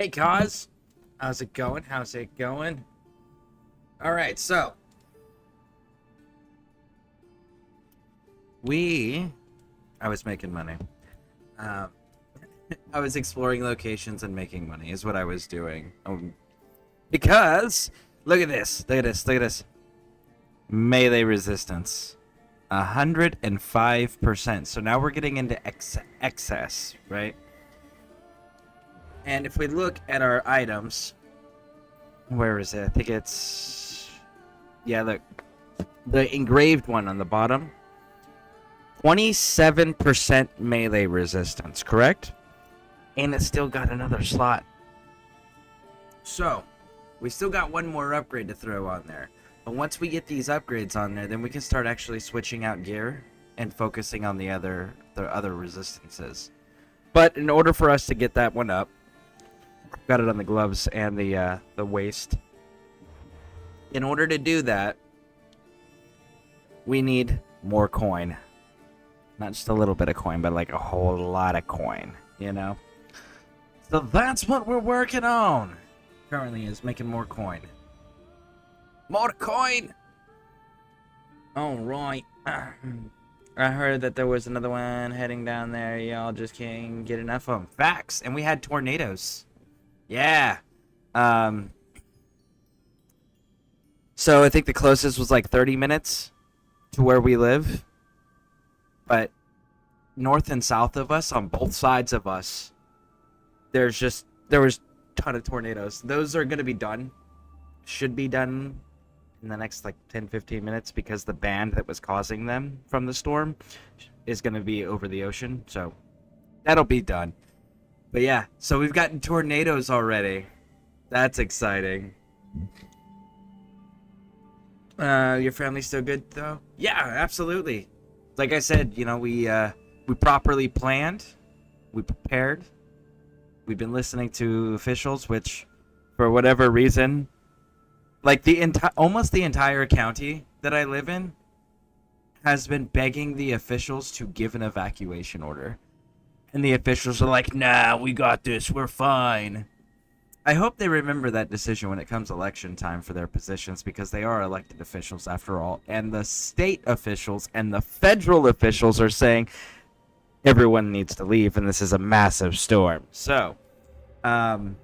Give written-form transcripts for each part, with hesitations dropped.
Hey, Cause. How's it going? How's it going? All right, so I was making money. Um, I was exploring locations and making money is what I was doing. Because look at this, look at this, look at this. Melee resistance, 105%. So now we're getting into excess, right? And if we look at our items, where is it? I think it's, yeah, look, the engraved one on the bottom. 27% melee resistance, correct? And it's still got another slot. So, we still got one more upgrade to throw on there. But once we get these upgrades on there, then we can start actually switching out gear and focusing on the other resistances. But in order for us to get that one up, got it on the gloves and the waist. In order to do that, we need more coin. Not just a little bit of coin, but like a whole lot of coin, you know? So that's what we're working on currently, is making more coin. More coin! Alright. I heard that there was another one heading down there. Y'all just can't get enough of them. Facts! And we had tornadoes. Yeah. So I think the closest was like 30 minutes to where we live. But north and south of us, on both sides of us, there was a ton of tornadoes. Those are going to be done. Should be done in the next like 10-15 minutes, because the band that was causing them from the storm is going to be over the ocean. So that'll be done. But yeah, so we've gotten tornadoes already. That's exciting. Your family still good though? Yeah, absolutely. Like I said, you know, we properly planned, we prepared, we've been listening to officials, which, for whatever reason, like almost the entire county that I live in has been begging the officials to give an evacuation order, and the officials are like, "Nah, we got this, we're fine." I hope they remember that decision when it comes election time for their positions, because they are elected officials after all. And the state officials and the federal officials are saying everyone needs to leave, and this is a massive storm. So, the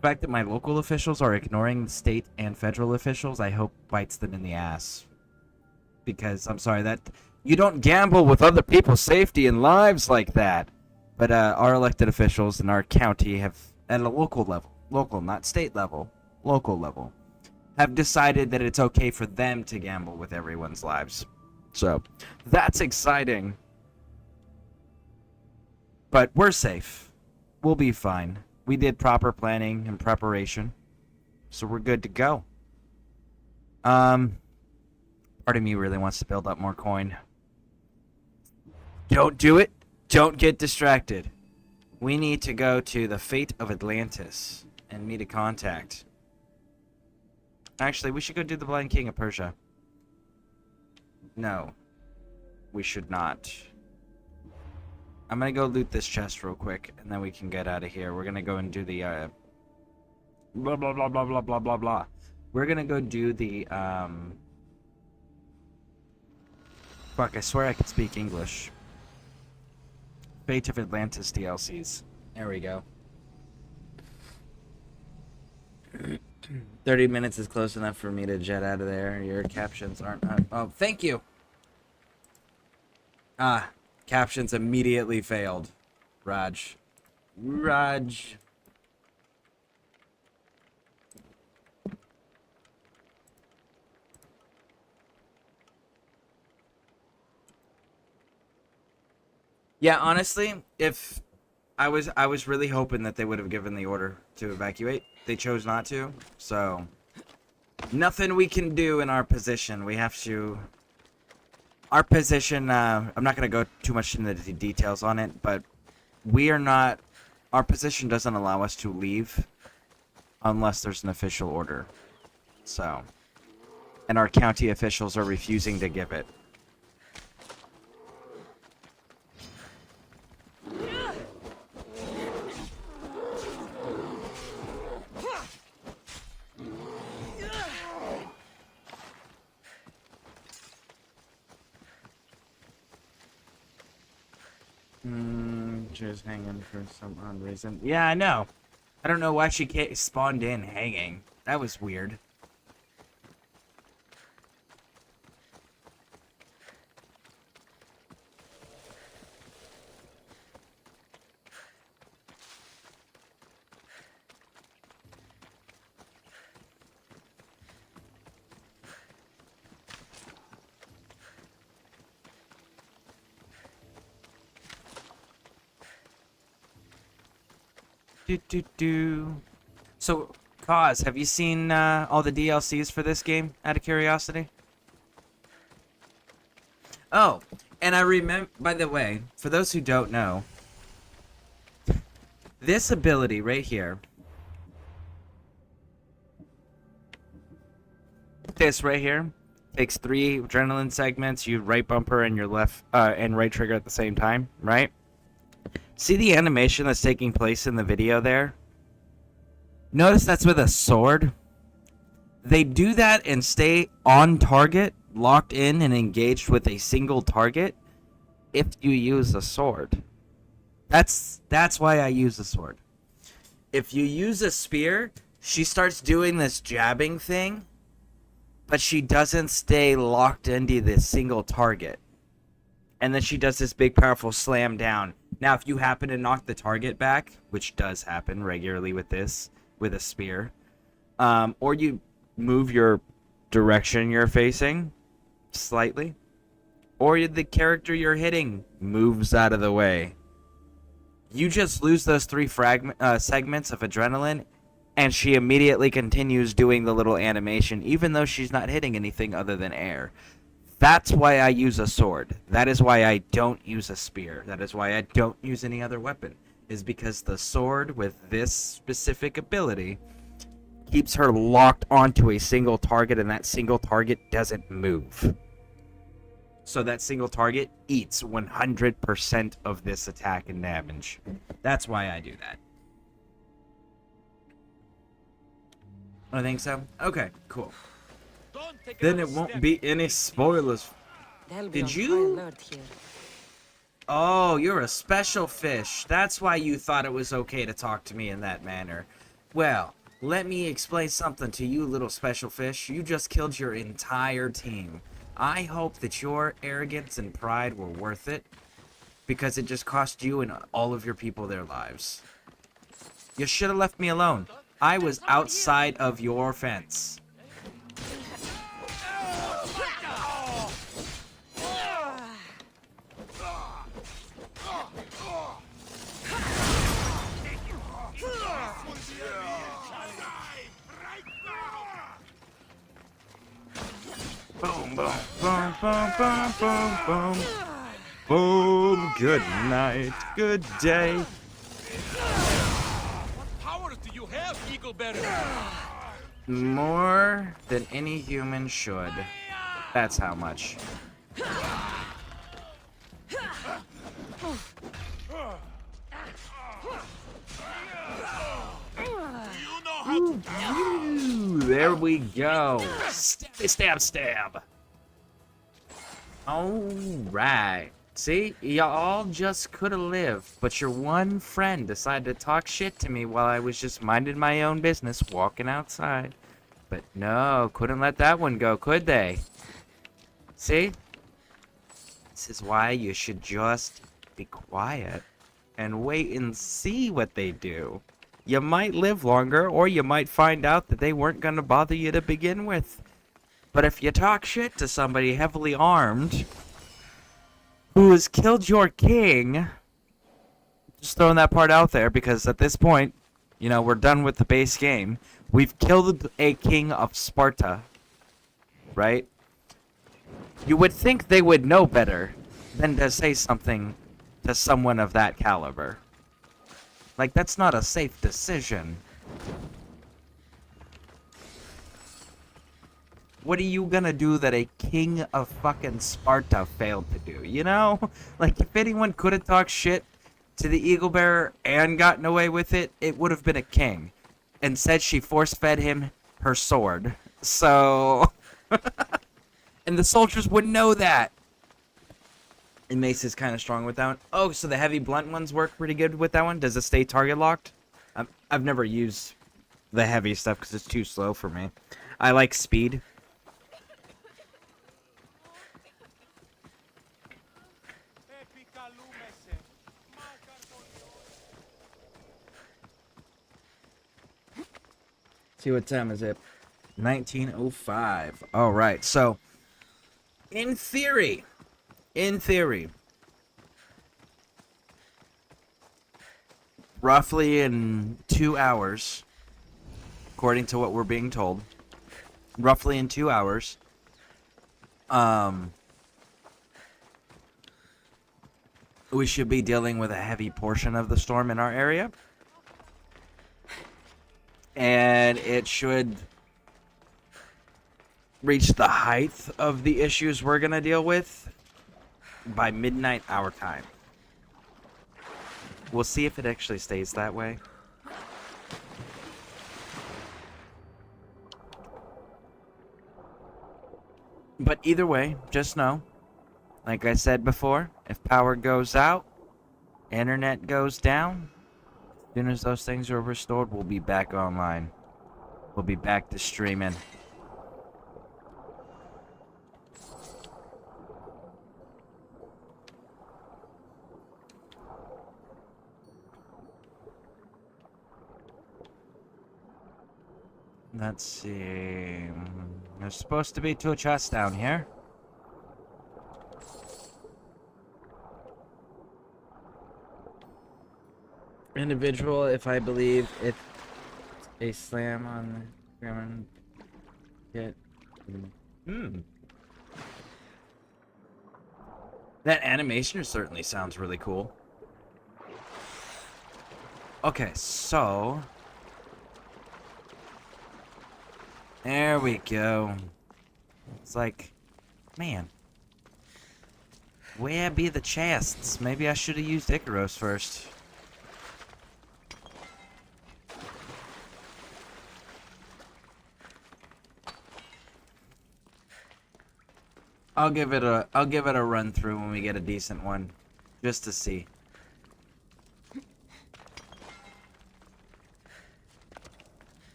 fact that my local officials are ignoring the state and federal officials, I hope bites them in the ass. Because, I'm sorry, that you don't gamble with other people's safety and lives like that. But our elected officials in our county have, at a local level, local, not state level, local level, have decided that it's okay for them to gamble with everyone's lives. So, that's exciting. But we're safe. We'll be fine. We did proper planning and preparation, so we're good to go. Part of me really wants to build up more coin. Don't do it. Don't get distracted. We need to go to the Fate of Atlantis and meet a contact. Actually, we should go do the Blind King of Persia. No, we should not. I'm gonna go loot this chest real quick, and then we can get out of here. We're gonna go and do the blah blah blah blah blah blah blah blah. We're gonna go do the fuck, I swear I could speak English. Fate of Atlantis DLCs. There we go. 30 minutes is close enough for me to jet out of there. Your captions aren't... Oh, thank you! Ah, captions immediately failed. Raj. Yeah, honestly, if I was really hoping that they would have given the order to evacuate. They chose not to, so nothing we can do in our position. We have to... Our position, I'm not going to go too much into the details on it, but we are not... Our position doesn't allow us to leave unless there's an official order. So... And our county officials are refusing to give it. She was hanging for some odd reason. Yeah, I know. I don't know why she spawned in hanging. That was weird. So, Cause, have you seen all the DLCs for this game, out of curiosity? Oh, and I remember, by the way, for those who don't know, this ability right here, this right here, takes 3 adrenaline segments, you right bumper and your left, and right trigger at the same time, right? See the animation that's taking place in the video there? Notice that's with a sword. They do that and stay on target, locked in and engaged with a single target if you use a sword. That's why I use a sword. If you use a spear, she starts doing this jabbing thing, but she doesn't stay locked into this single target. And then she does this big powerful slam down. Now, if you happen to knock the target back, which does happen regularly with this, with a spear, or you move your direction you're facing slightly, or the character you're hitting moves out of the way, you just lose those 3 segments of adrenaline, and she immediately continues doing the little animation, even though she's not hitting anything other than air. That's why I use a sword. That is why I don't use a spear. That is why I don't use any other weapon. Is because the sword with this specific ability keeps her locked onto a single target, and that single target doesn't move. So that single target eats 100% of this attack and damage. That's why I do that. I think so. Okay, cool. Then it won't be any spoilers. Did you? Oh, you're a special fish. That's why you thought it was okay to talk to me in that manner. Well, let me explain something to you, little special fish. You just killed your entire team. I hope that your arrogance and pride were worth it, because it just cost you and all of your people their lives. You should have left me alone. I was outside of your fence. Boom, boom, boom, boom, boom, boom, boom. Boom, good night, good day. What powers do you have, Eagle Better? More than any human should. That's how much. Ooh, there we go. Stabby, stab, stab. Alright. See, y'all just could have lived, but your one friend decided to talk shit to me while I was just minding my own business, walking outside. But no, couldn't let that one go, could they? See? This is why you should just be quiet and wait and see what they do. You might live longer, or you might find out that they weren't going to bother you to begin with. But if you talk shit to somebody heavily armed who has killed your king, just throwing that part out there, because at this point, you know, we're done with the base game. We've killed a king of Sparta, right? You would think they would know better than to say something to someone of that caliber. Like, that's not a safe decision. What are you gonna do that a king of fucking Sparta failed to do, you know? Like, if anyone could have talked shit to the Eagle Bearer and gotten away with it, it would have been a king. Instead, she force-fed him her sword. So... and the soldiers would know that. And mace is kind of strong with that one. Oh, so the heavy blunt ones work pretty good with that one? Does it stay target locked? I've never used the heavy stuff because it's too slow for me. I like speed. See, what time is it? 19:05. All right. So, in theory, roughly in 2 hours, according to what we're being told, roughly in 2 hours, we should be dealing with a heavy portion of the storm in our area. And it should reach the height of the issues we're going to deal with by midnight our time. We'll see if it actually stays that way. But either way, just know, like I said before, if power goes out, internet goes down, as soon as those things are restored, we'll be back online. We'll be back to streaming. Let's see. There's supposed to be 2 chests down here. Individual, if I believe it's a slam on the ground. That animation certainly sounds really cool. Okay, so there we go. It's like, man, where be the chests? Maybe I should have used Icaros first. I'll give it a run through when we get a decent one, just to see.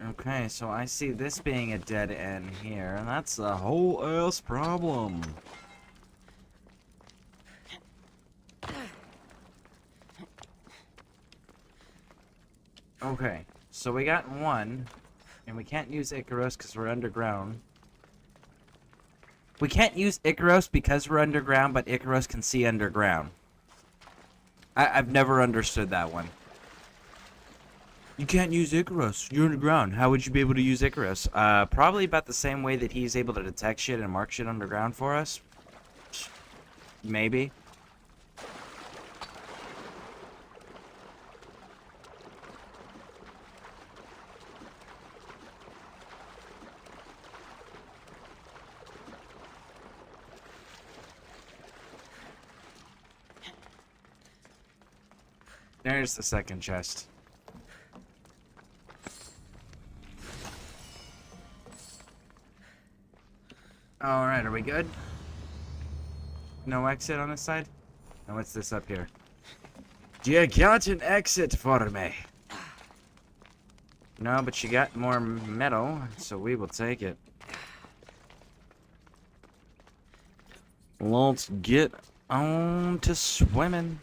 Okay, so I see this being a dead end here, and that's a whole ass problem. Okay, so we got one, and we can't use Icaros because we're underground. We can't use Icaros because we're underground, but Icaros can see underground. I've never understood that one. You can't use Icaros. You're underground. How would you be able to use Icaros? Probably about the same way that he's able to detect shit and mark shit underground for us. Maybe. There's the second chest. Alright, are we good? No exit on this side? Now what's this up here? You got an exit for me. No, but you got more metal, so we will take it. Let's get on to swimming.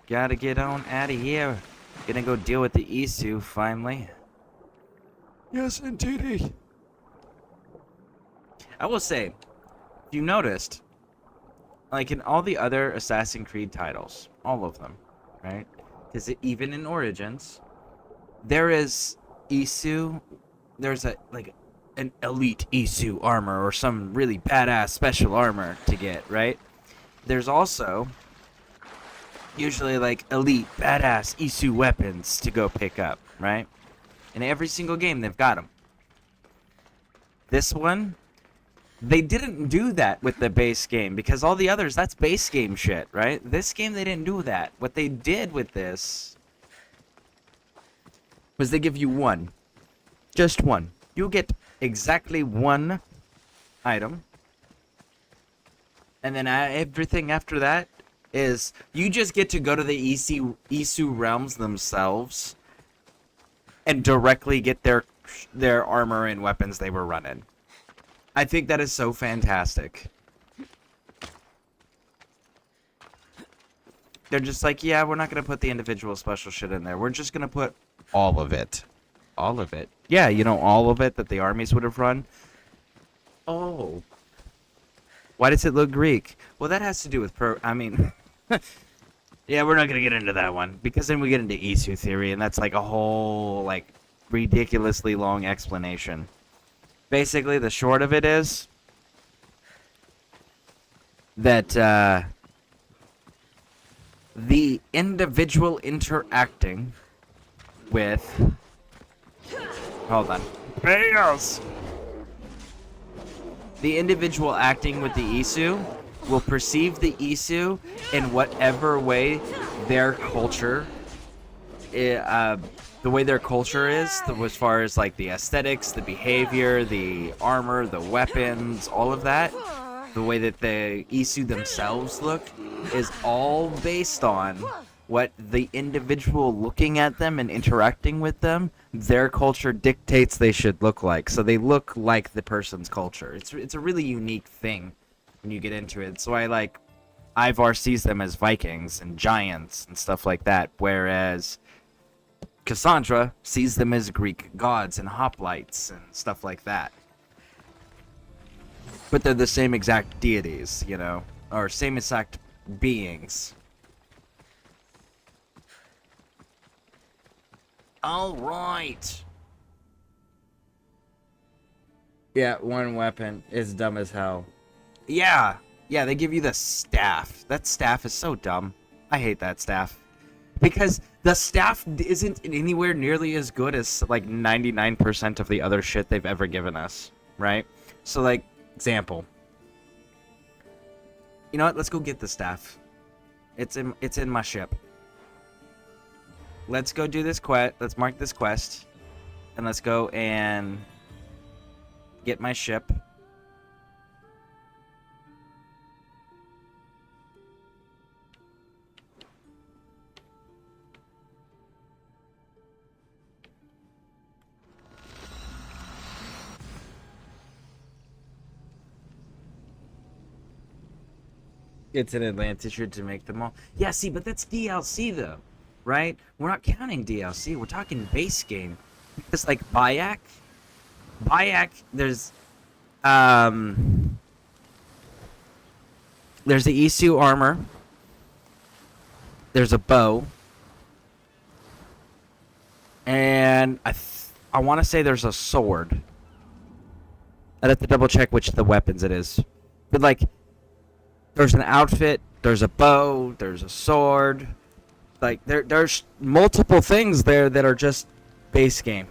Gotta get on out of here. Gonna go deal with the Isu finally. Yes, indeed. I will say, if you noticed, like in all the other Assassin's Creed titles, all of them, right? Because even in Origins, there is Isu. There's an elite Isu armor or some really badass special armor to get, right? There's also usually like elite badass Isu weapons to go pick up, right? In every single game they've got them. This one, they didn't do that with the base game because all the others, that's base game shit, right? This game they didn't do that. What they did with this was they give you one. Just one. You'll get exactly one item. And then everything after that is you just get to go to the Isu realms themselves and directly get their armor and weapons they were running. I think that is so fantastic. They're just like, yeah, we're not going to put the individual special shit in there. We're just going to put all of it. All of it. Yeah, you know, all of it that the armies would have run. Oh. Why does it look Greek? Well, that has to do with yeah, we're not going to get into that one. Because then we get into Isu theory, and that's like a whole, like, ridiculously long explanation. Basically, the short of it is that, the individual interacting with... Hold on. Chaos! The individual acting with the Isu will perceive the Isu in whatever way their culture... the way their culture is, as far as like the aesthetics, the behavior, the armor, the weapons, all of that, the way that the Isu themselves look, is all based on what the individual looking at them and interacting with them, their culture dictates they should look like. So they look like the person's culture. It's a really unique thing when you get into it. So I like Ivar sees them as Vikings and giants and stuff like that, whereas Cassandra sees them as Greek gods and hoplites and stuff like that. But they're the same exact deities, you know, or same exact beings. All right. Yeah, one weapon is dumb as hell. Yeah, they give you the staff. That staff is so dumb. I hate that staff. Because the staff isn't anywhere nearly as good as, like, 99% of the other shit they've ever given us, right? So, like, example. You know what? Let's go get the staff. It's in my ship. Let's go do this quest. Let's mark this quest. And let's go and get my ship. It's an Atlantis to make them all. Yeah, see, but that's DLC though, right? We're not counting DLC. We're talking base game. It's like Bayak. There's the Isu armor. There's a bow. And I want to say there's a sword. I'd have to double check which of the weapons it is. But like, there's an outfit, there's a bow, there's a sword. Like, there's multiple things there that are just base game.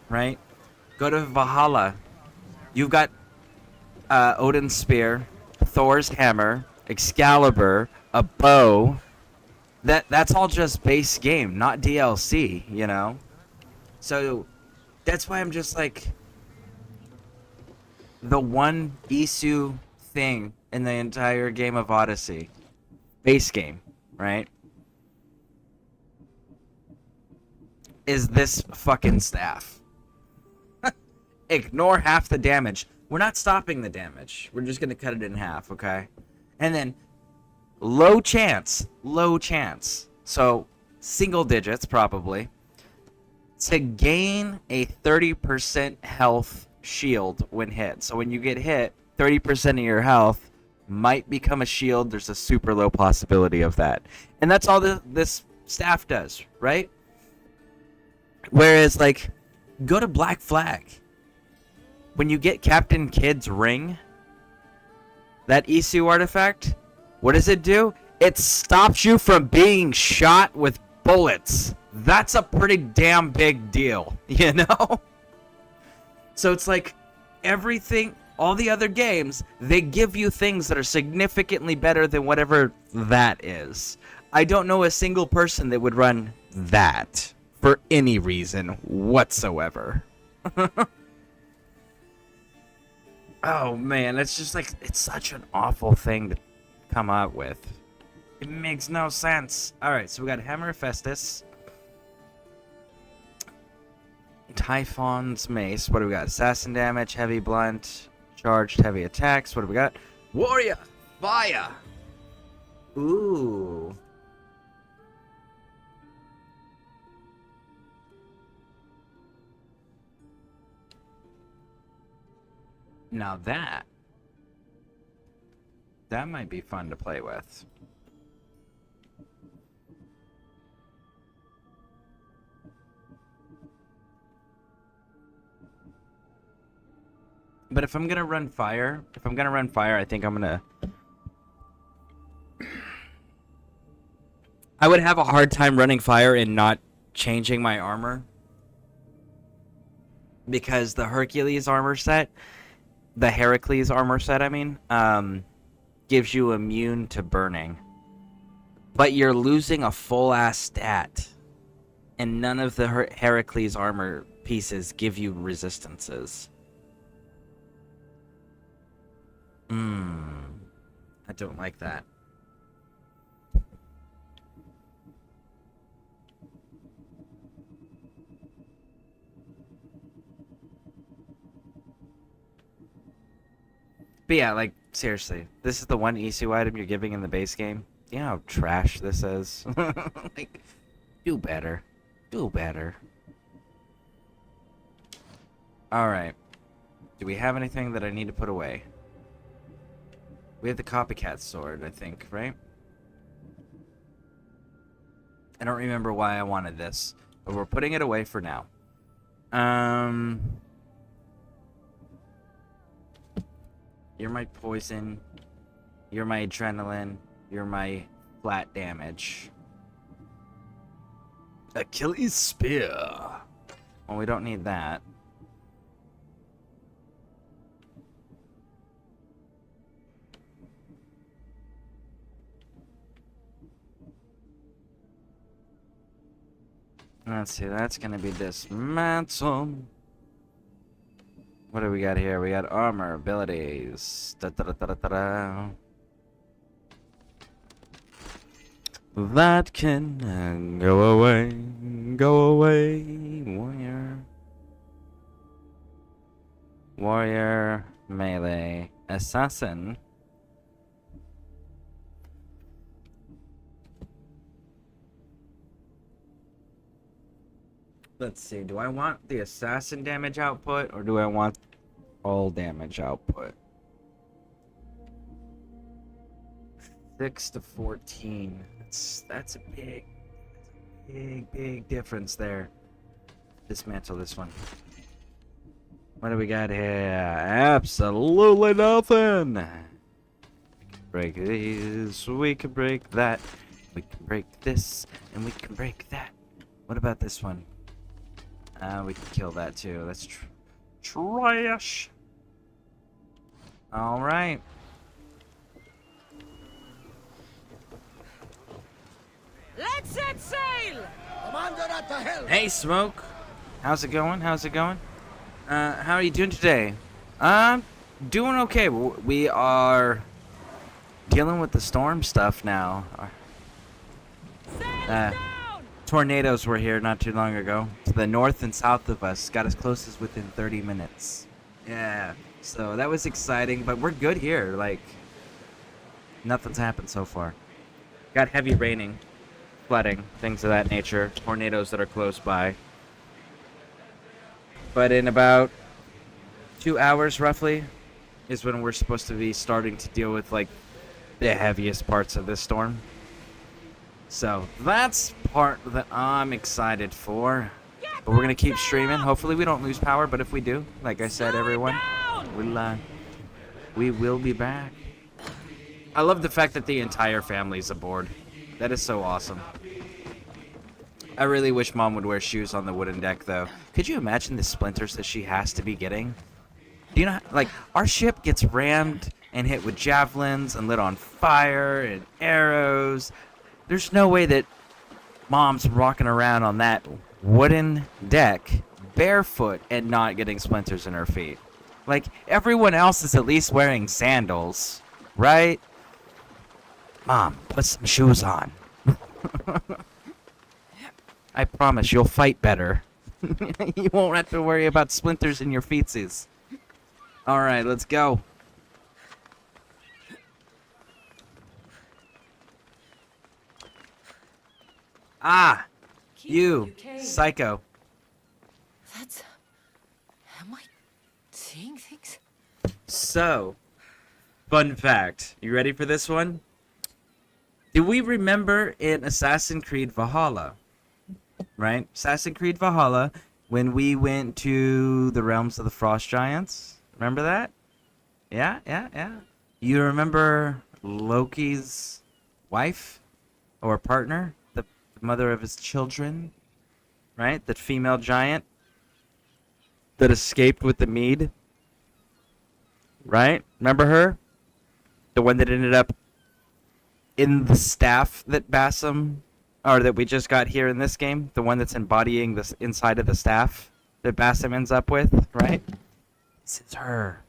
Right? Go to Valhalla. You've got Odin's spear, Thor's hammer, Excalibur, a bow. That's all just base game, not DLC, you know? So, that's why I'm just like... The one Isu thing in the entire game of Odyssey. Base game, right? Is this fucking staff. Ignore half the damage. We're not stopping the damage. We're just gonna cut it in half, okay? And then, low chance. So, single digits, probably. To gain a 30% health shield when hit. So when you get hit, 30% of your health might become a shield. There's a super low possibility of that. And that's all this staff does, right? Whereas, like, go to Black Flag. When you get Captain Kidd's ring, that Isu artifact, what does it do? It stops you from being shot with bullets. That's a pretty damn big deal, you know? So it's like, everything, all the other games, they give you things that are significantly better than whatever that is. I don't know a single person that would run that for any reason whatsoever. Oh man, it's just like it's such an awful thing to come up with. It makes no sense. All right, so we got Hammer of Festus, Typhon's Mace. What do we got? Assassin damage, heavy blunt, charged heavy attacks. What do we got? Warrior Fire. Ooh. Now that might be fun to play with. But if I'm gonna run fire, I think I would have a hard time running fire and not changing my armor. Because the Heracles armor set, I mean, gives you immune to burning. But you're losing a full ass stat. And none of the Heracles armor pieces give you resistances. I don't like that. But yeah, like, seriously, this is the one ECU item you're giving in the base game. You know how trash this is? Like, do better. Do better. Alright. Do we have anything that I need to put away? We have the copycat sword, I think, right? I don't remember why I wanted this, but we're putting it away for now. You're my poison. You're my adrenaline. You're my flat damage. Achilles spear. Well, we don't need that. Let's see, that's gonna be dismantled. What do we got here? We got armor, abilities. That can go away, warrior. Warrior, melee, assassin. Let's see, do I want the assassin damage output or do I want all damage output? 6 to 14. That's a big difference there. Dismantle this one. What do we got here? Absolutely nothing. Break these. We can break that. We can break this, and we can break that. What about this one? We can kill that too. That's trash. All right. Let's set sail! Commander at the helm! Hey, Smoke. How's it going? How are you doing today? Doing okay. We are dealing with the storm stuff now. Sail down! Tornadoes were here not too long ago. To the north and south of us. Got as close as within 30 minutes. Yeah. So that was exciting, but we're good here. Like, nothing's happened so far. Got heavy raining, flooding, things of that nature. Tornadoes that are close by. But in about 2 hours, roughly, is when we're supposed to be starting to deal with, like, the heaviest parts of this storm. So that's part that I'm excited for. But we're gonna keep streaming. Hopefully we don't lose power, but if we do, like I said, everyone, we will be back. I love the fact that the entire family's aboard. That is so awesome. I really wish Mom would wear shoes on the wooden deck, though. Could you imagine the splinters that she has to be getting? Do you know, like, our ship gets rammed and hit with javelins and lit on fire and arrows. There's no way that Mom's rocking around on that wooden deck barefoot and not getting splinters in her feet. Like, everyone else is at least wearing sandals, right? Mom, put some shoes on. I promise you'll fight better. You won't have to worry about splinters in your feetsies. Alright, let's go. Ah! You, psycho. That's... Am I seeing things? So, fun fact. You ready for this one? Do we remember in Assassin's Creed Valhalla? Right? Assassin's Creed Valhalla, when we went to the realms of the Frost Giants. Remember that? Yeah. You remember Loki's wife? Or partner? The mother of his children? Right? That female giant? That escaped with the mead? Right? Remember her? The one that ended up in the staff that Bassam, or that we just got here in this game, the one that's embodying this inside of the staff that Bassam ends up with, right? This is her.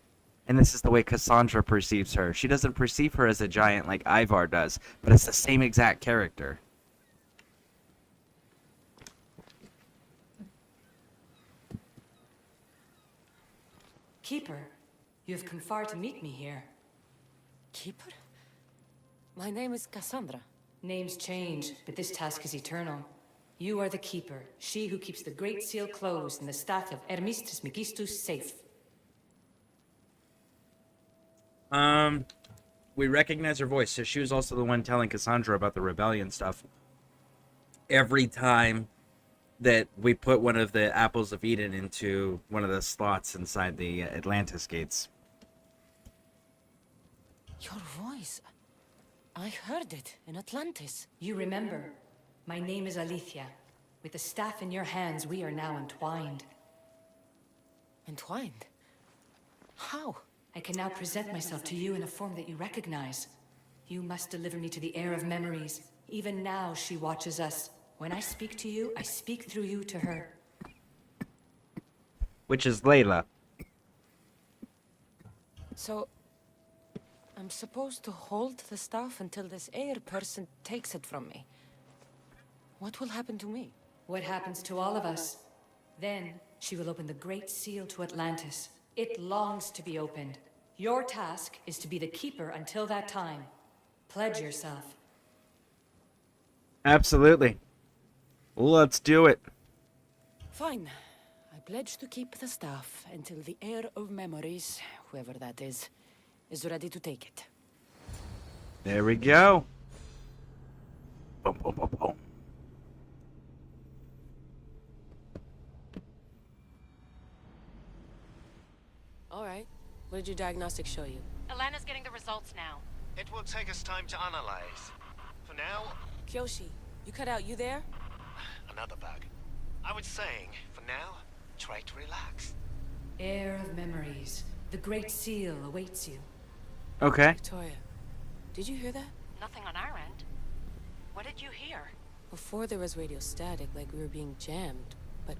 And this is the way Cassandra perceives her. She doesn't perceive her as a giant like Ivar does, but it's the same exact character. Keeper, you have come far to meet me here. Keeper? My name is Cassandra. Names change, but this task is eternal. You are the Keeper, she who keeps the Great Seal closed and the staff of Hermes Trismegistus safe. We recognize her voice, so she was also the one telling Cassandra about the rebellion stuff. Every time that we put one of the apples of Eden into one of the slots inside the Atlantis gates. Your voice. I heard it in Atlantis. You remember. My name is Alethea. With the staff in your hands, we are now entwined. Entwined? How? I can now present myself to you in a form that you recognize. You must deliver me to the heir of memories. Even now, she watches us. When I speak to you, I speak through you to her. Which is Layla. So, I'm supposed to hold the staff until this heir person takes it from me. What will happen to me? What happens to all of us? Then, she will open the Great Seal to Atlantis. It longs to be opened. Your task is to be the Keeper until that time. Pledge yourself. Absolutely. Let's do it. Fine. I pledge to keep the staff until the heir of memories, whoever that is ready to take it. There we go. Boom, boom, boom, boom. All right. What did your diagnostics show you? Elena's getting the results now. It will take us time to analyze. For now, Kyoshi, you cut out. You there? another bug. I was saying, for now, try to relax. Heir of memories. The Great Seal awaits you. Okay. Victoria, did you hear that? Nothing on our end. What did you hear? Before there was radio static, like we were being jammed. But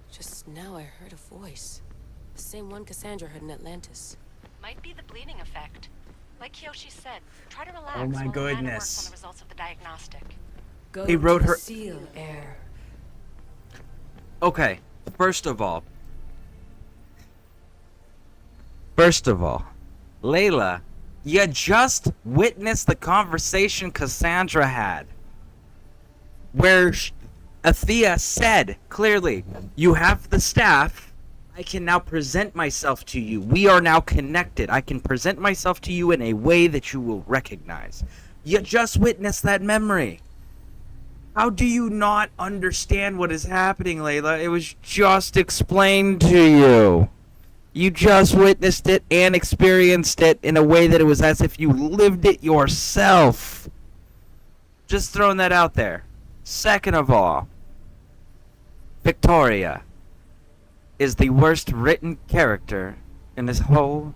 just now I heard a voice. The same one Cassandra heard in Atlantis. Might be the bleeding effect. Like Kyoshi said, try to relax Oh my while Alana works goodness. on the results of the diagnostic. Go He wrote to the her- Seal, Heir. Okay. First of all, Layla, you just witnessed the conversation Cassandra had. Where Athea said, clearly, you have the staff. I can now present myself to you. We are now connected. I can present myself to you in a way that you will recognize. You just witnessed that memory. How do you not understand what is happening, Layla? It was just explained to you. You just witnessed it and experienced it in a way that it was as if you lived it yourself. Just throwing that out there. Second of all, Victoria is the worst written character in this whole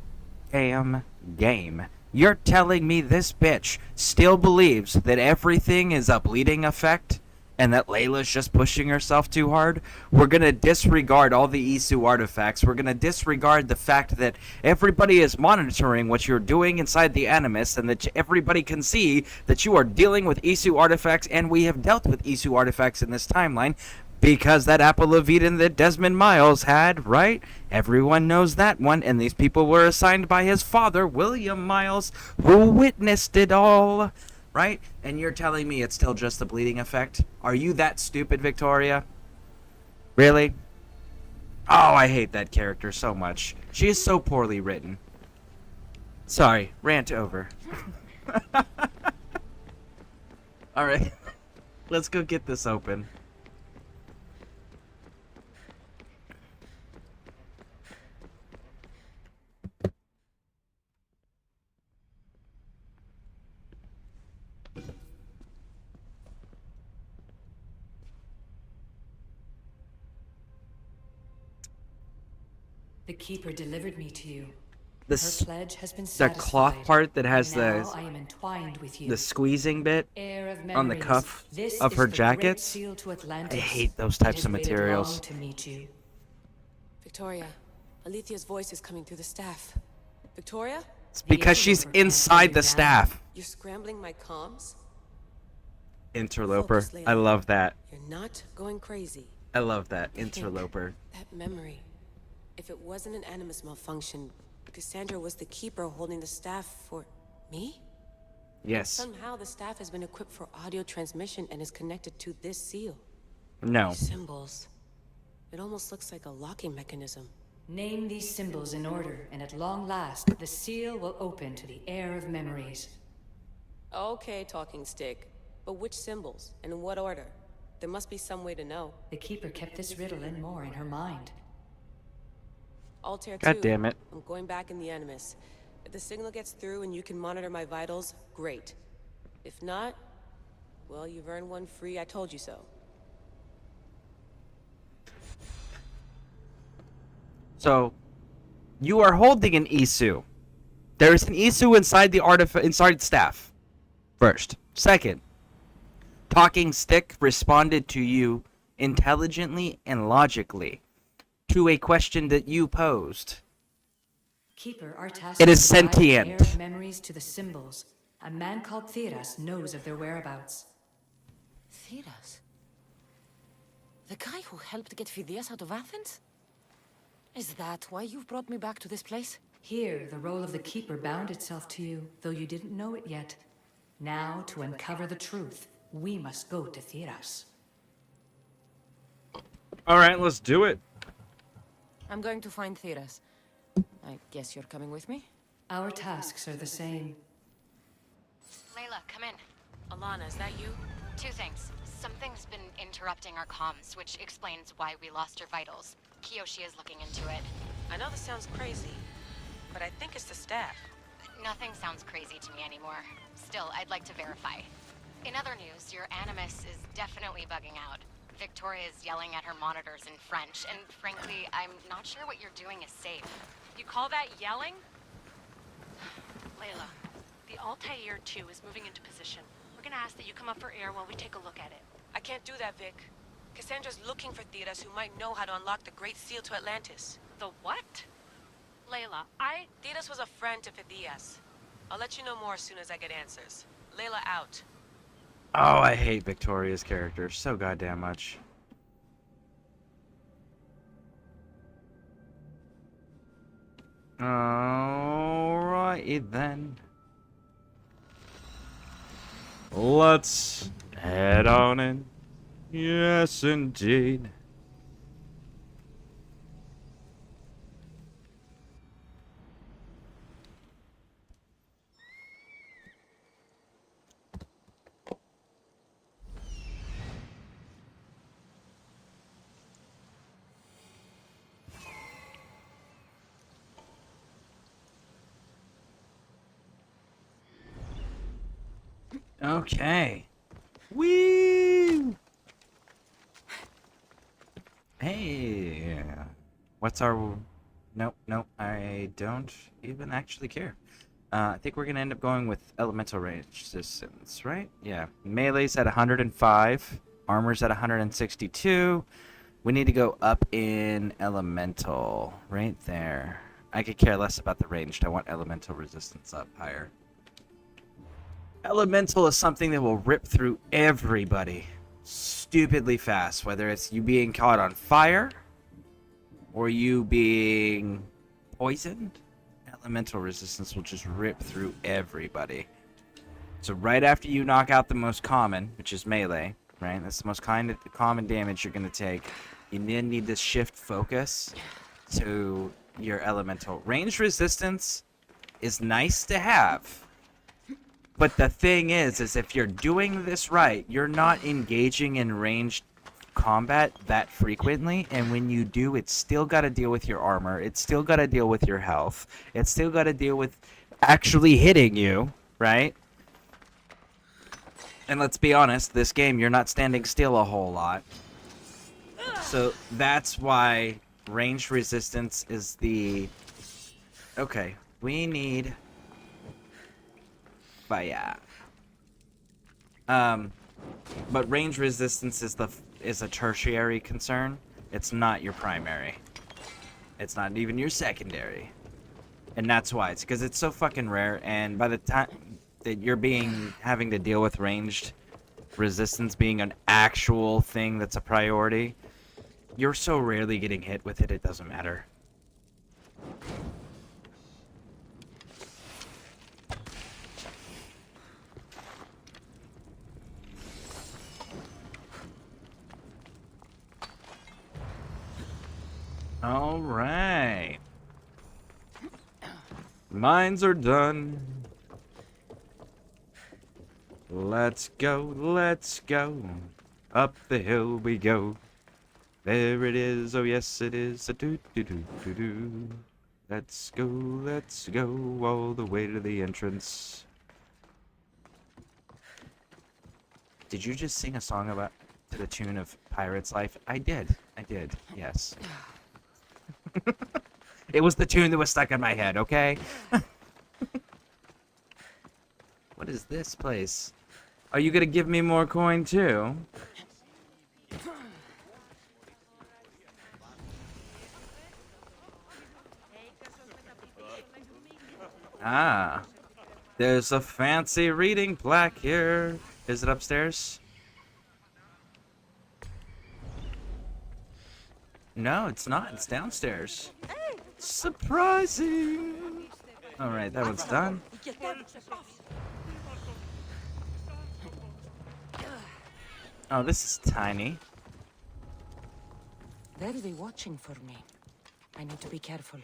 damn game. You're telling me this bitch still believes that everything is a bleeding effect and that Layla's just pushing herself too hard, we're going to disregard all the Isu artifacts. We're going to disregard the fact that everybody is monitoring what you're doing inside the Animus, and that everybody can see that you are dealing with Isu artifacts, and we have dealt with Isu artifacts in this timeline because that apple of Eden that Desmond Miles had, right? Everyone knows that one, and these people were assigned by his father, William Miles, who witnessed it all. Right? And you're telling me it's still just the bleeding effect? Are you that stupid, Victoria? Really? Oh, I hate that character so much. She is so poorly written. Sorry, rant over. Alright. Let's go get this open. The Keeper delivered me to you. This, Her pledge has been the satisfied. cloth part that has Now I am entwined with you. the squeezing bit Heir of on the memories, cuff this of is her the great jackets. seal to I Atlantis. hate those It types has of waited materials. long to meet you. Victoria, Alethea's voice is coming through the staff. Victoria? It's because she's inside the staff. You're scrambling my comms? Interloper. Focus, Layla. I love that. You're not going crazy. I love that. Think. Interloper. That memory. If it wasn't an Animus malfunction, Cassandra was the Keeper holding the staff for me? Yes. Somehow the staff has been equipped for audio transmission and is connected to this seal. No. These symbols. It almost looks like a locking mechanism. Name these symbols in order, and at long last, the seal will open to the heir of memories. Okay, talking stick. But which symbols? And in what order? There must be some way to know. The Keeper kept this riddle and more in her mind. Altair 2. God damn it. I'm going back in the Animus. If the signal gets through and you can monitor my vitals, great. If not, well, you've earned one free I told you so. So, you are holding an Isu. There is an Isu inside the inside staff. First. Second. Talking Stick responded to you intelligently and logically to a question that you posed. Keeper, our task It is to guide the heir sentient. of memories to the symbols. A man called Theras knows of their whereabouts. Theras? The guy who helped get Phidias out of Athens? Is that why you've brought me back to this place? Here, the role of the Keeper bound itself to you, though you didn't know it yet. Now, to uncover the truth, we must go to Theras. Alright, let's do it. I'm going to find Theras. I guess you're coming with me? Our tasks are the same. Layla, come in. Alana, is that you? Two things. Something's been interrupting our comms, which explains why we lost your vitals. Kiyoshi is looking into it. I know this sounds crazy, but I think it's the staff. Nothing sounds crazy to me anymore. Still, I'd like to verify. In other news, your Animus is definitely bugging out. Victoria is yelling at her monitors in French, and frankly, I'm not sure what you're doing is safe. You call that yelling? Layla, the Altair 2 is moving into position. We're gonna ask that you come up for air while we take a look at it. I can't do that, Vic. Cassandra's looking for Theras who might know how to unlock the Great Seal to Atlantis. The what? Layla, Theras was a friend to Phidias. I'll let you know more as soon as I get answers. Layla out. Oh, I hate Victoria's character so goddamn much. Alrighty then. Let's head on in. Yes, indeed. Okay. Woo! Hey. What's our... Nope, I don't even actually care. I think we're gonna end up going with elemental range resistance, right? Yeah. Melee's at 105. Armor's at 162. We need to go up in elemental. Right there. I could care less about the ranged. I want elemental resistance up higher. Elemental is something that will rip through everybody stupidly fast, whether it's you being caught on fire or you being poisoned. Elemental resistance will just rip through everybody. So right after you knock out the most common, which is melee, right? That's the most common damage you're going to take. You then need to shift focus to your elemental. Range resistance is nice to have. But the thing is if you're doing this right, you're not engaging in ranged combat that frequently, and when you do, it's still got to deal with your armor, it's still got to deal with your health, it's still got to deal with actually hitting you, right? And let's be honest, this game, you're not standing still a whole lot. So that's why range resistance is the... Okay, we need... fire. But range resistance is a tertiary concern. It's not your primary. It's not even your secondary. And that's why. It's because it's so fucking rare, and by the time that you're having to deal with ranged resistance being an actual thing that's a priority, you're so rarely getting hit with it, it doesn't matter. All right. Mines are done. Let's go, let's go. Up the hill we go. There it is, oh yes it is. A doo doo doo doo doo. Let's go all the way to the entrance. Did you just sing a song to the tune of Pirate's Life? I did, yes. It was the tune that was stuck in my head, okay? What is this place? Are you gonna give me more coin too? Ah. There's a fancy reading plaque here. Is it upstairs? No, it's not. It's downstairs. Surprising! Alright, that one's done. Oh, this is tiny. They'll be watching for me. I need to be careful.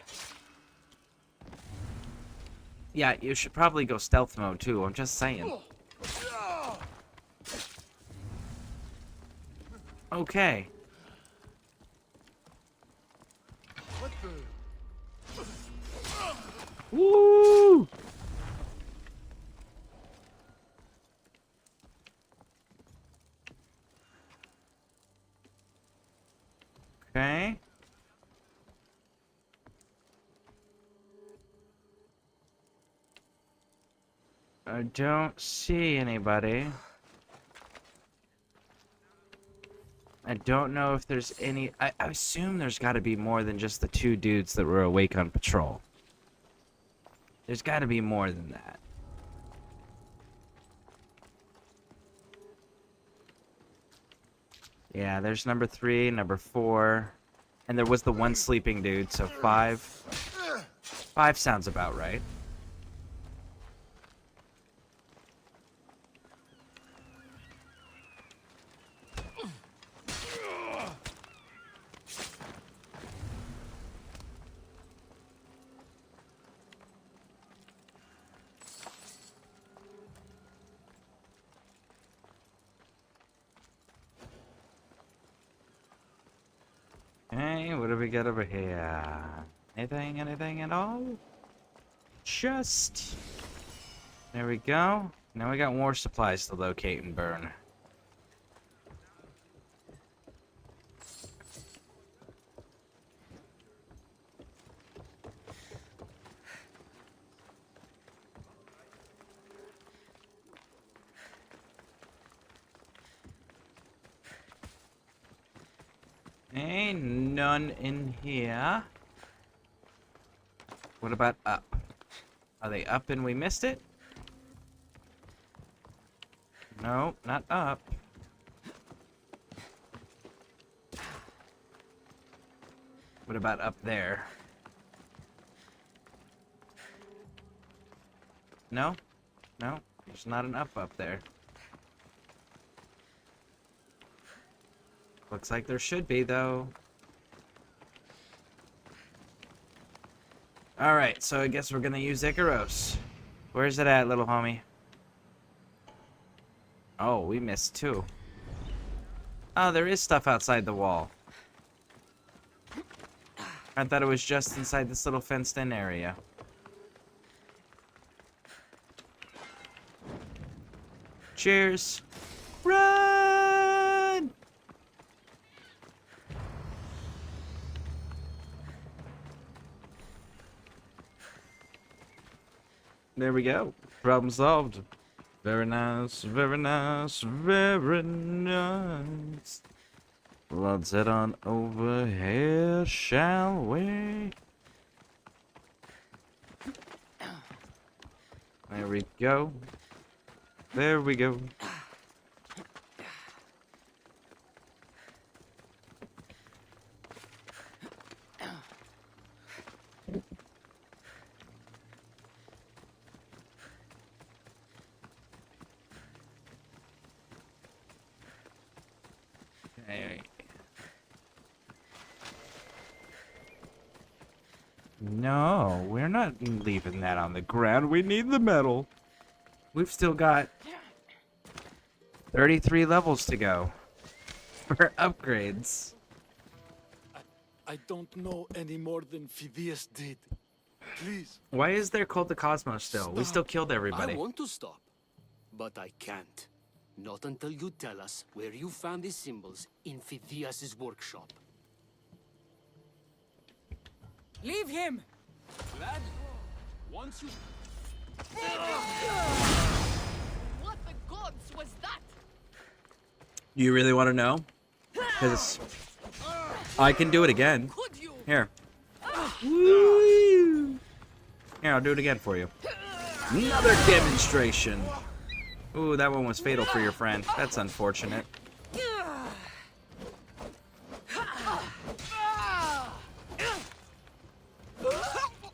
Yeah, you should probably go stealth mode too, I'm just saying. Okay. Woo! Okay. I don't see anybody. I don't know if there's any... I assume there's got to be more than just the two dudes that were awake on patrol. There's got to be more than that. Yeah, there's number 3, number 4. And there was the one sleeping dude, so 5. 5 sounds about right. Okay, what do we got over here? Anything at all? Just... There we go. Now we got more supplies to locate and burn. Ain't none in here. What about up? Are they up and we missed it? No, not up. What about up there? No? No, there's not an up there. Looks like there should be, though. Alright, so I guess we're gonna use Icaros. Where's it at, little homie? Oh, we missed two. Oh, there is stuff outside the wall. I thought it was just inside this little fenced-in area. Cheers. Run! There we go. Problem solved. Very nice, very nice, very nice. Let's head on over here, shall we? There we go. There we go. Okay. No, we're not leaving that on the ground. We need the metal. We've still got 33 levels to go for upgrades. I don't know any more than Phidias did. Please. Why is there Cult of Cosmos still? We still killed everybody. I want to stop, but I can't. Not until you tell us where you found these symbols in Phidias' workshop. Leave him! Lad, once you... What the gods was that? You really want to know? Because I can do it again. Could you? Here. Woo! Here, I'll do it again for you. Another demonstration. Ooh, that one was fatal for your friend. That's unfortunate.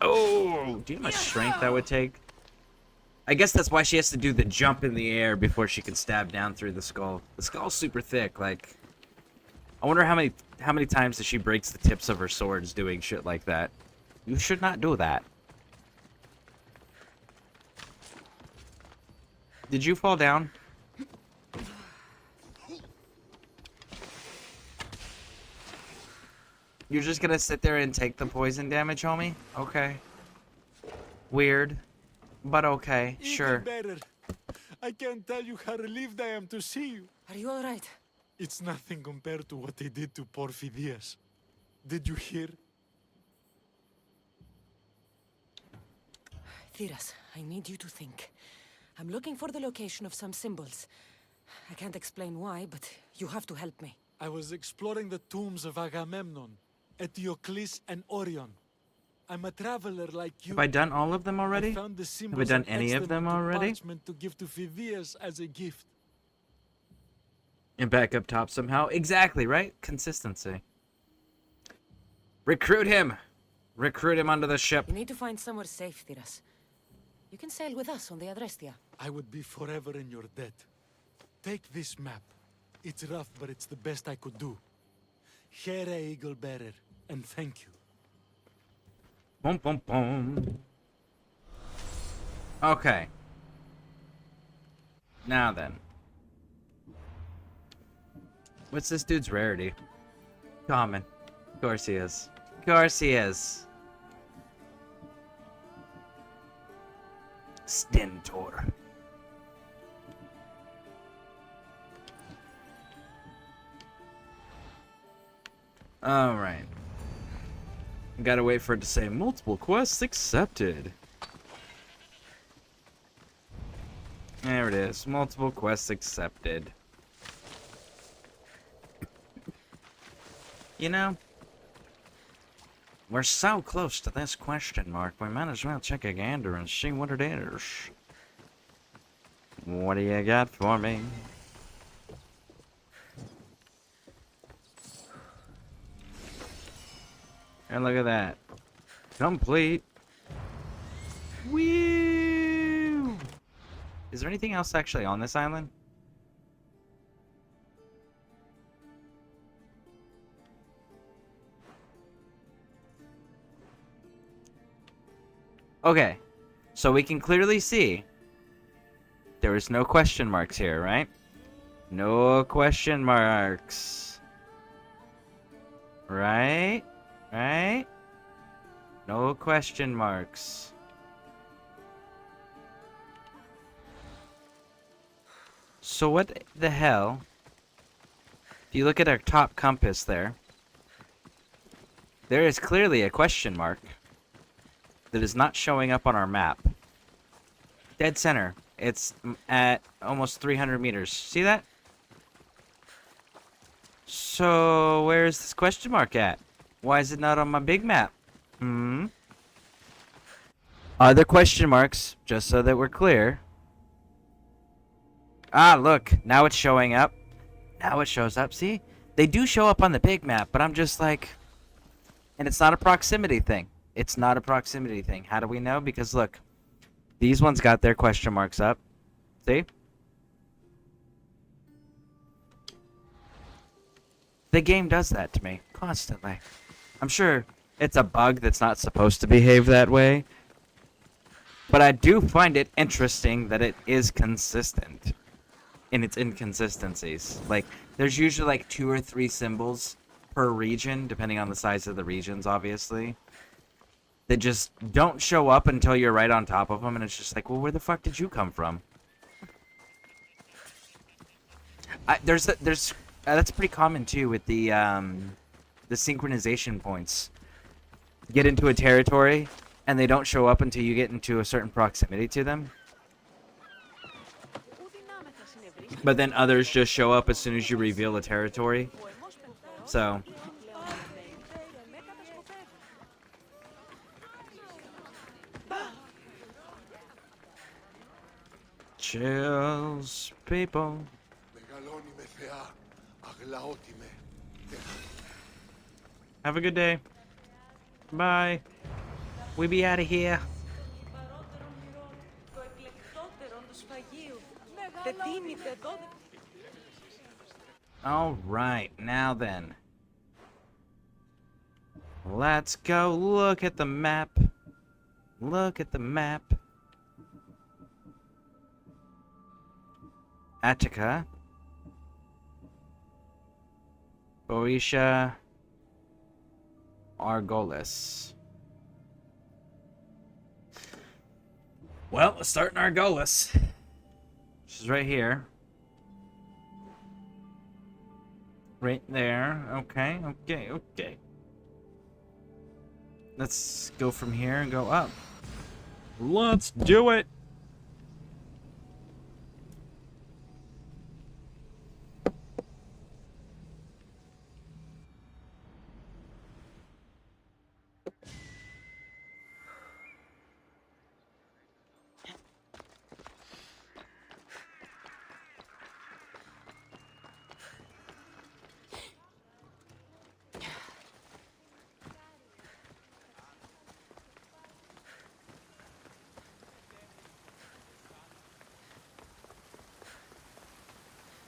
Oh, do you know how much strength that would take? I guess that's why she has to do the jump in the air before she can stab down through the skull. The skull's super thick, like... I wonder how many times that she breaks the tips of her swords doing shit like that. You should not do that. Did you fall down? You're just gonna sit there and take the poison damage, homie? Okay. Weird. But okay, sure. Even better. I can't tell you how relieved I am to see you. Are you alright? It's nothing compared to what they did to poor Phidias. Did you hear? Thiras, I need you to think. I'm looking for the location of some symbols. I can't explain why, but you have to help me. I was exploring the tombs of Agamemnon, Eteocles, and Orion. I'm a traveler like you. Have I done all of them already? I found the Have I done and any etched of them into already? parchment to give to Phidias as a gift. And back up top somehow. Exactly, right? Consistency. Recruit him! Recruit him onto the ship. You need to find somewhere safe, Thiras. You can sail with us on the Adrestia. I would be forever in your debt. Take this map. It's rough, but it's the best I could do. Here, Eagle Bearer, and thank you. Boom, boom, boom. Okay. Now then. What's this dude's rarity? Common. Of course he is. Of course he is. Stentor. Alright. Gotta wait for it to say multiple quests accepted. There it is. Multiple quests accepted. You know, we're so close to this question mark, we might as well check a gander and see what it is. What do you got for me? And look at that. Complete. Woo! Is there anything else actually on this island? Okay, so we can clearly see there is no question marks here, right? No question marks. Right? Right? No question marks. So what the hell? If you look at our top compass there, there is clearly a question mark that is not showing up on our map. Dead center. It's at almost 300 meters. See that? So where is this question mark at? Why is it not on my big map? Other question marks, just so that we're clear. Ah, look. Now it's showing up. Now it shows up. See? They do show up on the big map, but I'm just like... And it's not a proximity thing. It's not a proximity thing. How do we know? Because look, these ones got their question marks up. See? The game does that to me constantly. I'm sure it's a bug that's not supposed to behave that way. But I do find it interesting that it is consistent in its inconsistencies. Like, there's usually like 2 or 3 symbols per region, depending on the size of the regions, obviously, that just don't show up until you're right on top of them, and it's just like, well, where the fuck did you come from? That's pretty common too with the synchronization points. Get into a territory, and they don't show up until you get into a certain proximity to them. But then others just show up as soon as you reveal a territory. So... Chills, people. Have a good day. Bye. We be out of here. All right, now then. Let's go look at the map. Look at the map. Attica, Boeotia, Argolis. Well, let's start in Argolis. Which is right here. Right there. Okay, okay, okay. Let's go from here and go up. Let's do it!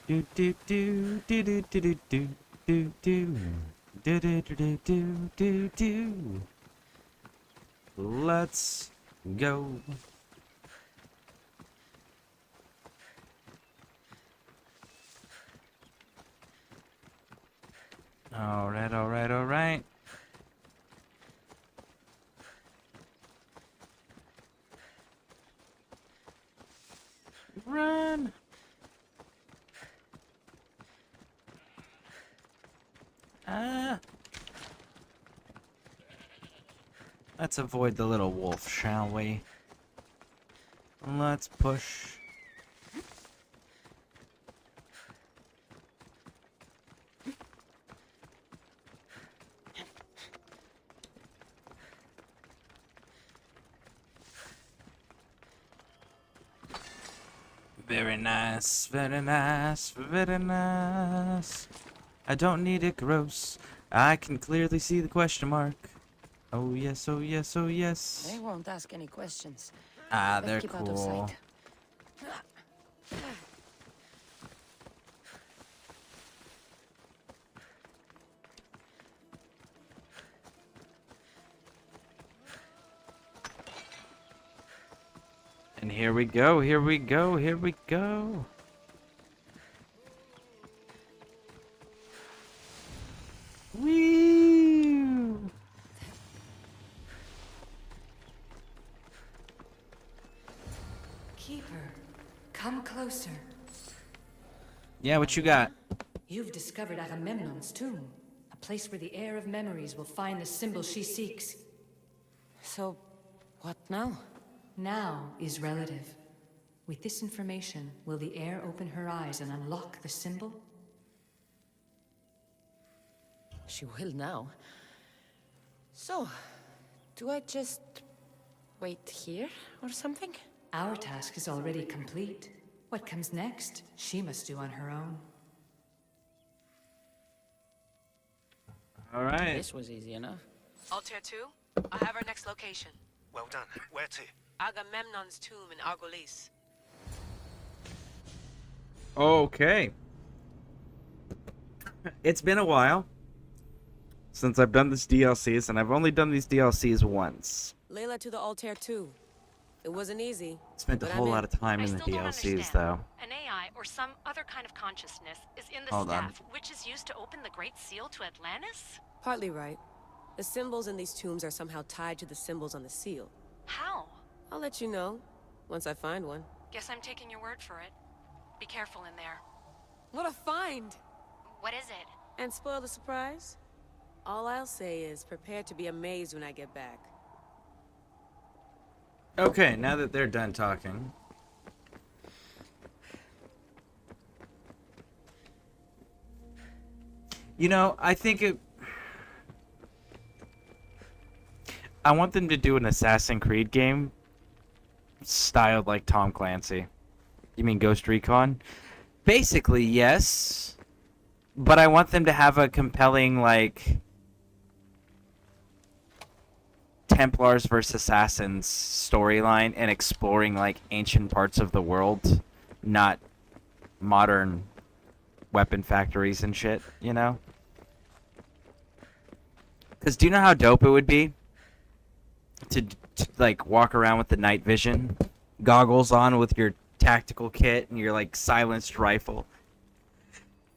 Do do do do do do do do do do do do do do do. Let's go. All right, all right, all right. Run. Let's avoid the little wolf, shall we? Let's push. Very nice, very nice, very nice. I don't need it gross. I can clearly see the question mark. Oh yes, oh yes, oh yes. They won't ask any questions. Ah, Better they're keep out of cool. sight. And here we go, here we go, here we go. Whee! Keeper, come closer. Yeah, what you got? You've discovered Agamemnon's tomb, a place where the heir of memories will find the symbol she seeks. So, what now? Now is relative. With this information, will the heir open her eyes and unlock the symbol? She will now. So, do I just wait here or something? Our task is already complete. What comes next, she must do on her own. All right. This was easy enough. Altair 2, I have our next location. Well done. Where to? Agamemnon's tomb in Argolis. Okay. It's been a while since I've done this DLCs, and I've only done these DLCs once. Layla to the Altair 2. It wasn't easy. Spent a but whole I'm lot in. of time I in the still don't DLCs, understand. though. An AI or some other kind of consciousness is in the Hold on. staff, which is used to open the Great Seal to Atlantis? Partly right. The symbols in these tombs are somehow tied to the symbols on the seal. How? I'll let you know, once I find one. Guess I'm taking your word for it. Be careful in there. What a find! What is it? And spoil the surprise? All I'll say is prepare to be amazed when I get back. Okay, now that they're done talking. You know, I think it... I want them to do an Assassin's Creed game styled like Tom Clancy. You mean Ghost Recon? Basically, yes. But I want them to have a compelling, like... Templars versus Assassins storyline and exploring like ancient parts of the world, not modern weapon factories and shit, you know? Because do you know how dope it would be to like walk around with the night vision goggles on with your tactical kit and your like silenced rifle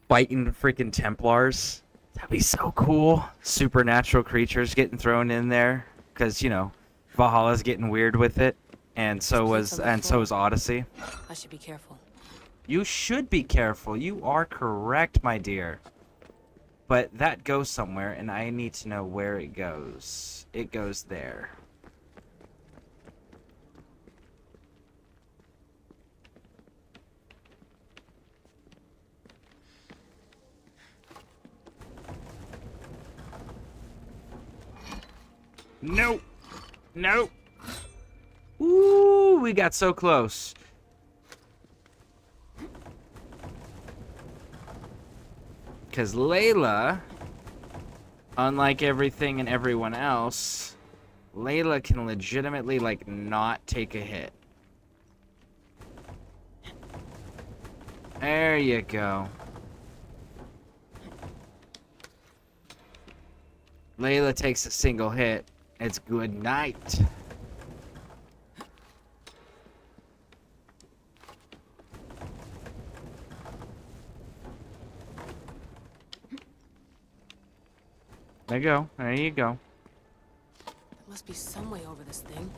fighting freaking Templars? That'd be so cool. Supernatural creatures getting thrown in there. Because, you know, Valhalla's getting weird with it, and so is Odyssey. I should be careful. You should be careful. You are correct, my dear. But that goes somewhere, and I need to know where it goes. It goes there. Nope. Nope. Ooh, we got so close. Because Layla, unlike everything and everyone else, Layla can legitimately, like, not take a hit. There you go. Layla takes a single hit. It's good night. There you go. There you go. There must be some way over this thing.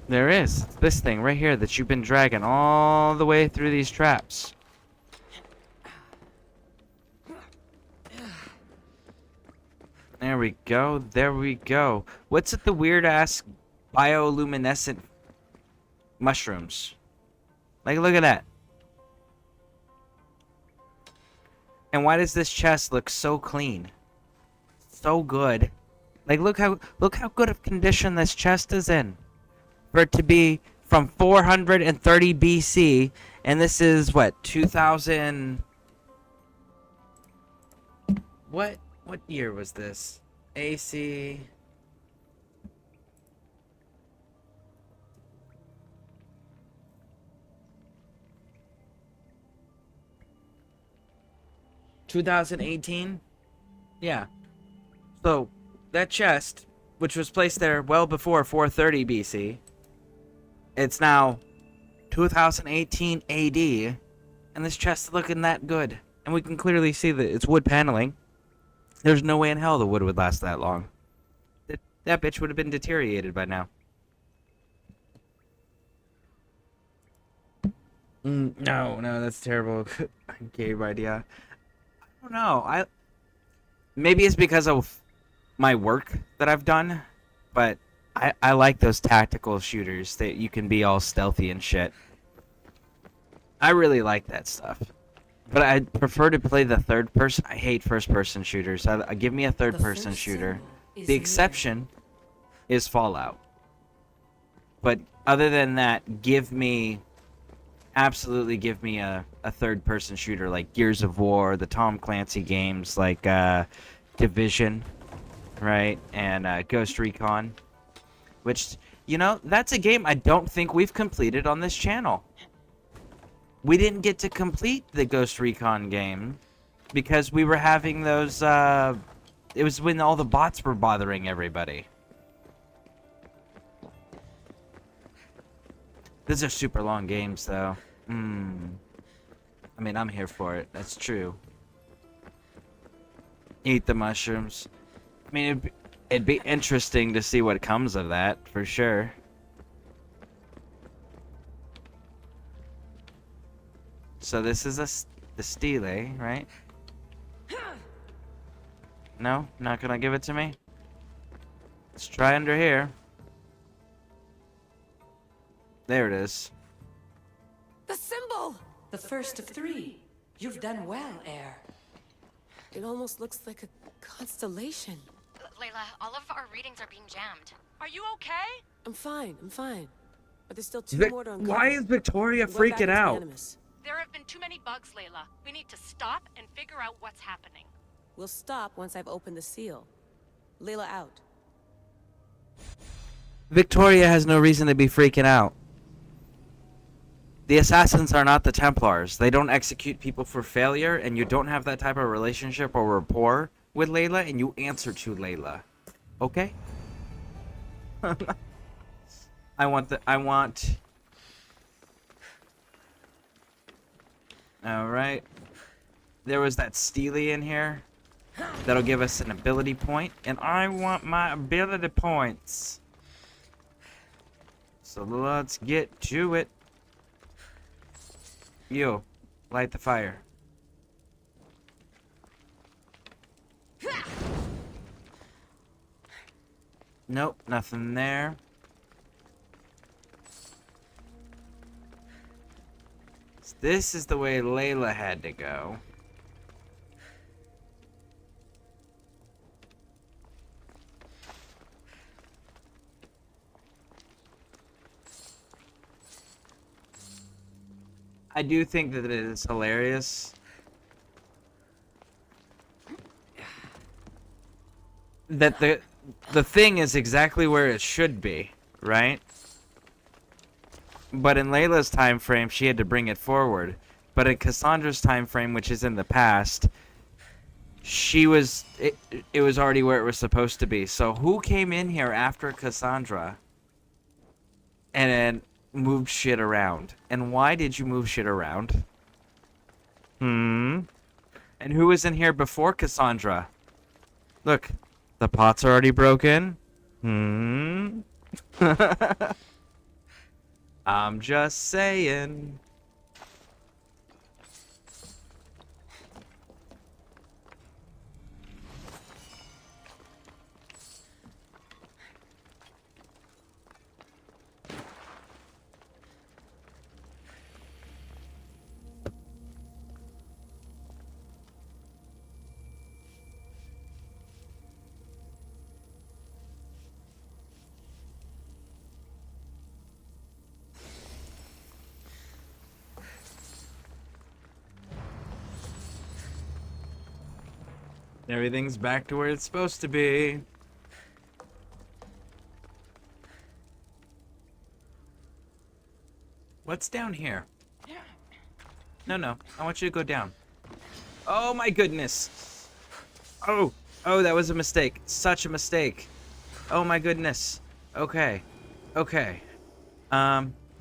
There is. It's this thing right here that you've been dragging all the way through these traps. There we go. There we go. What's with the weird-ass bioluminescent mushrooms? Like, look at that. And why does this chest look so clean? So good. Like, look how good of condition this chest is in. For it to be from 430 BC And this is what, 2000? What year was this? AC. $2018? Yeah. So that chest, which was placed there well before 430 BC, it's now 2018 AD, and this chest is looking that good. And we can clearly see that it's wood paneling. There's no way in hell the wood would last that long. That bitch would have been deteriorated by now. No, that's terrible. Cave idea. I don't know. Maybe it's because of my work that I've done, but I like those tactical shooters that you can be all stealthy and shit. I really like that stuff. But I prefer to play the third person. I hate first person shooters. Give me a third person shooter. The exception is Fallout. But other than that, absolutely give me a third person shooter like Gears of War, the Tom Clancy games like Division, right? And Ghost Recon. Which, that's a game I don't think we've completed on this channel. We didn't get to complete the Ghost Recon game because we were having those, it was when all the bots were bothering everybody. These are super long games, though. I mean, I'm here for it. That's true. Eat the mushrooms. I mean, it'd be interesting to see what comes of that, for sure. So this is the stele, right? No? Not gonna give it to me? Let's try under here. There it is. The symbol! The first of 3. You've done well, Heir. It almost looks like a constellation. Layla, all of our readings are being jammed. Are you okay? I'm fine. But there's still 2 more to uncover. Why is Victoria I'm going back freaking into out? Animus. There have been too many bugs, Layla. We need to stop and figure out what's happening. We'll stop once I've opened the seal. Layla out. Victoria has no reason to be freaking out. The assassins are not the Templars. They don't execute people for failure, and you don't have that type of relationship or rapport with Layla, and you answer to Layla. Okay? I want... Alright. There was that stele in here. That'll give us an ability point, and I want my ability points. So let's get to it. You, light the fire. Nope, nothing there. This is the way Layla had to go. I do think that it is hilarious that the thing is exactly where it should be, right? But in Layla's time frame, she had to bring it forward. But in Cassandra's time frame, which is in the past, it was already where it was supposed to be. So who came in here after Cassandra and then moved shit around? And why did you move shit around? And who was in here before Cassandra? Look, the pots are already broken. I'm just saying. Everything's back to where it's supposed to be. What's down here? No. I want you to go down. Oh my goodness. Oh, that was a mistake. Such a mistake. Oh my goodness. Okay.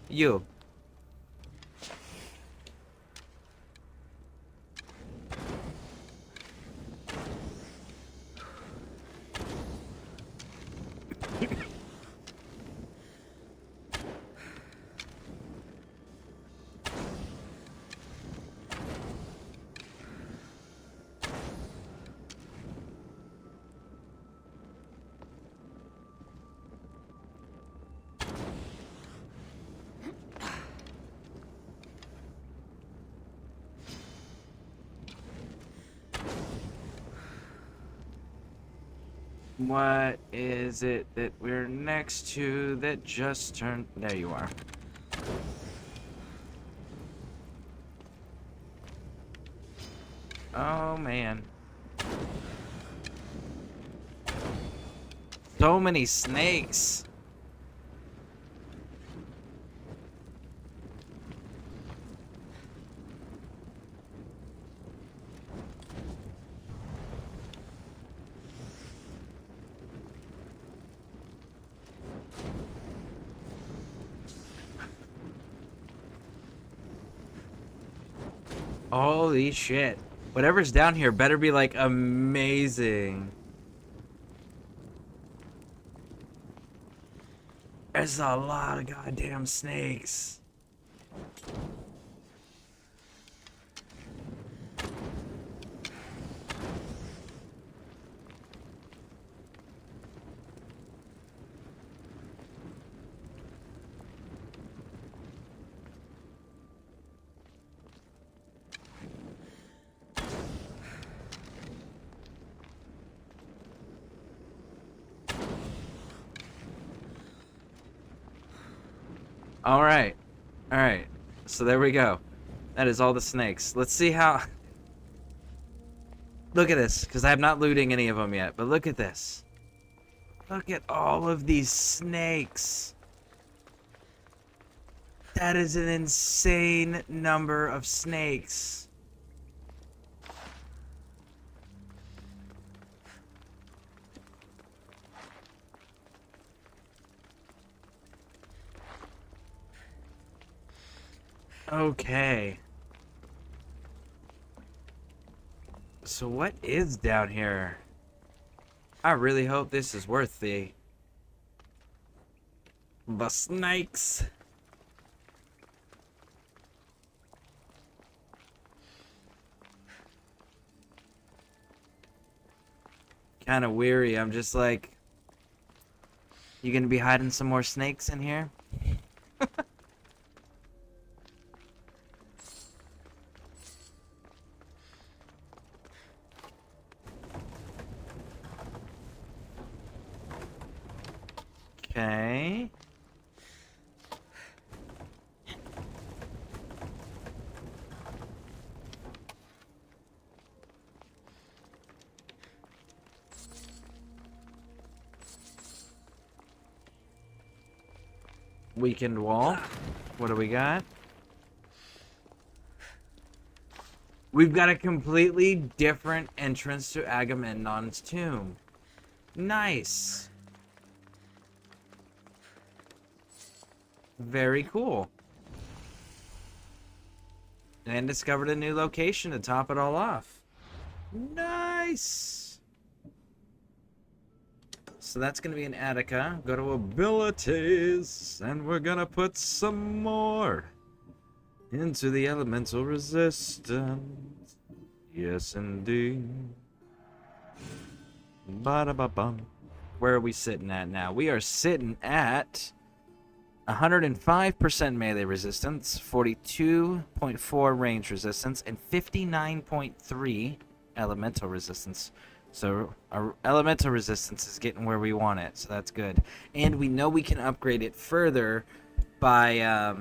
You. What is it that we're next to that just turned... There you are. Oh, man. So many snakes. Holy shit. Whatever's down here better be, like, amazing. There's a lot of goddamn snakes. Alright. So there we go. That is all the snakes. Let's see how... Look at this, because I'm not looting any of them yet, but look at this. Look at all of these snakes. That is an insane number of snakes. Okay. So what is down here? I really hope this is worth the snakes. Kind of weary. I'm just like, you gonna be hiding some more snakes in here? Okay. Weakened wall. What do we got? We've got a completely different entrance to Agamemnon's tomb. Nice. Very cool. And discovered a new location to top it all off. Nice. So that's going to be in Attica. Go to abilities. And we're going to put some more into the elemental resistance. Yes, indeed. Ba-da-ba-bum. Where are we sitting at now? We are sitting at 105% melee resistance, 42.4 range resistance, and 59.3 elemental resistance. So our elemental resistance is getting where we want it, so that's good. And we know we can upgrade it further by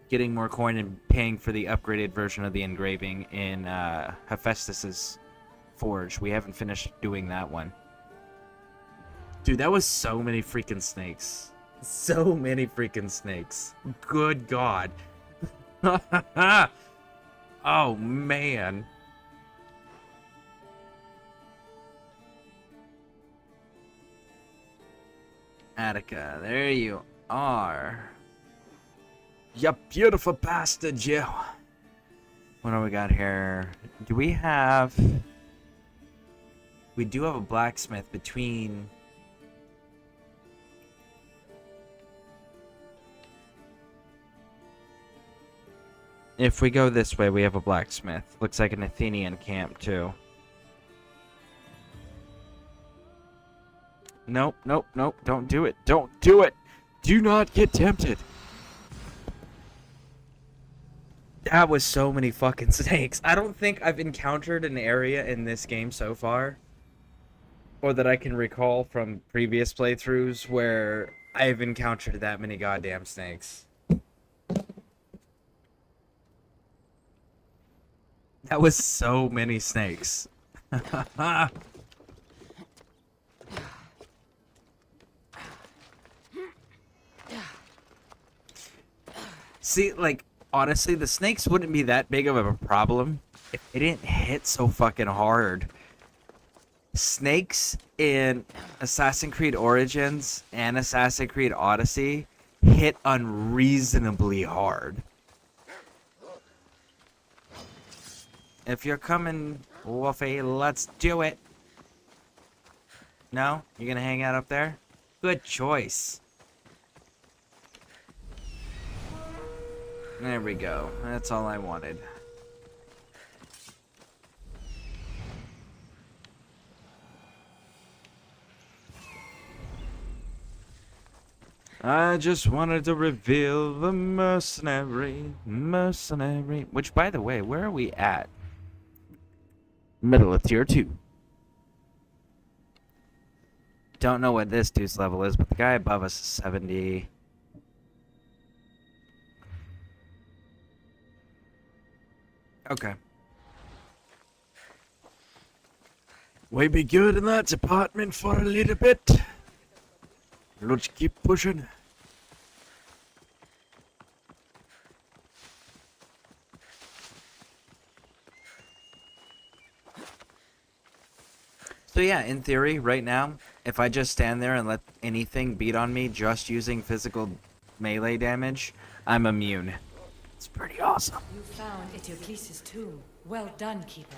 getting more coin and paying for the upgraded version of the engraving in Hephaestus's forge. We haven't finished doing that one. Dude, that was so many freaking snakes. So many freaking snakes. Good God. Oh, man. Attica, there you are. You beautiful bastard, you. What do we got here? Do we have... We do have a blacksmith between... If we go this way, we have a blacksmith. Looks like an Athenian camp, too. Nope, nope, nope. Don't do it. Don't do it. Do not get tempted. That was so many fucking snakes. I don't think I've encountered an area in this game so far, or that I can recall from previous playthroughs, where I've encountered that many goddamn snakes. That was so many snakes. See, like, honestly, the snakes wouldn't be that big of a problem if they didn't hit so fucking hard. Snakes in Assassin's Creed Origins and Assassin's Creed Odyssey hit unreasonably hard. If you're coming, Wolfie, let's do it. No? You're gonna hang out up there? Good choice. There we go. That's all I wanted. I just wanted to reveal the mercenary. Which, by the way, where are we at? Middle of tier 2. Don't know what this dude's level is, but the guy above us is 70. Okay. We be good in that department for a little bit. Let's keep pushing. So yeah, in theory, right now, if I just stand there and let anything beat on me just using physical melee damage, I'm immune. It's pretty awesome. You found Eteocles' tomb. Well done, Keeper.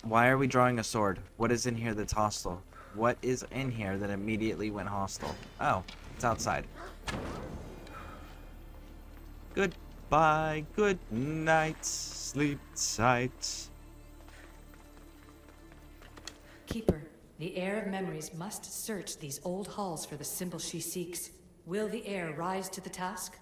Why are we drawing a sword? What is in here that's hostile? What is in here that immediately went hostile? Oh, it's outside. Goodbye, good night, sleep tight. Keeper, the heir of memories must search these old halls for the symbol she seeks. Will the heir rise to the task?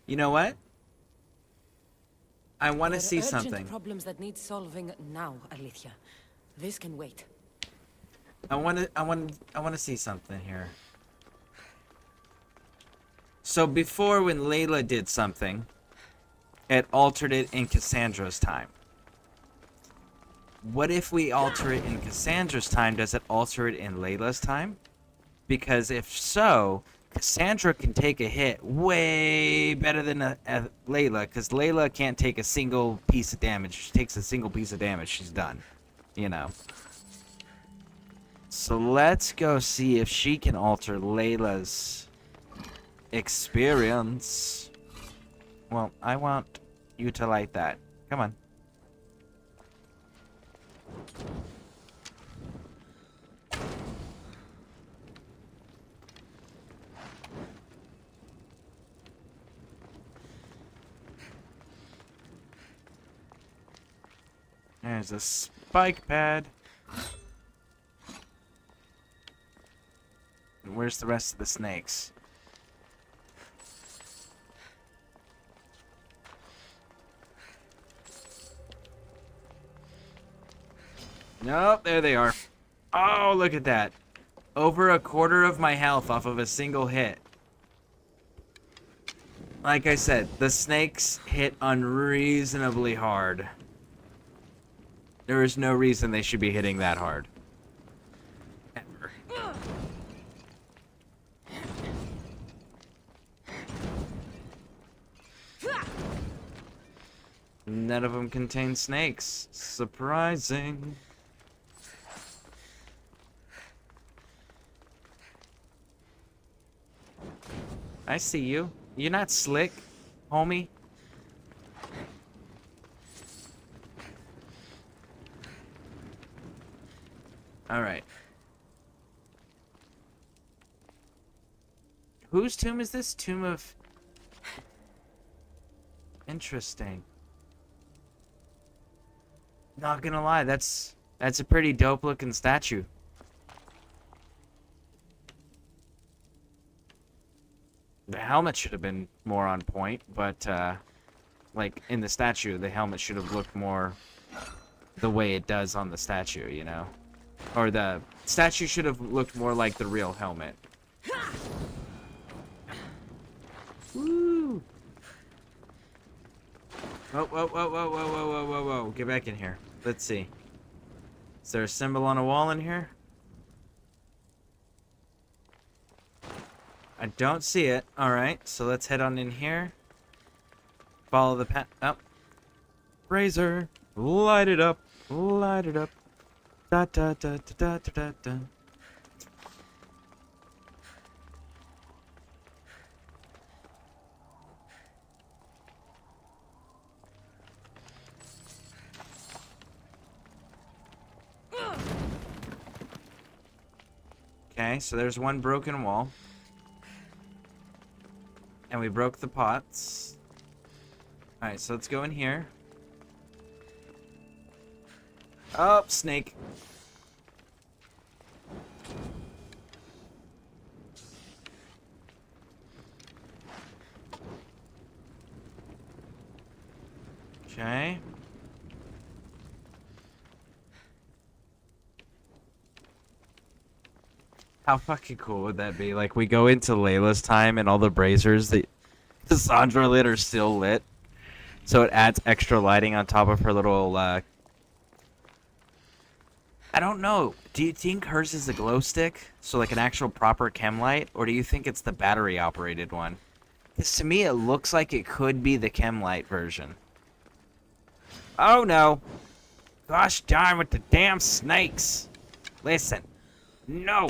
You know what? I want to see There are urgent something. problems that need solving now, Alethea. This can wait. I want to see something here. So before, when Layla did something, it altered it in Cassandra's time. What if we alter it in Cassandra's time? Does it alter it in Layla's time? Because if so, Cassandra can take a hit way better than Layla, because Layla can't take a single piece of damage. She takes a single piece of damage, she's done. You know. So let's go see if she can alter Layla's experience. Well, I want you to light that. Come on. There's a spike pad. And where's the rest of the snakes? Nope, there they are. Oh, look at that. Over a quarter of my health off of a single hit. Like I said, the snakes hit unreasonably hard. There is no reason they should be hitting that hard. Ever. None of them contain snakes. Surprising. I see you. You're not slick, homie. Alright. Whose tomb is this? Tomb of... Interesting. Not gonna lie, that's a pretty dope looking statue. The helmet should have been more on point, but like in the statue, the helmet should have looked more the way it does on the statue, you know? Or the statue should have looked more like the real helmet. Woo! Whoa, whoa, whoa, whoa, whoa, whoa, whoa, whoa, whoa. Get back in here. Let's see. Is there a symbol on a wall in here? I don't see it. Alright, so let's head on in here. Follow the path. Oh. Razor. Light it up. Light it up. Da da da da da da da. Okay, so there's one broken wall. And we broke the pots. Alright, so let's go in here. Oh, snake. Okay. How fucking cool would that be? Like, we go into Layla's time and all the braziers that Cassandra lit are still lit. So it adds extra lighting on top of her little, I don't know. Do you think hers is a glow stick? So like an actual proper chem light? Or do you think it's the battery operated one? Because to me it looks like it could be the chem light version. Oh no. Gosh darn with the damn snakes. Listen. No.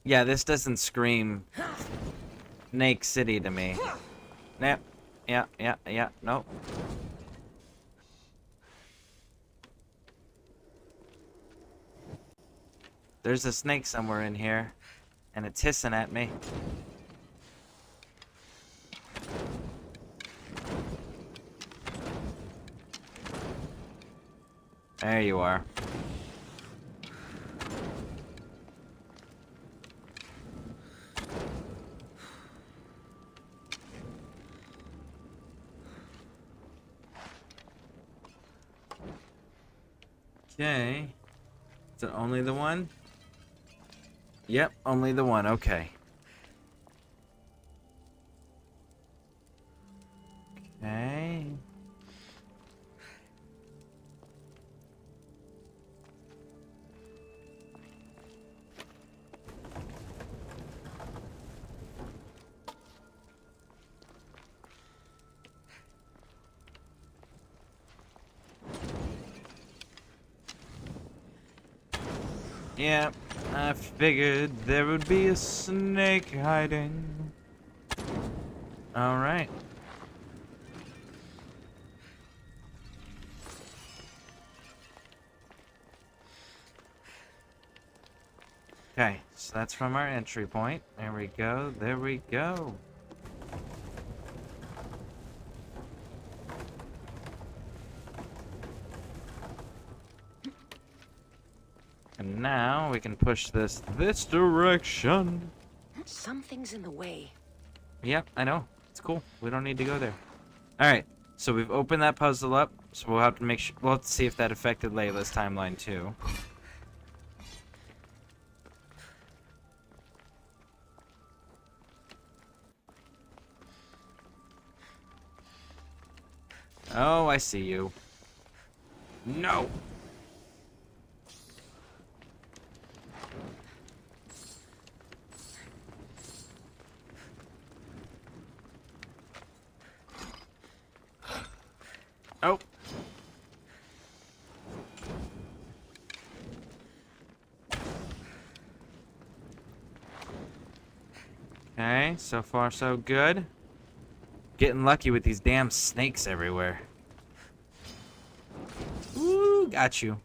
Yeah, this doesn't scream Snake City to me. Yep. Yeah, nope. There's a snake somewhere in here, and it's hissing at me. There you are. Okay. Is it only the one? Yep, only the one. Okay. Okay. Yeah, I figured there would be a snake hiding. Alright. Okay, so that's from our entry point. There we go, there we go. And now we can push this direction. Something's in the way. Yep, I know. It's cool. We don't need to go there. Alright, so we've opened that puzzle up, so we'll have to make sure, we'll have to see if that affected Layla's timeline too. Oh, I see you. No! Oh! Okay, so far so good. Getting lucky with these damn snakes everywhere. Woo, got you.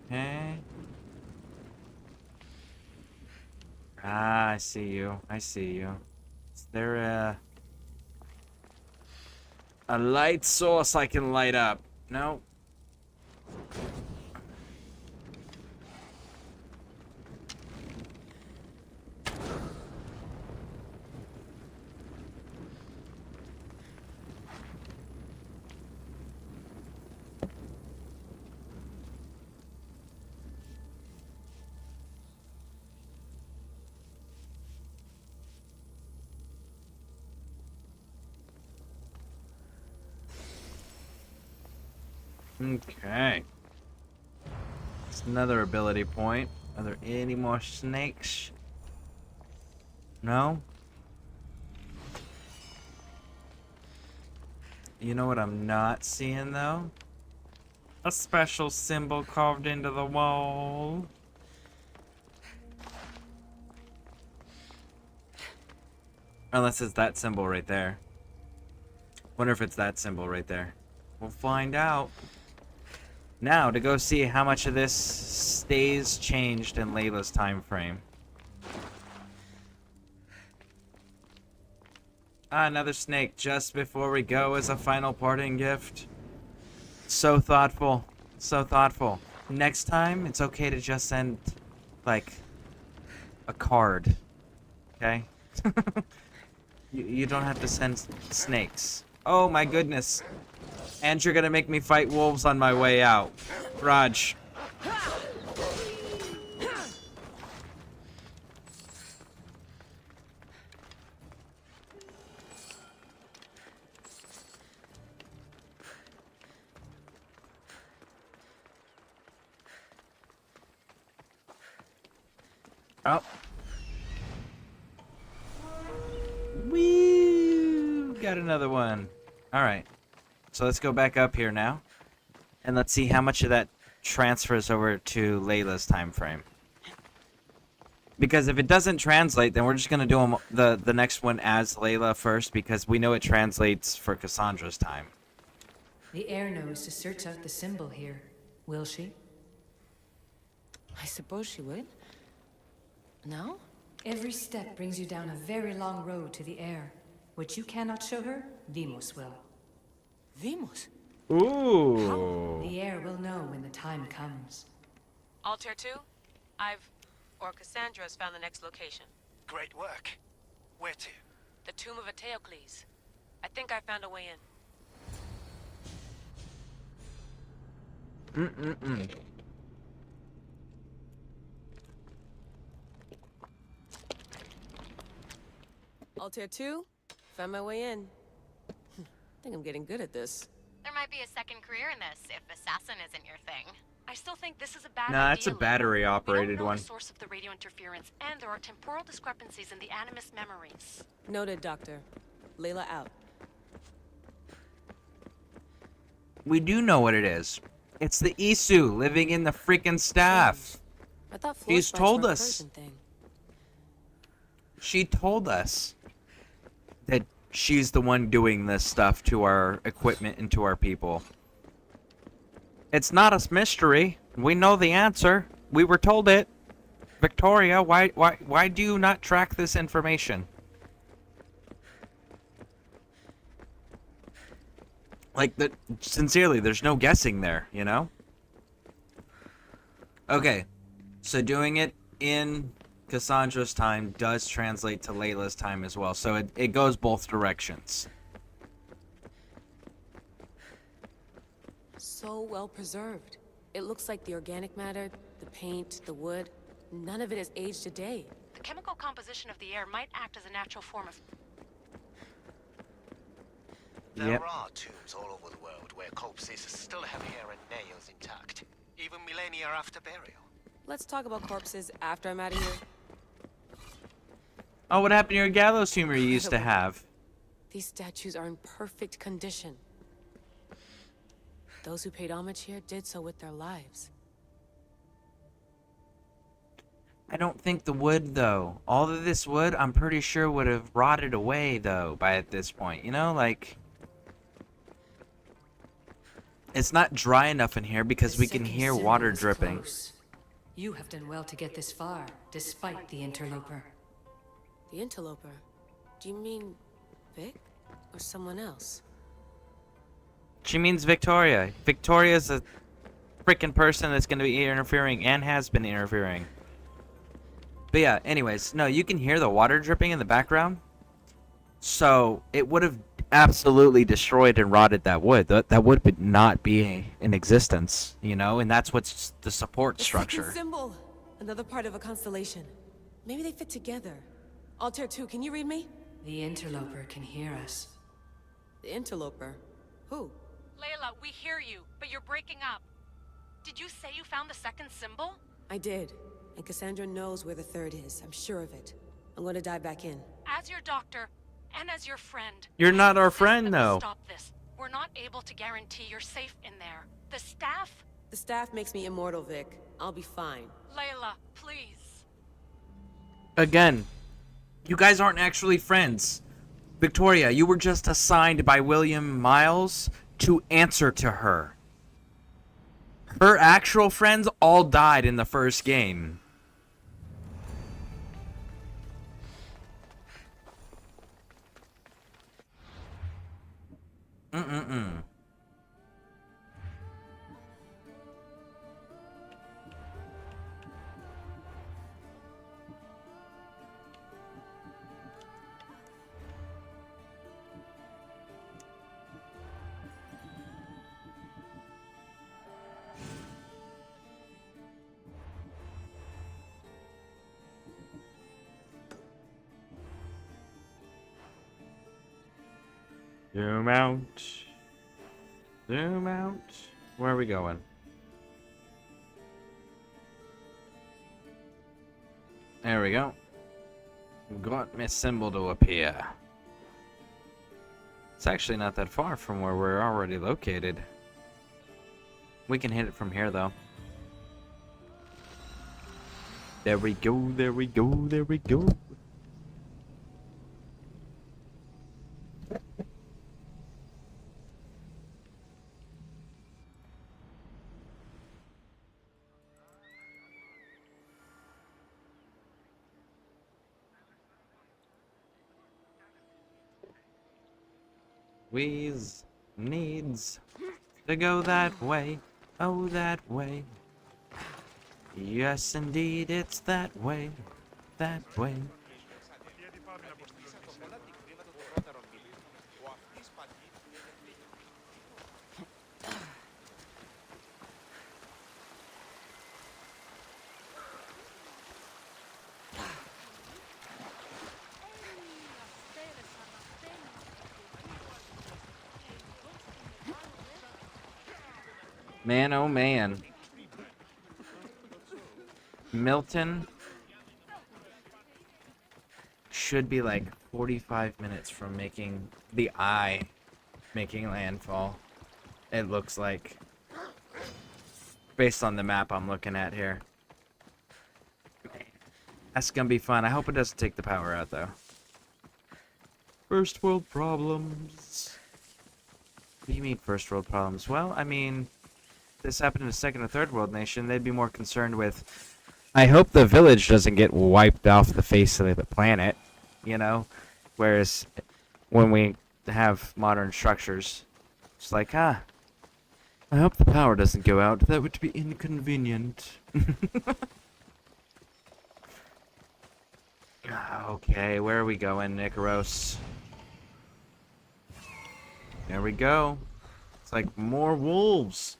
Okay. Ah, I see you. I see you. Is there a light source I can light up? No. Okay. It's another ability point. Are there any more snakes? No? You know what I'm not seeing though? A special symbol carved into the wall. Unless it's that symbol right there. Wonder if it's that symbol right there. We'll find out. Now, to go see how much of this stays changed in Layla's time frame. Ah, another snake just before we go as a final parting gift. So thoughtful. So thoughtful. Next time, it's okay to just send, like, a card. Okay? You don't have to send snakes. Oh my goodness. And you're gonna make me fight wolves on my way out. Raj. Oh. Woo! Got another one. Alright. So let's go back up here now. And let's see how much of that transfers over to Layla's time frame. Because if it doesn't translate, then we're just going to do the next one as Layla first, because we know it translates for Cassandra's time. The heir knows to search out the symbol here. Will she? I suppose she would. No? Every step brings you down a very long road to the heir. What you cannot show her, Demos will. Vimos. Ooh. The heir will know when the time comes. Altair 2, or Cassandra has found the next location. Great work. Where to? The tomb of Eteocles. I think I found a way in. Altair 2, found my way in. I think I'm getting good at this. There might be a second career in this if assassin isn't your thing. I still think this is a bad Nah, idea. it's a Layla. battery-operated We don't know one. the source of the radio interference, and there are temporal discrepancies in the Animus memories. Noted, Doctor. Layla out. We do know what it is. It's the Isu living in the freaking staff. I thought She's force told bites were a us. Persian thing. She told us that she's the one doing this stuff to our equipment and to our people. It's not a mystery. We know the answer. We were told it. Victoria, why do you not track this information? Like, sincerely, there's no guessing there, you know? Okay, so doing it in Cassandra's time does translate to Layla's time as well, so it goes both directions. So well preserved. It looks like the organic matter, the paint, the wood, none of it has aged a day. The chemical composition of the air might act as a natural form of... There Yep. are tombs all over the world where corpses still have hair and nails intact, even millennia after burial. Let's talk about corpses after I'm out of here. Oh, what happened to your gallows humor you used to have? These statues are in perfect condition. Those who paid homage here did so with their lives. I don't think the wood, though. All of this wood, I'm pretty sure would have rotted away, though, by at this point. You know, like... It's not dry enough in here because The we can second hear symbol water is dripping. close. You have done well to get this far, despite the interloper. The interloper? Do you mean Vic? Or someone else? She means Victoria. Victoria's a freaking person that's going to be interfering and has been interfering. But yeah, anyways, no, you can hear the water dripping in the background. So it would have absolutely destroyed and rotted that wood. That would not be in existence, you know, and that's what's the support The structure. second symbol! Another part of a constellation. Maybe they fit together. Altair 2, can you read me? The interloper can hear us. The interloper? Who? Layla, we hear you, but you're breaking up. Did you say you found the second symbol? I did. And Cassandra knows where the third is. I'm sure of it. I'm going to dive back in. As your doctor, and as your friend... You're not our I insist friend, that we though. Stop this. We're not able to guarantee you're safe in there. The staff... The staff makes me immortal, Vic. I'll be fine. Layla, please. Again, you guys aren't actually friends. Victoria, you were just assigned by William Miles to answer to her. Her actual friends all died in the first game. Mm-mm-mm. Zoom out. Zoom out. Where are we going? There we go. Got my symbol to appear. It's actually not that far from where we're already located. We can hit it from here, though. There we go, there we go, there we go. Wheeze needs to go that way, oh that way. Yes, indeed, it's that way, that way. Man, oh man. Milton should be like 45 minutes from making the eye making landfall. It looks like, based on the map I'm looking at here. That's gonna be fun. I hope it doesn't take the power out though. First world problems. What do you mean first world problems? Well, I mean, this happened in a second or third world nation, they'd be more concerned with, I hope the village doesn't get wiped off the face of the planet, you know? Whereas when we have modern structures, it's like, I hope the power doesn't go out. That would be inconvenient. Okay, where are we going, Icaros? There we go. It's like more wolves.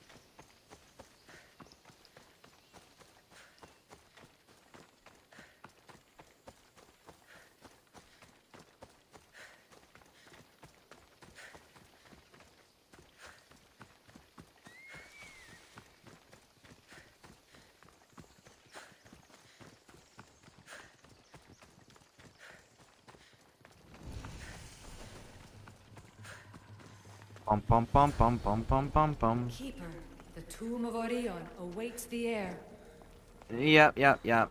Bum bum bum bum bum bum bum bum. Keeper, the tomb of Orion awaits the heir. Yep.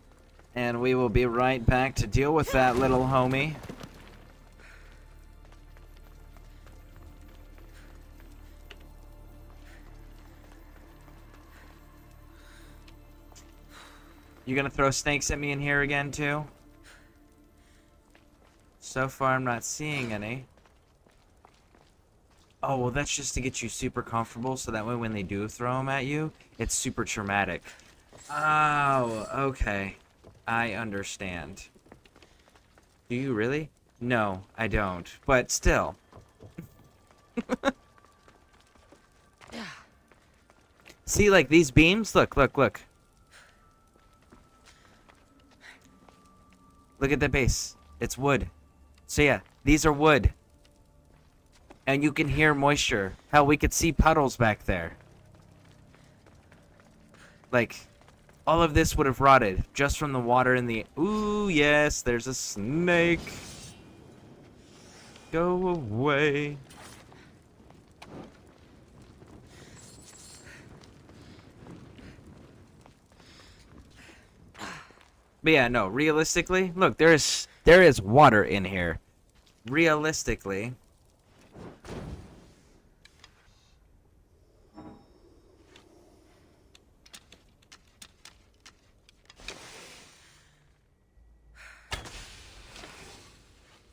And we will be right back to deal with that little homie. You gonna throw snakes at me in here again, too? So far, I'm not seeing any. Oh, well, that's just to get you super comfortable, so that way when they do throw them at you, it's super traumatic. Oh, okay. I understand. Do you really? No, I don't. But still. See, like, these beams? Look. Look at the base. It's wood. So yeah, these are wood. And you can hear moisture. Hell, we could see puddles back there. Like, all of this would have rotted just from the water in the... Ooh, yes, there's a snake. Go away. But yeah, no, realistically, look, there is water in here. Realistically...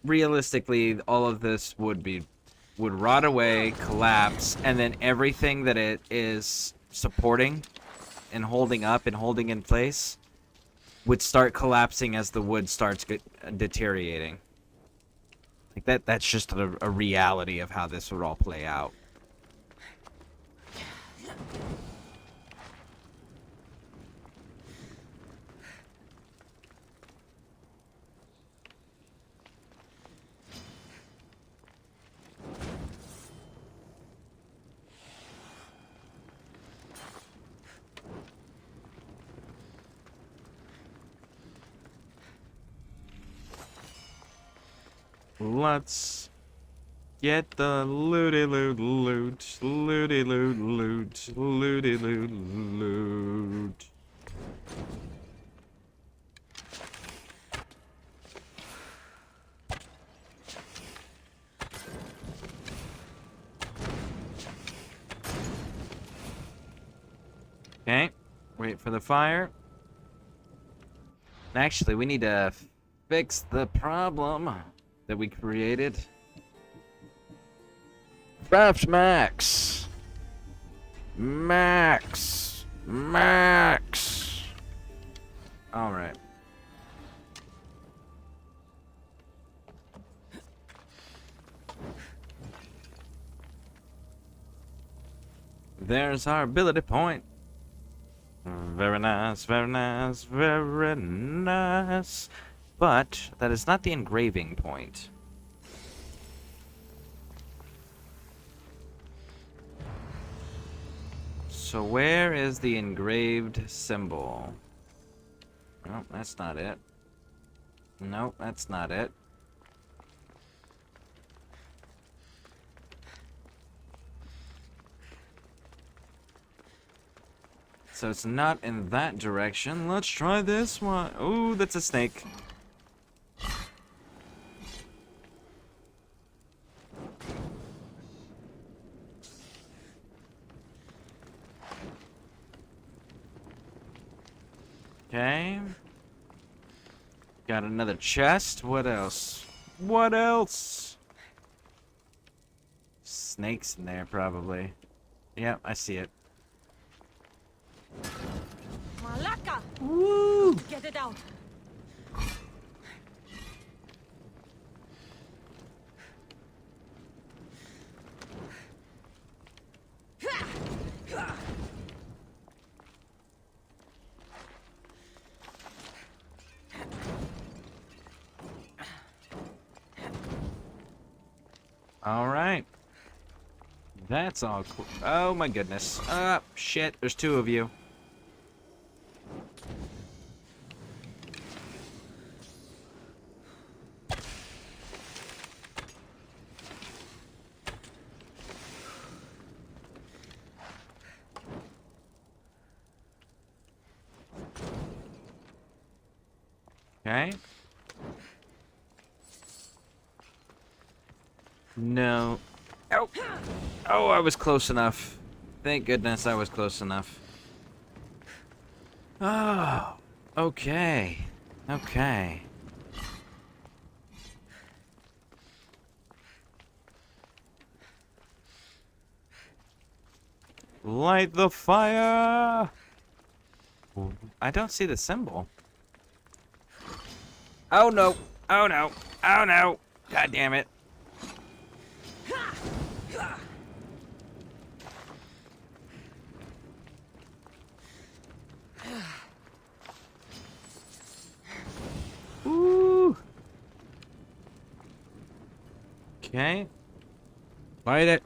realistically, all of this would rot away, collapse, and then everything that it is supporting and holding up and holding in place would start collapsing as the wood starts deteriorating. Like that's just a reality of how this would all play out. Let's get the looty loot loot, looty loot loot, looty loot loot. Okay, wait for the fire. Actually, we need to fix the problem that we created. Craft Max! Max! Alright. There's our ability point. Very nice, very nice, very nice. But that is not the engraving point. So where is the engraved symbol? Nope, that's not it. Nope, that's not it. So it's not in that direction. Let's try this one. Ooh, that's a snake. Okay. Got another chest. What else? What else? Snakes in there, probably. Yep, I see it. Malaka! Woo! Get it out! All right. That's all cool. Oh my goodness. Shit. There's two of you. Okay. No. Oh. Oh, I was close enough. Thank goodness I was close enough. Oh. Okay. Okay. Light the fire! I don't see the symbol. Oh no! Oh no! Oh no! God damn it! Ooh! Okay. Light it.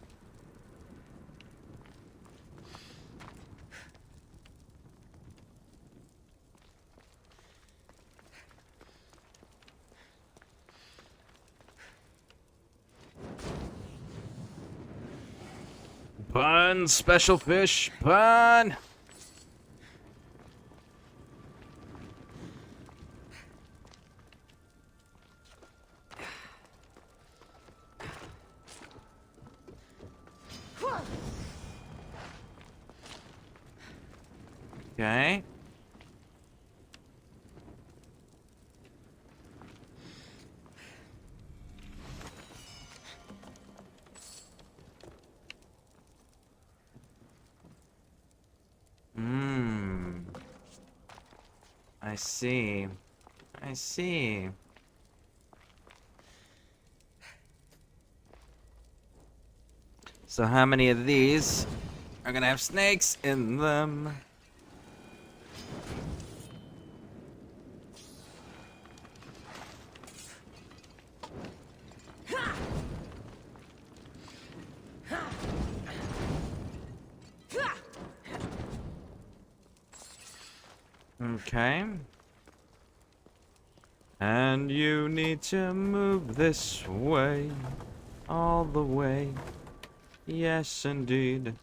Bun, special fish, bun. Okay. I see. I see. So how many of these are gonna have snakes in them? Okay. And you need to move this way, all the way. Yes, indeed.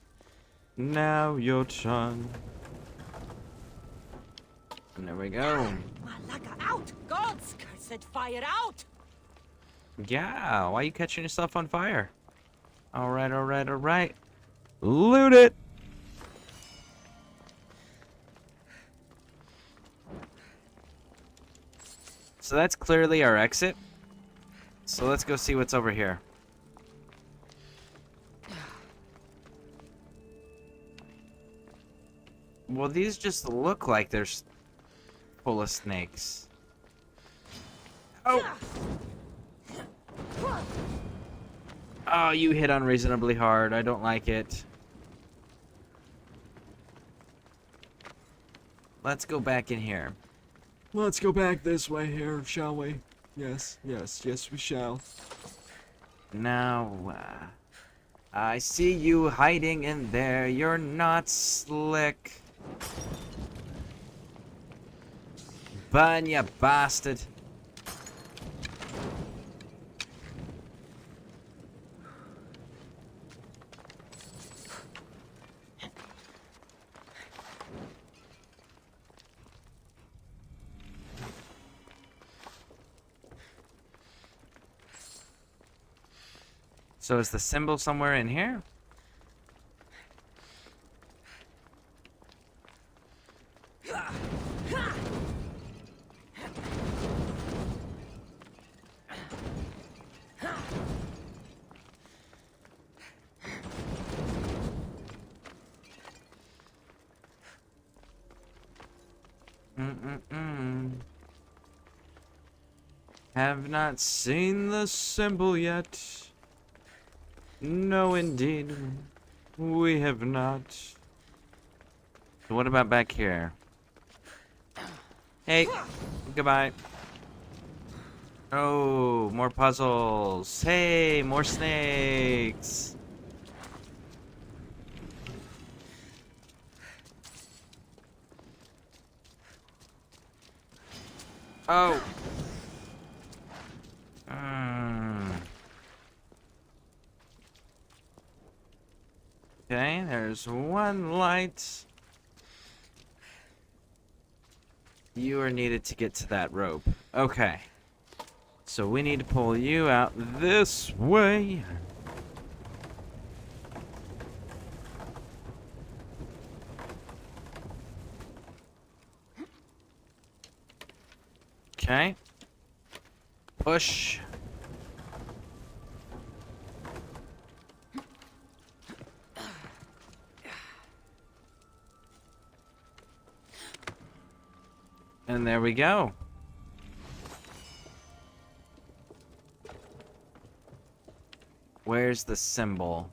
Now your turn. And there we go. Malaka out! God's cursed fire out! Yeah, why are you catching yourself on fire? Alright, alright, alright. Loot it! So that's clearly our exit. So let's go see what's over here. Well, these just look like they're full of snakes. Oh! Oh, you hit unreasonably hard. I don't like it. Let's go back in here. Let's go back this way here, shall we? Yes, we shall. Now, I see you hiding in there. You're not slick. Burn, you bastard. So is the symbol somewhere in here? Have not seen the symbol yet. No, indeed. We have not. So what about back here? Hey, goodbye. Oh, more puzzles. Hey, more snakes. Oh. Okay, there's one light. You are needed to get to that rope. Okay. So we need to pull you out this way. Okay. Push. And there we go. Where's the symbol?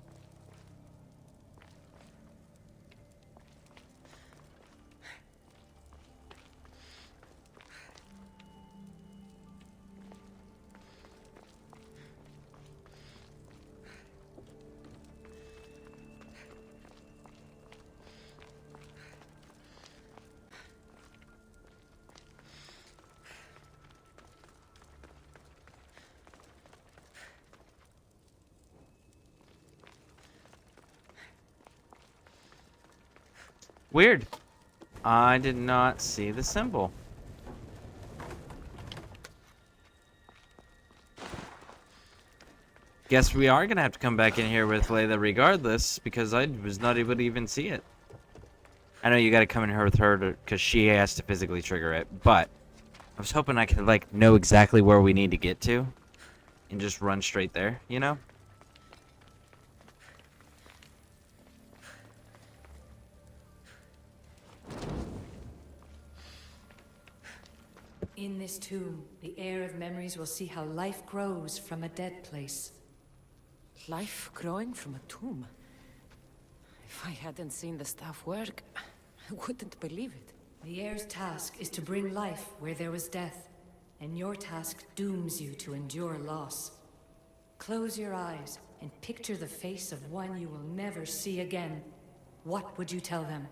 Weird. I did not see the symbol. Guess we are gonna have to come back in here with Layla regardless, because I was not able to even see it. I know you gotta come in here with her because she has to physically trigger it, but I was hoping I could, like, know exactly where we need to get to and just run straight there, you know? In this tomb, the heir of memories will see how life grows from a dead place. Life growing from a tomb. If I hadn't seen the staff work, I wouldn't believe it. The heir's task is to bring life where there was death, and your task dooms you to endure loss. Close your eyes and picture the face of one you will never see again. What would you tell them?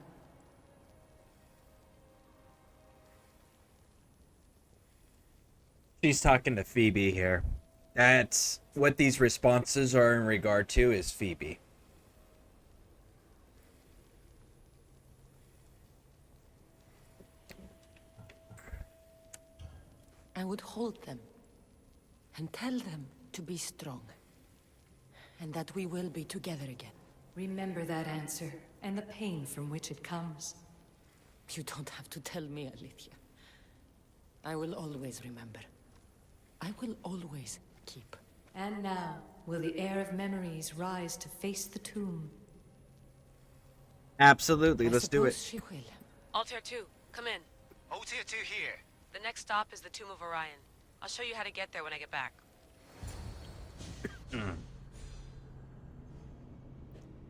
She's talking to Phoebe here. That's what these responses are in regard to, is Phoebe. I would hold them and tell them to be strong, and that we will be together again. Remember that answer, and the pain from which it comes. You don't have to tell me, Alethea. I will always remember. I will always keep. And now, will the heir of memories rise to face the tomb? Absolutely, let's do it. She will. Altair 2, come in. Tier 2 here. The next stop is the Tomb of Orion. I'll show you how to get there when I get back.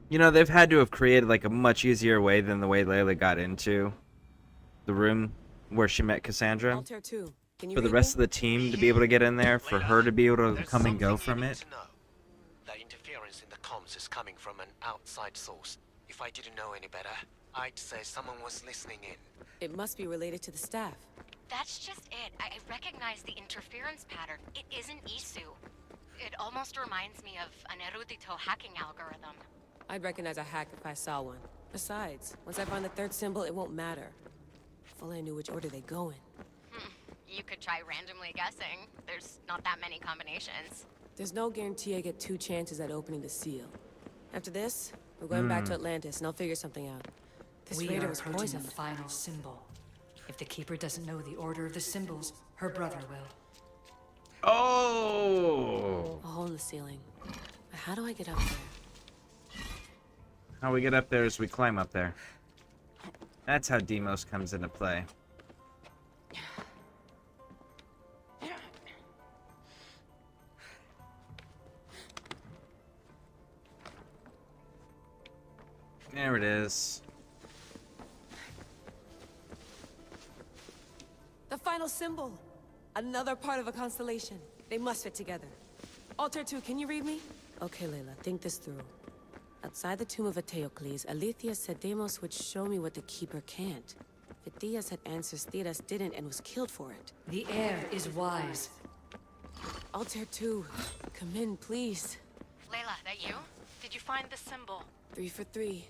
You know, they've had to have created, like, a much easier way than the way Layla got into the room where she met Cassandra. Altair 2, can you For the read rest me? of the team to be able to get in there, for her to be able to There's come and go something from you need it. to know. The interference in the comms is coming from an outside source. If I didn't know any better, I'd say someone was listening in. It must be related to the staff. That's just it. I recognize the interference pattern. It isn't Isu. It almost reminds me of an erudito hacking algorithm. I'd recognize a hack if I saw one. Besides, once I find the third symbol, it won't matter. If only I knew which order they go in. You could try randomly guessing. There's not that many combinations. There's no guarantee I get 2 chances at opening the seal. After this, we're going back to Atlantis, and I'll figure something out. This We raider are was approaching poisoned. the final symbol. If the Keeper doesn't know the order of the symbols, her brother will. Oh! A hole in the ceiling. How do I get up there? How we get up there is we climb up there. That's how Deimos comes into play. There it is. The final symbol! Another part of a constellation. They must fit together. Altair 2, can you read me? Okay, Layla, think this through. Outside the tomb of Eteocles, Alethea said Deimos would show me what the Keeper can't. Phidias had answers Theras didn't and was killed for it. The heir is wise. Altair 2, come in, please. Layla, that you? Did you find the symbol? 3 for 3.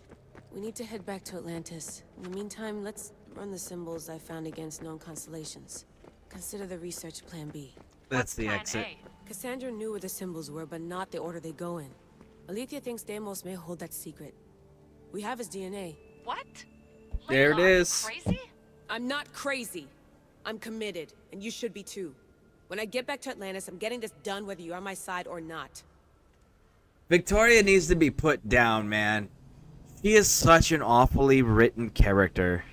We need to head back to Atlantis. In the meantime, let's run the symbols I found against known constellations. Consider the research plan B. That's the Plan exit. A? Cassandra knew where the symbols were, but not the order they go in. Alethea thinks Deimos may hold that secret. We have his DNA. What? There it Layla, are you is. Crazy? I'm not crazy. I'm committed, and you should be too. When I get back to Atlantis, I'm getting this done whether you're on my side or not. Victoria needs to be put down, man. She is such an awfully written character.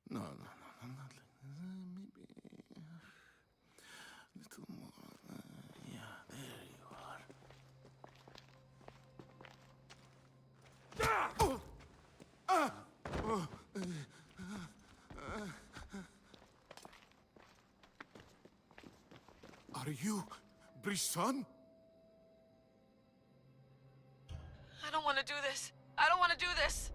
No, not like maybe a little more. Yeah, there you are. Are you Brisson? I don't want to do this. I don't want to do this.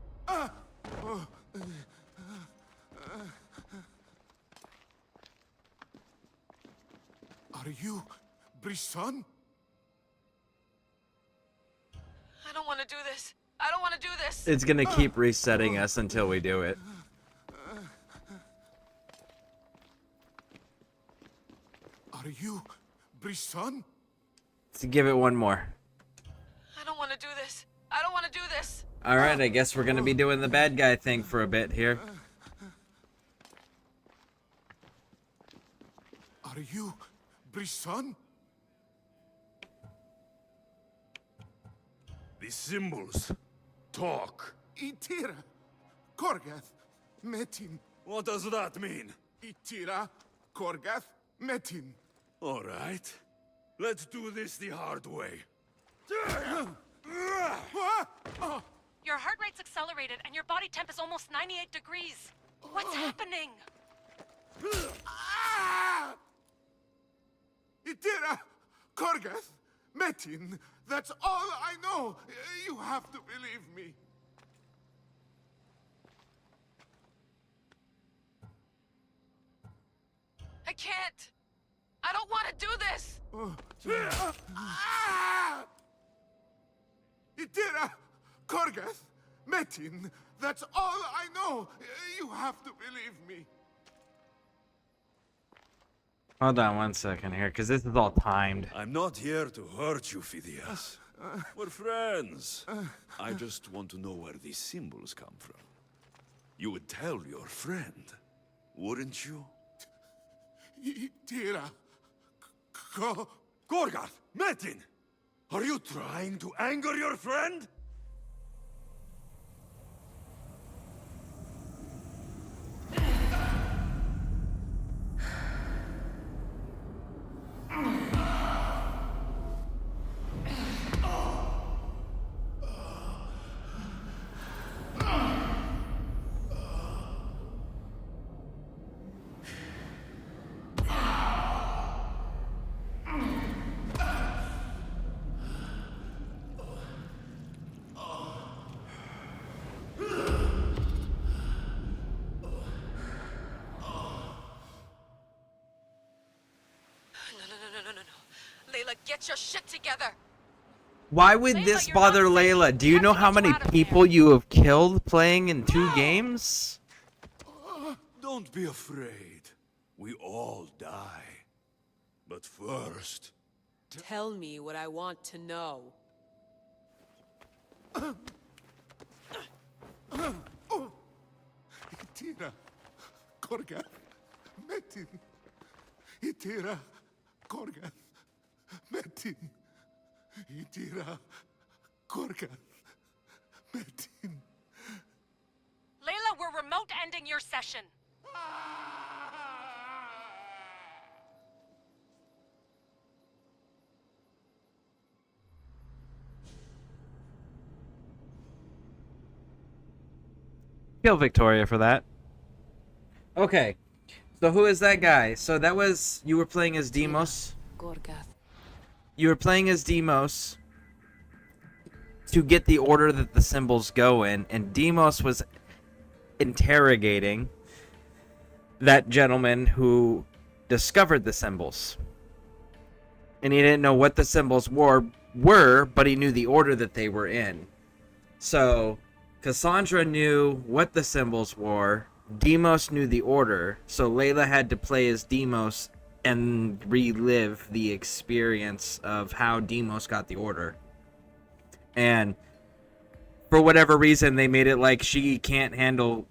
Are you Brisson? I don't want to do this. I don't want to do this. It's gonna keep resetting us until we do it. Are you Brisson? Let's give it one more. I don't want to do this. I don't want to do this. Alright, I guess we're gonna be doing the bad guy thing for a bit here. Are you Brisson? The symbols talk. Itira, Korgath, Metin. What does that mean? Itira, Korgath, Metin. All right. Let's do this the hard way. Your heart rate's accelerated and your body temp is almost 98 degrees. What's happening? Itira, Korgath, Metin. That's all I know. You have to believe me. I can't. I don't want to do this. Itira, Korgath, Metin. That's all I know. You have to believe me. Hold on one second here, because this is all timed. I'm not here to hurt you, Phidias. We're friends. I just want to know where these symbols come from. You would tell your friend, wouldn't you? Itira, Gorgath! Metin! Are you trying to anger your friend? Layla, get your shit together. Why would this bother Layla? Do you know how many people you have killed playing in 2 games? Don't be afraid. We all die. But first... Tell me what I want to know. Itira, Korgath, Metin. Itira, Korgath, Metin. Itira, Korgath, Metin. Layla, we're remote ending your session. Kill Victoria for that. Okay. So who is that guy? So that was... You were playing as Demos. Gorgath. You were playing as Demos to get the order that the symbols go in, and Demos was interrogating that gentleman who discovered the symbols. And he didn't know what the symbols were, but he knew the order that they were in. So Cassandra knew what the symbols were, Demos knew the order, so Layla had to play as Demos and relive the experience of how Demos got the order. And for whatever reason, they made it like she can't handle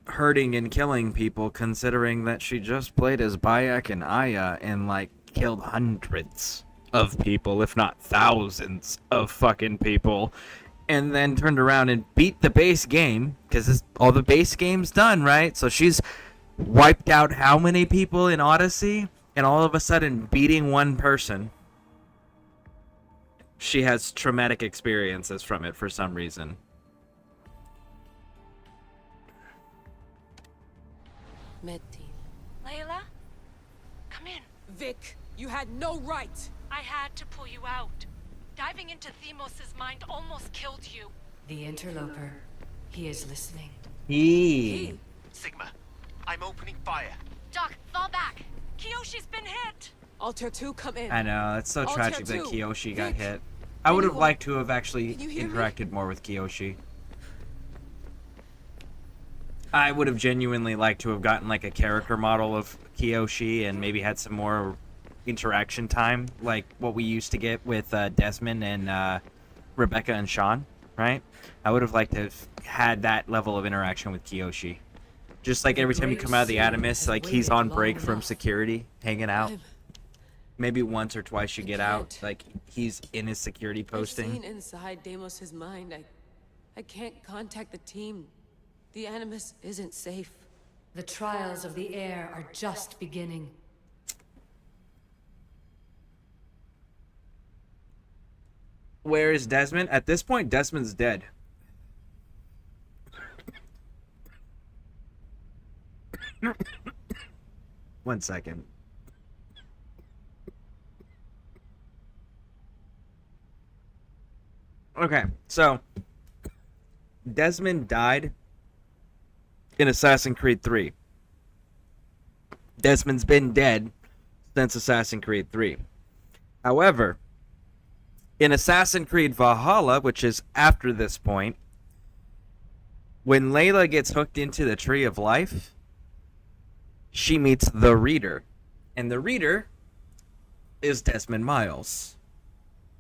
hurting and killing people, considering that she just played as Bayek and Aya and, like, killed hundreds of people, if not thousands of fucking people, and then turned around and beat the base game, because all the base game's done, right? So she's wiped out how many people in Odyssey, and all of a sudden beating one person. She has traumatic experiences from it for some reason. Metti. Layla? Come in. Vic, you had no right! I had to pull you out. Diving into Themos' mind almost killed you. The interloper. He is listening. Sigma, I'm opening fire. Doc, fall back. Kiyoshi's been hit. Alter 2, come in. I know, it's so Alter tragic that 2. Kiyoshi got Vic, hit. I would have anyone- liked to have actually Can you hear me? interacted more with Kiyoshi. I would have genuinely liked to have gotten like a character model of Kiyoshi and maybe had some more interaction time, like what we used to get with Desmond and Rebecca and Sean, right? I would have liked to have had that level of interaction with Kiyoshi. Just like every time you come out of the Animus, like he's on break from security, hanging out. Maybe once or twice you get out, like he's in his security I've posting. seen inside Deimos' mind. I can't contact the team. The Animus isn't safe. The trials of the air are just beginning. Where is Desmond? At this point, Desmond's dead. One second. Okay, so Desmond died in Assassin's Creed 3. Desmond's been dead since Assassin's Creed 3. However, in Assassin's Creed Valhalla, which is after this point, when Layla gets hooked into the Tree of Life, she meets the Reader. And the Reader is Desmond Miles.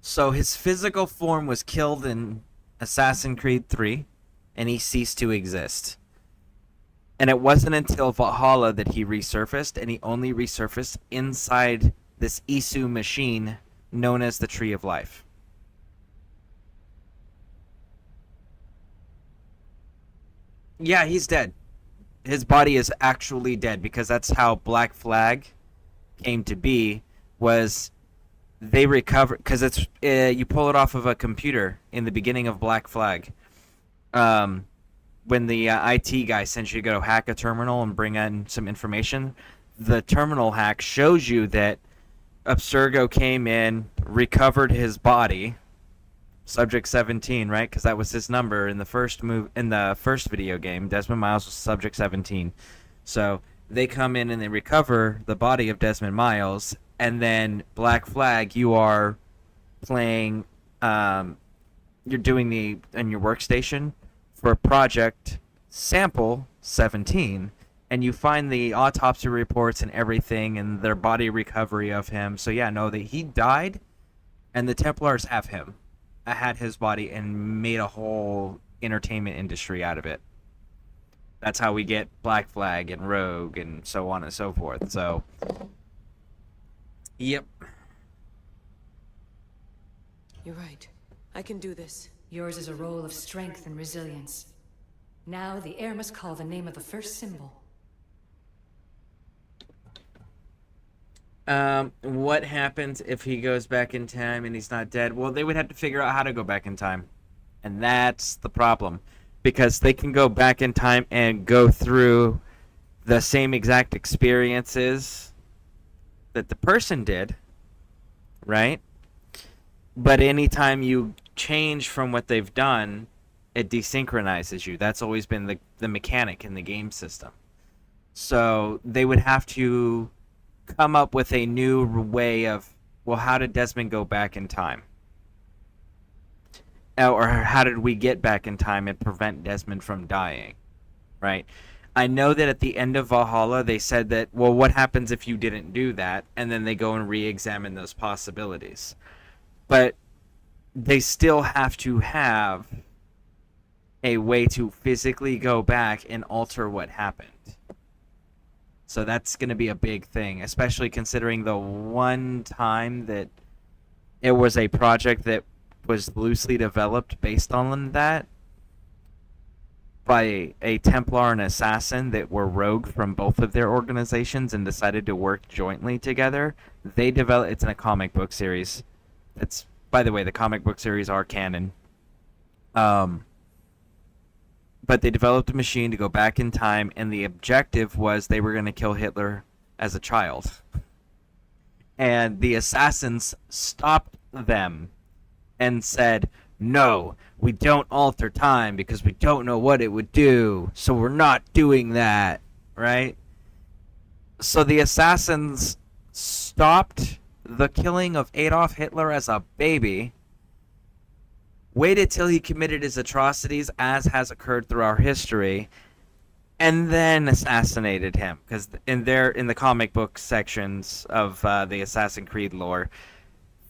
So his physical form was killed in Assassin's Creed 3, and he ceased to exist. And it wasn't until Valhalla that he resurfaced, and he only resurfaced inside this Isu machine known as the Tree of Life. Yeah, he's dead. His body is actually dead, because that's how Black Flag came to be, was they recover, because it's you pull it off of a computer in the beginning of Black Flag. When the IT guy sends you to go hack a terminal and bring in some information, the terminal hack shows you that Abstergo came in, recovered his body, Subject 17, right? Because that was his number in the first video game. Desmond Miles was Subject 17. So they come in and they recover the body of Desmond Miles, and then Black Flag, you are playing, you're doing in your workstation for Project Sample 17, and you find the autopsy reports and everything and their body recovery of him. So yeah, no, that he died, and the Templars have him. I had his body and made a whole entertainment industry out of it. That's how we get Black Flag and Rogue and so on and so forth. So, yep. You're right. I can do this. Yours is a role of strength and resilience. Now the heir must call the name of the first symbol. What happens if he goes back in time and he's not dead? Well, they would have to figure out how to go back in time. And that's the problem. because they can go back in time and go through the same exact experiences that the person did, right? But anytime you change from what they've done, it desynchronizes you. That's always been the mechanic in the game system. So they would have to come up with a new way of, well, how did Desmond go back in time? Or how did we get back in time and prevent Desmond from dying, right? I know that at the end of Valhalla, they said that, well, what happens if you didn't do that? And then they go and re-examine those possibilities. But they still have to have a way to physically go back and alter what happened. So that's going to be a big thing, especially considering the one time that it was a project that was loosely developed based on that by a Templar and Assassin that were rogue from both of their organizations and decided to work jointly together. They developed, it's in a comic book series. It's, by the way, the comic book series are canon. But they developed a machine to go back in time, and the objective was they were going to kill Hitler as a child. And the assassins stopped them and said, no, we don't alter time because we don't know what it would do, so we're not doing that, right? So the assassins stopped the killing of Adolf Hitler as a baby, waited till he committed his atrocities, as has occurred through our history, and then assassinated him. Because in the comic book sections of the Assassin's Creed lore,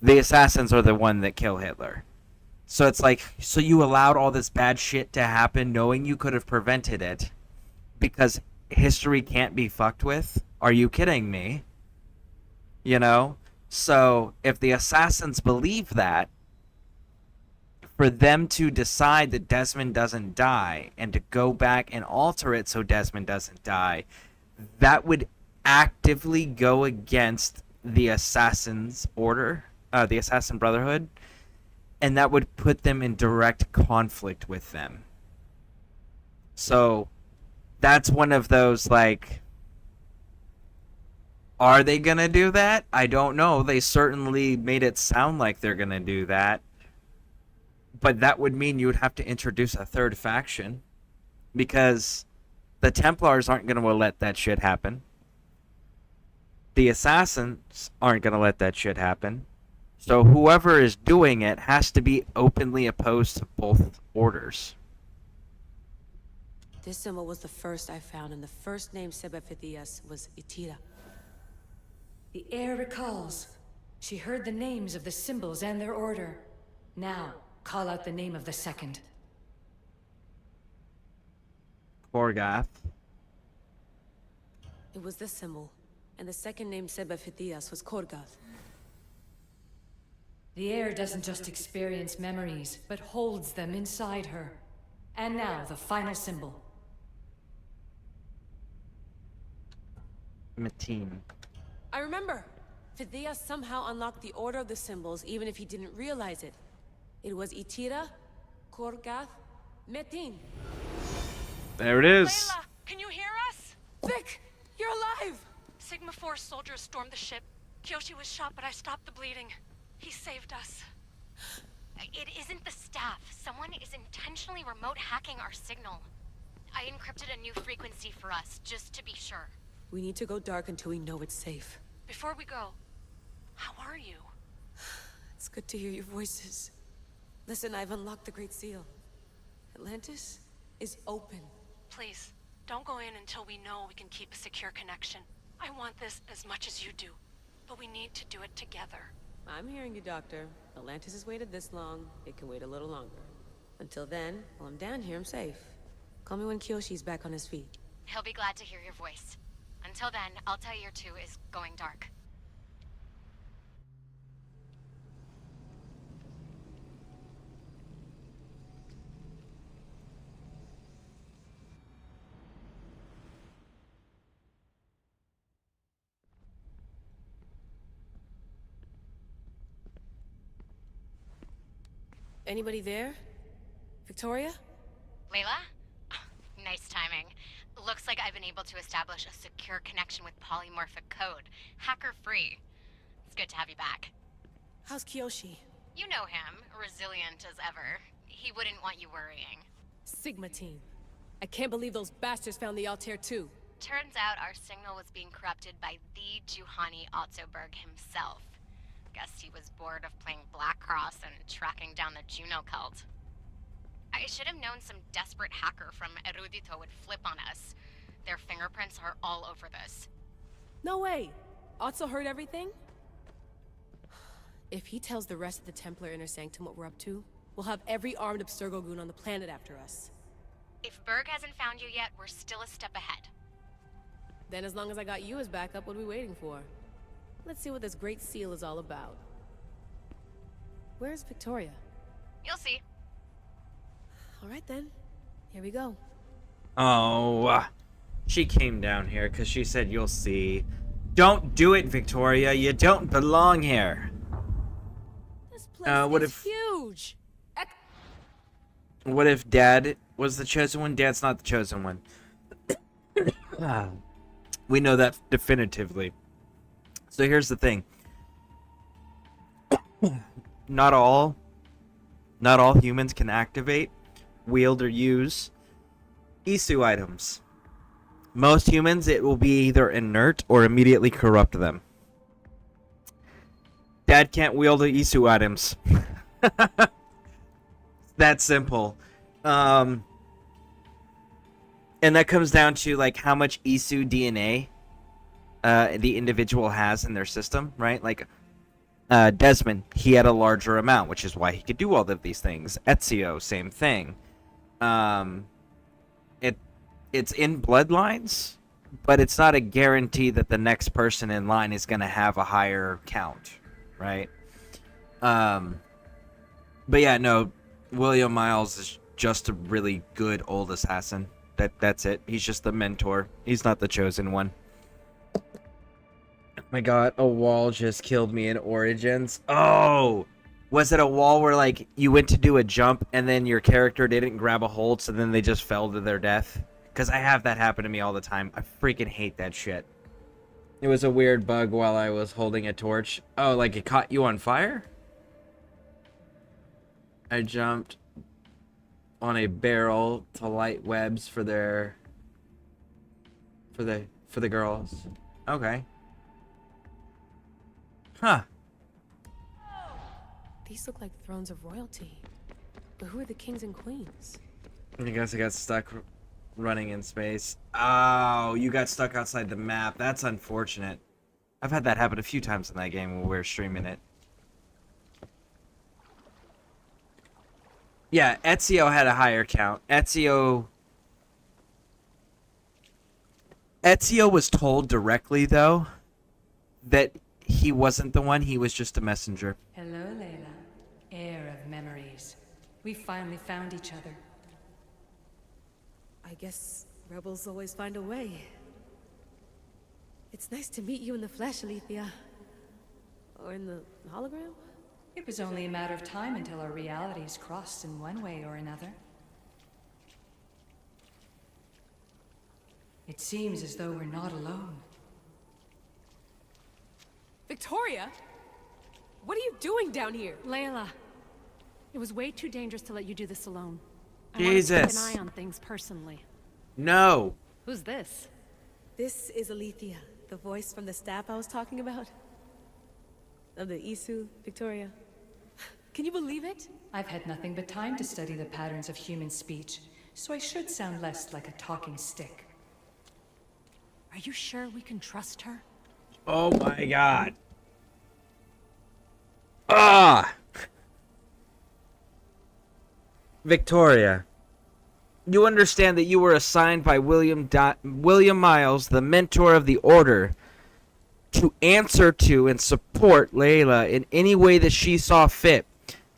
the assassins are the one that kill Hitler. So it's like, so you allowed all this bad shit to happen knowing you could have prevented it because history can't be fucked with? Are you kidding me? You know? So if the assassins believe that, for them to decide that Desmond doesn't die and to go back and alter it so Desmond doesn't die, that would actively go against the Assassin's Order, the Assassin Brotherhood, and that would put them in direct conflict with them. So that's one of those, like, are they going to do that? I don't know. They certainly made it sound like they're going to do that. But that would mean you would have to introduce a third faction, because the Templars aren't going to let that shit happen. The Assassins aren't going to let that shit happen. So whoever is doing it has to be openly opposed to both orders. This symbol was the first I found, and the first name Sebefithias was Itira. The heir recalls. She heard the names of the symbols and their order. Now, call out the name of the second. Korgath. It was this symbol, and the second name Sebefithias was Korgath. The heir doesn't just experience memories, but holds them inside her. And now, the final symbol. Mateen. I remember! Phidias somehow unlocked the order of the symbols, even if he didn't realize it. It was Itira, Korgath, Metin. There it is. Layla, can you hear us? Vic, you're alive! Sigma 4 soldiers stormed the ship. Kyoshi was shot, but I stopped the bleeding. He saved us. It isn't the staff. Someone is intentionally remote hacking our signal. I encrypted a new frequency for us, just to be sure. We need to go dark until we know it's safe. Before we go, how are you? It's good to hear your voices. Listen, I've unlocked the Great Seal. Atlantis is open. Please, don't go in until we know we can keep a secure connection. I want this as much as you do, but we need to do it together. I'm hearing you, Doctor. Atlantis has waited this long. It can wait a little longer. Until then, while I'm down here, I'm safe. Call me when Kyoshi's back on his feet. He'll be glad to hear your voice. Until then, I'll tell Year 2 is going dark. Anybody there? Victoria? Layla? Nice timing. Looks like I've been able to establish a secure connection with polymorphic code. Hacker-free. It's good to have you back. How's Kiyoshi? You know him, resilient as ever. He wouldn't want you worrying. Sigma team. I can't believe those bastards found the Altair too. Turns out our signal was being corrupted by the Juhani Otzoberg himself. Guess he was bored of playing Black Cross and tracking down the Juno cult. I should have known some desperate hacker from Erudito would flip on us. Their fingerprints are all over this. No way! Otso heard everything? If he tells the rest of the Templar Inner Sanctum what we're up to, we'll have every armed Abstergo goon on the planet after us. If Berg hasn't found you yet, we're still a step ahead. Then as long as I got you as backup, what are we waiting for? Let's see what this Great Seal is all about. Where's Victoria? You'll see. Alright then. Here we go. Oh, she came down here because she said you'll see. Don't do it, Victoria. You don't belong here. This place what is if huge! What if Dad was the chosen one? Dad's not the chosen one. We know that definitively. So here's the thing. Not all humans can activate, wield, or use Isu items. Most humans, it will be either inert or immediately corrupt them. Dad can't wield the Isu items. That simple. And that comes down to like how much Isu DNA the individual has in their system, right? Like Desmond, he had a larger amount, which is why he could do all of these things. Ezio, same thing. It's in bloodlines, but it's not a guarantee that the next person in line is going to have a higher count, right? But yeah, no, William Miles is just a really good old assassin. That's it. He's just the mentor. He's not the chosen one. My god, a wall just killed me in Origins. Oh! Was it a wall where, like, you went to do a jump and then your character didn't grab a hold, so then they just fell to their death? Because I have that happen to me all the time. I freaking hate that shit. It was a weird bug while I was holding a torch. Oh, like it caught you on fire? I jumped on a barrel to light webs for the girls. Okay. Huh. These look like thrones of royalty. But who are the kings and queens? I guess I got stuck running in space. Oh, you got stuck outside the map. That's unfortunate. I've had that happen a few times in that game when we were streaming it. Yeah, Ezio had a higher count. Ezio was told directly, though, that he wasn't the one. He was just a messenger. Hello, Layla. Heir of memories. We finally found each other. I guess rebels always find a way. It's nice to meet you in the flesh, Alethea. Or in the hologram? It was only a matter of time until our realities crossed in one way or another. It seems as though we're not alone. Victoria? What are you doing down here? Layla, it was way too dangerous to let you do this alone. Jesus. I want to keep an eye on things personally. No. Who's this? This is Alethea, the voice from the staff I was talking about. Of the Isu, Victoria. Can you believe it? I've had nothing but time to study the patterns of human speech, so I should sound less like a talking stick. Are you sure we can trust her? Oh my god. Ah! Victoria, you understand that you were assigned by William Miles, the mentor of the Order, to answer to and support Layla in any way that she saw fit.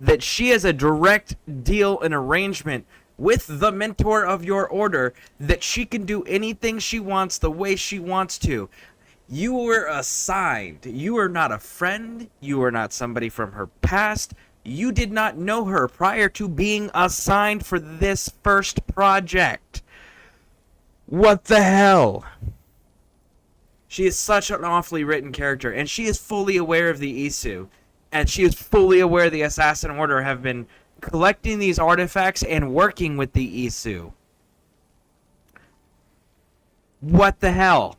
That she has a direct deal and arrangement with the mentor of your Order, that she can do anything she wants the way she wants to. You were assigned. You are not a friend. You are not somebody from her past. You did not know her prior to being assigned for this first project. What the hell? She is such an awfully written character, and she is fully aware of the Isu. And she is fully aware the Assassin Order have been collecting these artifacts and working with the Isu. What the hell?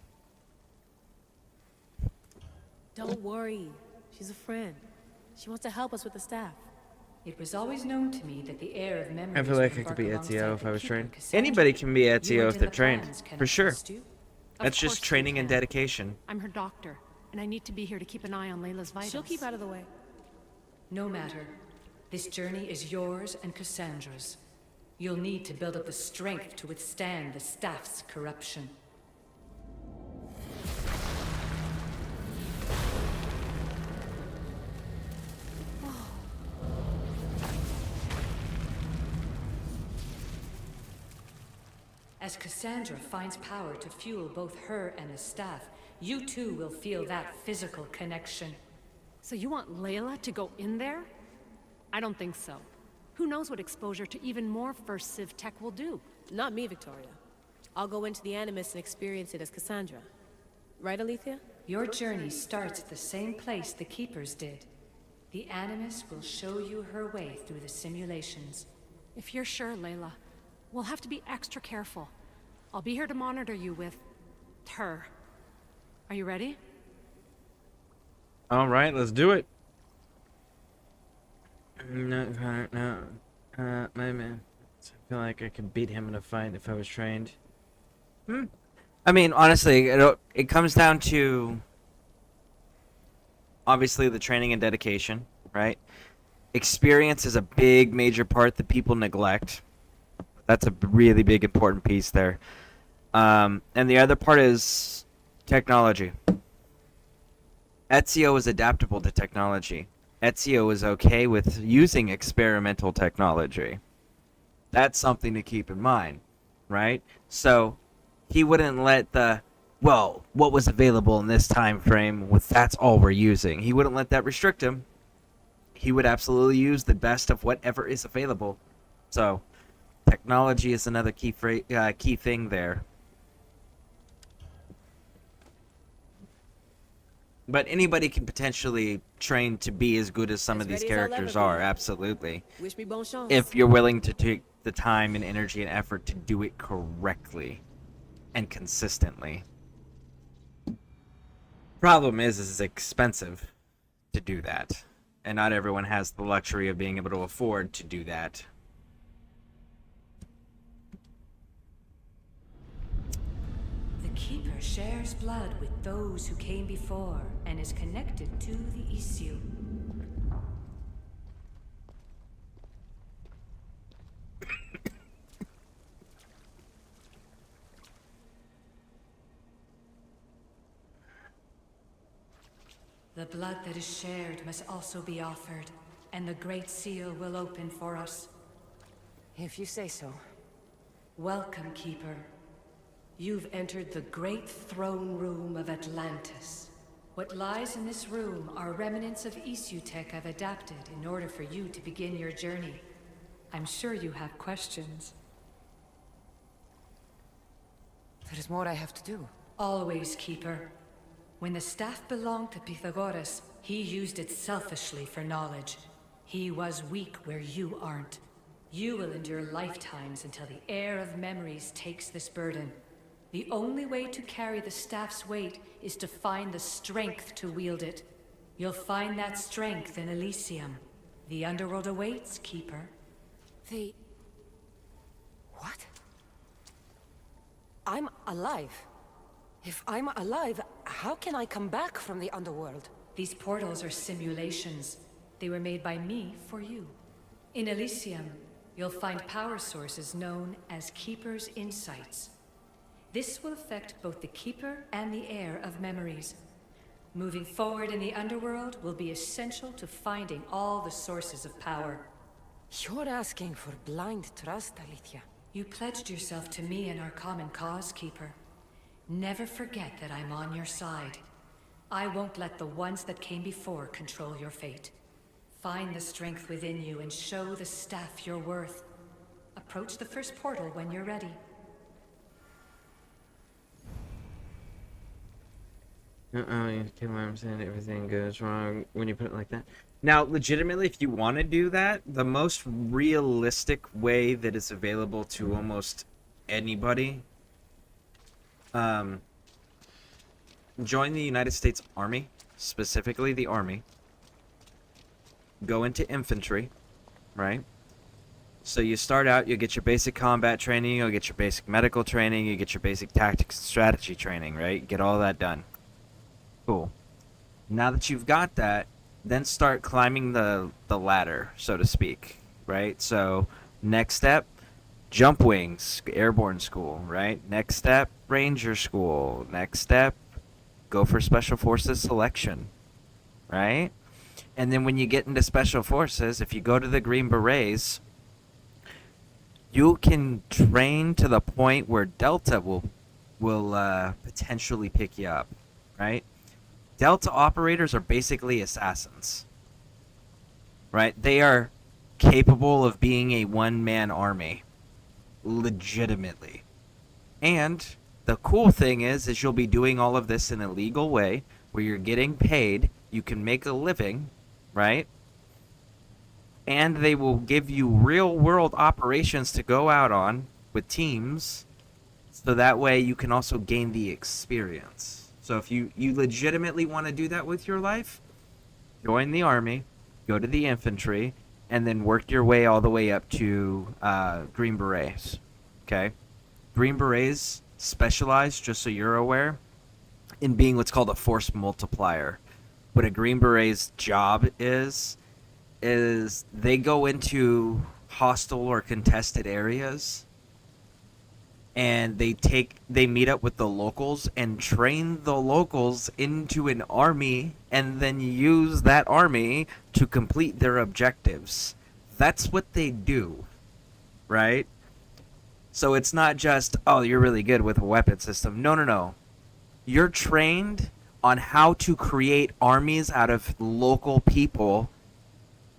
Don't worry. She's a friend. She wants to help us with the staff. It was always known to me that the heir of memories I feel like I could be Ezio if I was trained. Anybody can be Ezio if they're trained, for sure. That's just training and dedication. I'm her doctor, and I need to be here to keep an eye on Layla's vitals. She'll keep out of the way. No matter. This journey is yours and Cassandra's. You'll need to build up the strength to withstand the staff's corruption. As Cassandra finds power to fuel both her and the staff, you too will feel that physical connection. So you want Layla to go in there? I don't think so. Who knows what exposure to even more First Civ tech will do? Not me, Victoria. I'll go into the Animus and experience it as Cassandra. Right, Alethea? Your journey starts at the same place the Keepers did. The Animus will show you her way through the simulations. If you're sure, Layla, we'll have to be extra careful. I'll be here to monitor you with... her. Are you ready? Alright, let's do it. No, my man. I feel like I could beat him in a fight if I was trained. I mean, honestly, it comes down to... obviously the training and dedication, right? Experience is a big, major part that people neglect. That's a really big, important piece there. And the other part is technology. Ezio is adaptable to technology. Ezio is okay with using experimental technology. That's something to keep in mind, right? So he wouldn't let what was available in this time frame, that's all we're using. He wouldn't let that restrict him. He would absolutely use the best of whatever is available. So technology is another key thing there. But anybody can potentially train to be as good as some of these characters are, absolutely. Wish me bon chance. If you're willing to take the time and energy and effort to do it correctly and consistently. Problem is it's expensive to do that. And not everyone has the luxury of being able to afford to do that. The Keeper shares blood with those who came before and is connected to the Isu. The blood that is shared must also be offered, and the Great Seal will open for us. If you say so. Welcome, Keeper. You've entered the great throne room of Atlantis. What lies in this room are remnants of Isu tech I've adapted in order for you to begin your journey. I'm sure you have questions. There is more I have to do. Always, Keeper. When the staff belonged to Pythagoras, he used it selfishly for knowledge. He was weak where you aren't. You will endure lifetimes until the heir of memories takes this burden. The only way to carry the staff's weight is to find the strength to wield it. You'll find that strength in Elysium. The underworld awaits, Keeper. What? I'm alive. If I'm alive, how can I come back from the underworld? These portals are simulations. They were made by me for you. In Elysium, you'll find power sources known as Keeper's Insights. This will affect both the Keeper and the heir of memories. Moving forward in the underworld will be essential to finding all the sources of power. You're asking for blind trust, Alethea. You pledged yourself to me and our common cause, Keeper. Never forget that I'm on your side. I won't let the ones that came before control your fate. Find the strength within you and show the staff your worth. Approach the first portal when you're ready. You can understand everything goes wrong when you put it like that. Now, legitimately, if you want to do that, the most realistic way that is available to almost anybody, join the United States Army, specifically the Army. Go into infantry, right? So you start out, you'll get your basic combat training, you'll get your basic medical training, you get your basic tactics and strategy training, right? Get all that done. Cool. Now that you've got that, then start climbing the ladder, so to speak, right? So next step, jump wings, airborne school, right? Next step, ranger school. Next step, go for special forces selection, right? And then when you get into special forces, if you go to the Green Berets, you can train to the point where Delta will potentially pick you up, right? Delta operators are basically assassins, right? They are capable of being a one-man army, legitimately. And the cool thing is you'll be doing all of this in a legal way, where you're getting paid, you can make a living, right? And they will give you real-world operations to go out on with teams, so that way you can also gain the experience. So if you legitimately want to do that with your life, join the Army, go to the infantry, and then work your way all the way up to Green Berets, okay? Green Berets specialize, just so you're aware, in being what's called a force multiplier. What a Green Beret's job is they go into hostile or contested areas, and they meet up with the locals and train the locals into an army, and then use that army to complete their objectives. That's what they do, right? So it's not just, oh, you're really good with a weapon system. No. You're trained on how to create armies out of local people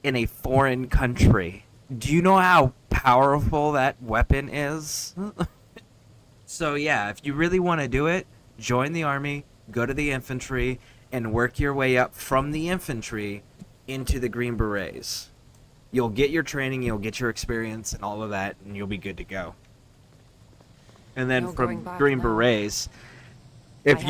in a foreign country. Do you know how powerful that weapon is? So yeah, if you really want to do it, join the Army, go to the infantry, and work your way up from the infantry into the Green Berets. You'll get your training, you'll get your experience, and all of that, and you'll be good to go. And then from Green Berets, if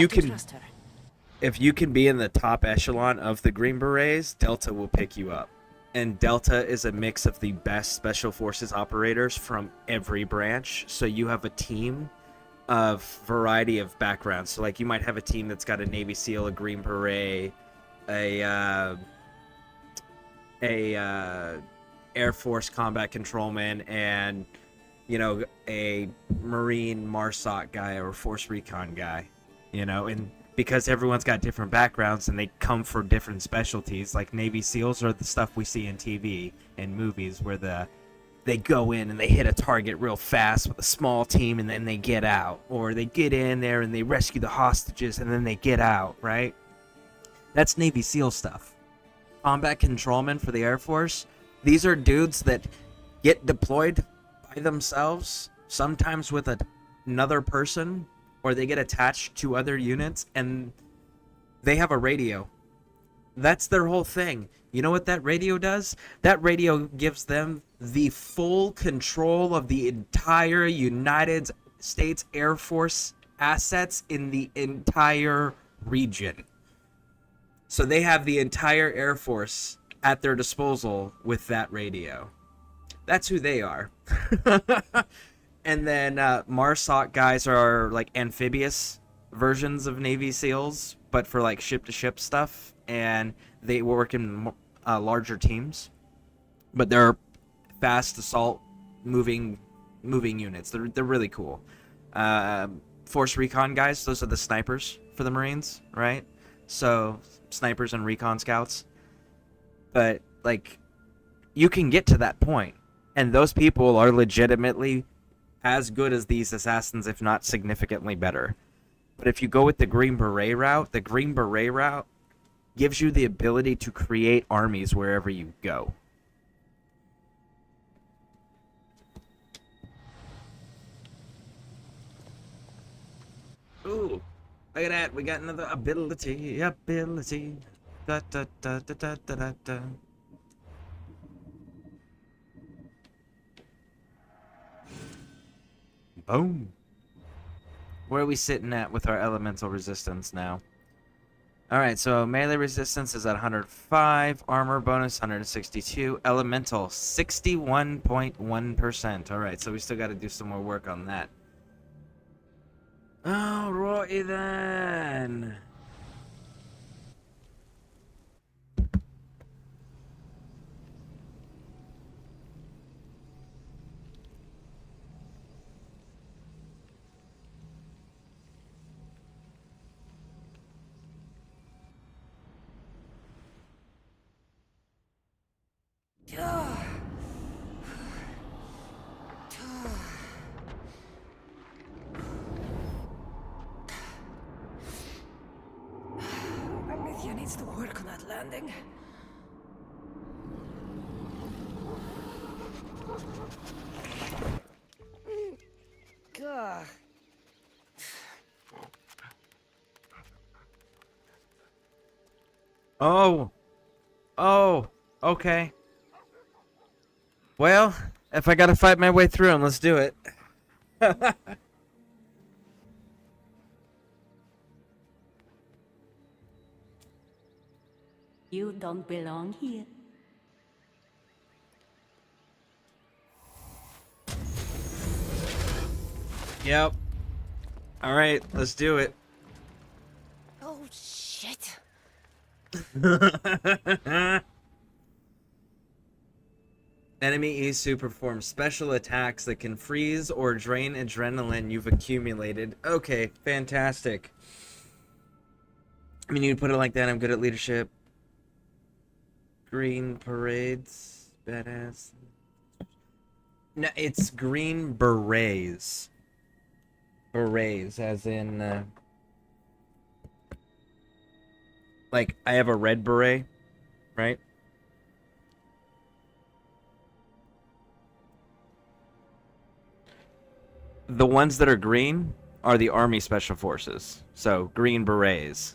you can be in the top echelon of the Green Berets, Delta will pick you up. And Delta is a mix of the best special forces operators from every branch. So you have a team of variety of backgrounds. So like you might have a team that's got a Navy SEAL, a Green Beret, a Air Force combat controlman, and a Marine MARSOC guy or Force Recon guy, and because everyone's got different backgrounds and they come for different specialties. Like Navy SEALs are the stuff we see in TV and movies where they go in and they hit a target real fast with a small team and then they get out. Or they get in there and they rescue the hostages and then they get out, right? That's Navy SEAL stuff. Combat controlmen for the Air Force, these are dudes that get deployed by themselves, sometimes with another person, or they get attached to other units, and they have a radio. That's their whole thing. You know what that radio does? That radio gives them the full control of the entire United States Air Force assets in the entire region. So they have the entire Air Force at their disposal with that radio. That's who they are. And then MARSOC guys are like amphibious versions of Navy SEALs, but for like ship-to-ship stuff, and they work in larger teams. But they're fast assault moving units. They're really cool. Force Recon guys, those are the snipers for the Marines, right? So snipers and recon scouts. But like, you can get to that point, and those people are legitimately as good as these assassins, if not significantly better. But if you go with the Green Beret route gives you the ability to create armies wherever you go. Ooh, look at that. We got another ability. Ability. Da da da da da da da da. Boom. Where are we sitting at with our elemental resistance now? Alright, so melee resistance is at 105, armor bonus 162, elemental 61.1%. Alright, so we still got to do some more work on that. Alrighty then. Alethea needs to work on that landing. Gah. Oh. Oh. Okay. Well, if I gotta fight my way through them, let's do it. You don't belong here. Yep. Alright, let's do it. Oh, shit. Enemy Isu performs special attacks that can freeze or drain adrenaline you've accumulated. Okay, fantastic. I mean, you put it like that, I'm good at leadership. Green parades. Badass. No, it's green berets. Berets, as in, like, I have a red beret, right? The ones that are green are the Army Special Forces. So, green berets.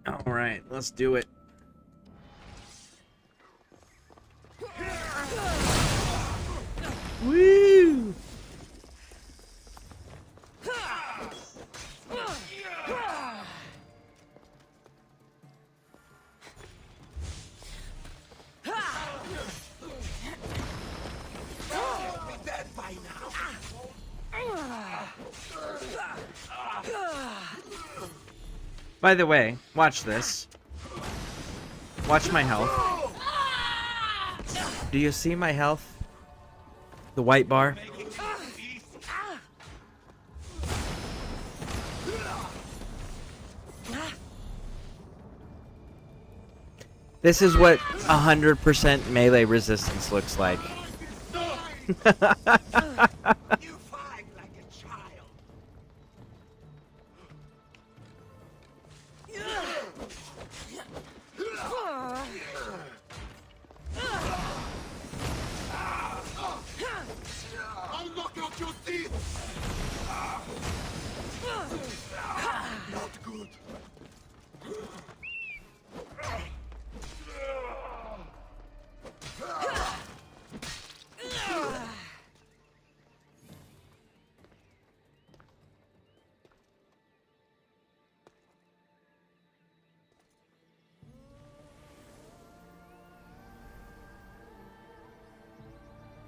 Alright, let's do it. Woo! By the way, watch this. Watch my health. Do you see my health? The white bar? This is what 100% melee resistance looks like.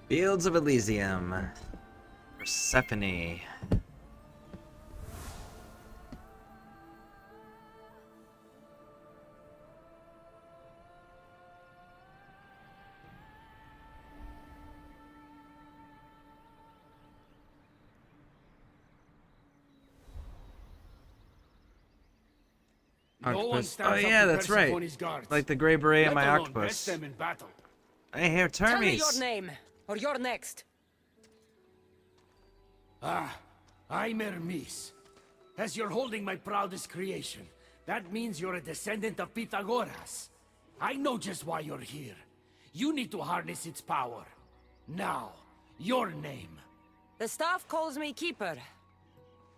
Fields of Elysium. Persephone. No one Octopus. stands Oh up yeah, to that's right. Persephone's guards. Like the gray beret of Let my alone octopus. best them in battle. Hey, here, Tell me Termes. your name, or you're next. I'm Hermes. As you're holding my proudest creation, that means you're a descendant of Pythagoras. I know just why you're here. You need to harness its power. Now, your name. The staff calls me Keeper,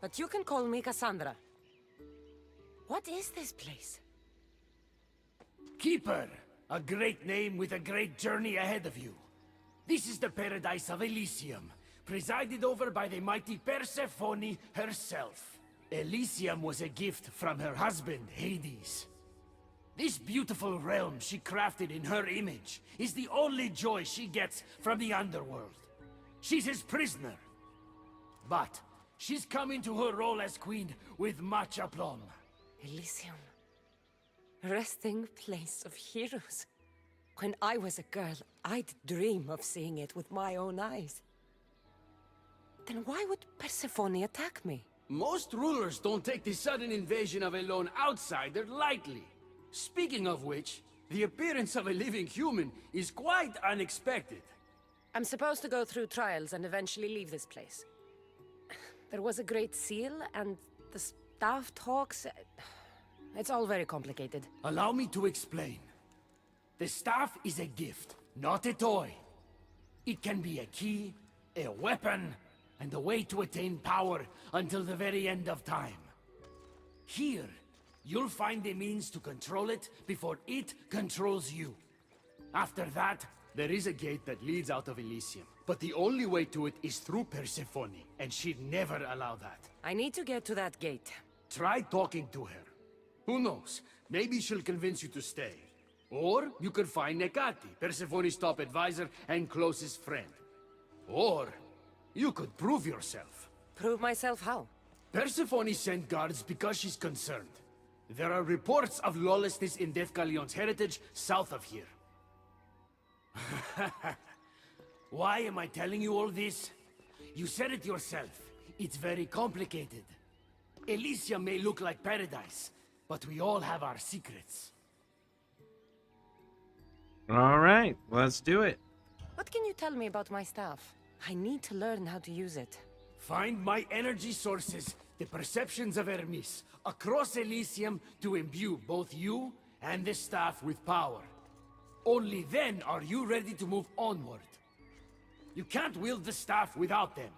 but you can call me Cassandra. What is this place? Keeper, a great name with a great journey ahead of you. This is the paradise of Elysium, presided over by the mighty Persephone herself. Elysium was a gift from her husband, Hades. This beautiful realm she crafted in her image is the only joy she gets from the underworld. She's his prisoner. But she's come into her role as queen with much aplomb. Elysium. Resting place of heroes. When I was a girl, I'd dream of seeing it with my own eyes. Then why would Persephone attack me? Most rulers don't take the sudden invasion of a lone outsider lightly. Speaking of which, the appearance of a living human is quite unexpected. I'm supposed to go through trials and eventually leave this place. There was a great seal, and the staff talks... It's all very complicated. Allow me to explain. The staff is a gift, not a toy. It can be a key, a weapon, and a way to attain power until the very end of time. Here, you'll find a means to control it before it controls you. After that, there is a gate that leads out of Elysium. But the only way to it is through Persephone, and she'd never allow that. I need to get to that gate. Try talking to her. Who knows? Maybe she'll convince you to stay. Or you could find Nekati, Persephone's top advisor and closest friend. Or you could prove yourself. Prove myself how? Persephone sent guards because she's concerned. There are reports of lawlessness in Defcalion's heritage south of here. Why am I telling you all this? You said it yourself. It's very complicated. Elysium may look like paradise, but we all have our secrets. All right, let's do it. What can you tell me about my staff? I need to learn how to use it. Find my energy sources, the perceptions of Hermes, across Elysium to imbue both you and the staff with power. Only then are you ready to move onward. You can't wield the staff without them.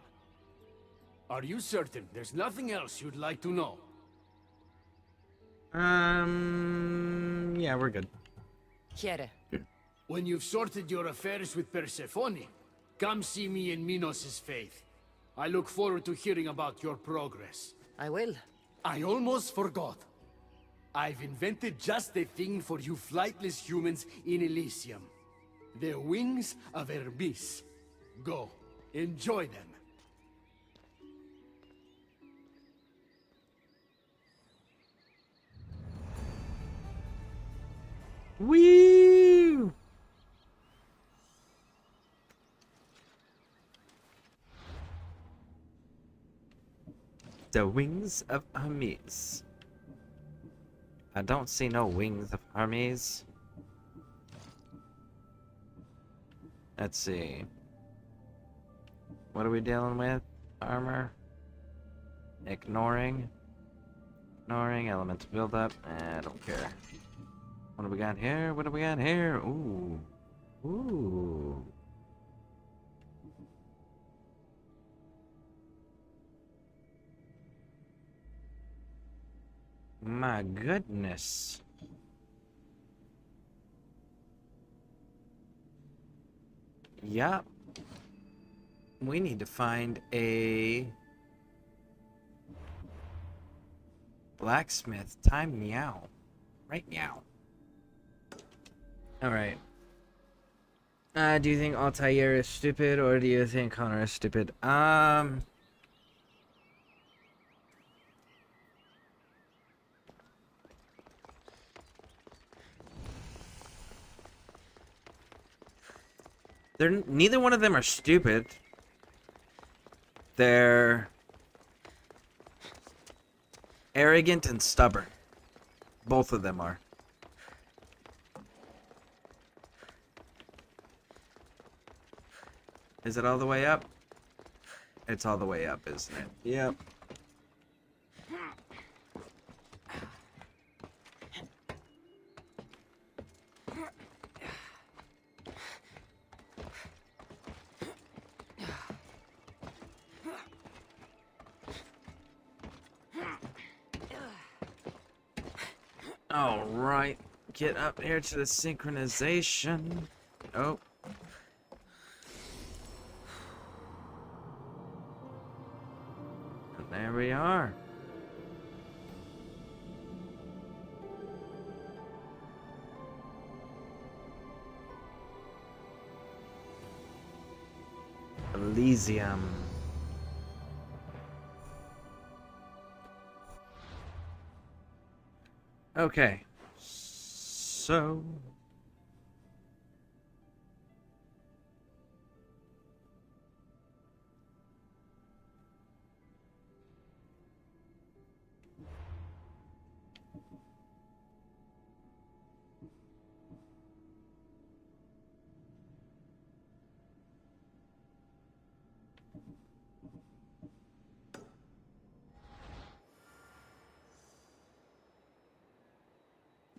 Are you certain there's nothing else you'd like to know? Yeah, we're good. Here. When you've sorted your affairs with Persephone, come see me in Minos' faith. I look forward to hearing about your progress. I will. I almost forgot. I've invented just the thing for you flightless humans in Elysium. The wings of Hermes. Go, enjoy them. Woo! The wings of Hermes. I don't see no wings of Hermes. Let's see. What are we dealing with? Armor. Ignoring. Ignoring. Elemental buildup. I don't care. What do we got here? What do we got here? Ooh. Ooh. My goodness. Yup. We need to find a blacksmith. Time meow. Right meow. Alright. Do you think Altair is stupid or do you think Connor is stupid? Neither one of them are stupid. They're arrogant and stubborn. Both of them are. Is it all the way up? It's all the way up, isn't it? Yep. All right, get up here to the synchronization. Oh. And there we are. Elysium. Okay, so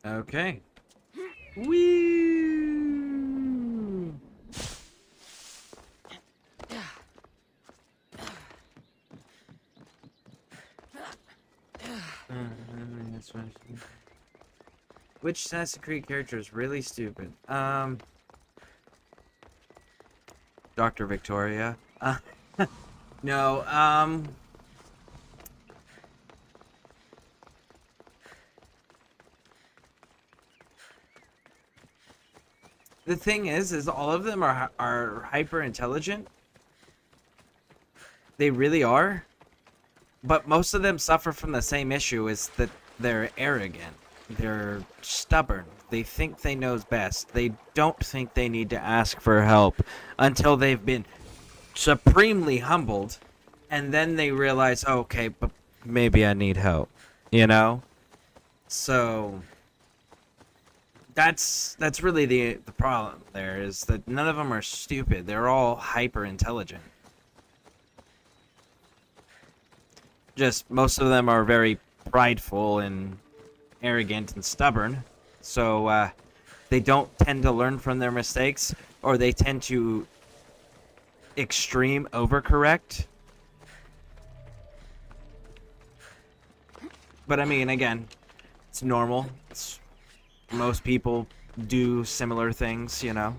okay. Woo! Which Assassin's Creed character is really stupid? Dr. Victoria. No, the thing is all of them are hyper intelligent. They really are. But most of them suffer from the same issue, is that they're arrogant. They're stubborn. They think they know best. They don't think they need to ask for help until they've been supremely humbled, and then they realize, oh, okay, but maybe I need help, you know? So that's really the problem there, is that none of them are stupid. They're all hyper intelligent. Just most of them are very prideful and arrogant and stubborn, so they don't tend to learn from their mistakes, or they tend to extreme overcorrect. But I mean, again, it's normal. Most people do similar things, you know.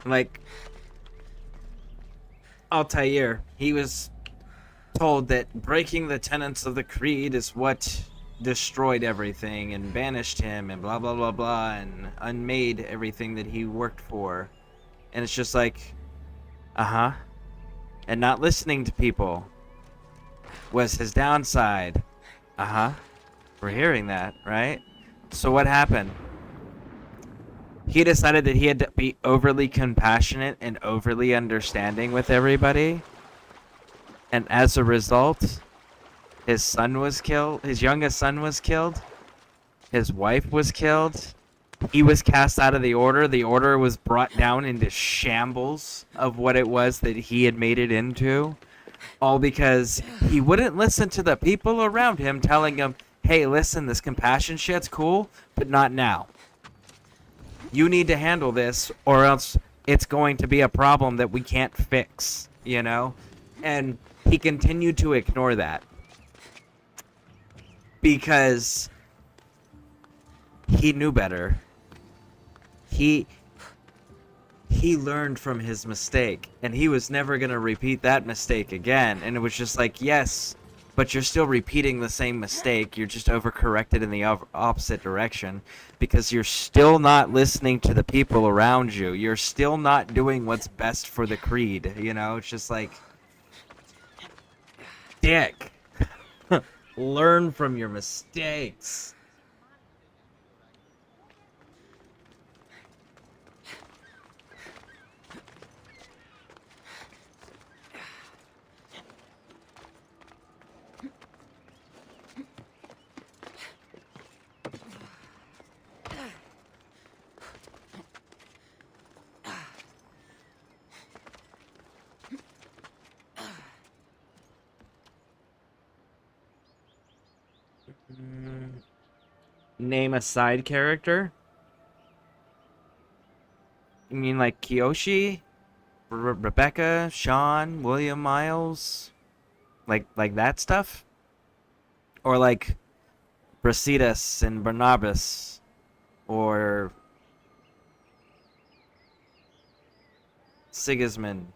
Like Altair, he was told that breaking the tenets of the creed is what destroyed everything and banished him and blah blah blah blah and unmade everything that he worked for. And it's just like, and not listening to people was his downside. We're hearing that, right? So what happened? He decided that he had to be overly compassionate and overly understanding with everybody. And as a result, his son was killed. His youngest son was killed. His wife was killed. He was cast out of the order. The order was brought down into shambles of what it was that he had made it into. All because he wouldn't listen to the people around him telling him, hey, listen, this compassion shit's cool, but not now. You need to handle this, or else it's going to be a problem that we can't fix, you know? And he continued to ignore that. Because he knew better. He learned from his mistake, and he was never going to repeat that mistake again. And it was just like, yes, but you're still repeating the same mistake. You're just overcorrected in the opposite direction, because you're still not listening to the people around you. You're still not doing what's best for the creed, you know? It's just like, dick. Learn from your mistakes. name a side character? You mean like Kiyoshi, Rebecca, Sean, William Miles, like that stuff, or like Brasidas and Barnabas, or Sigismund,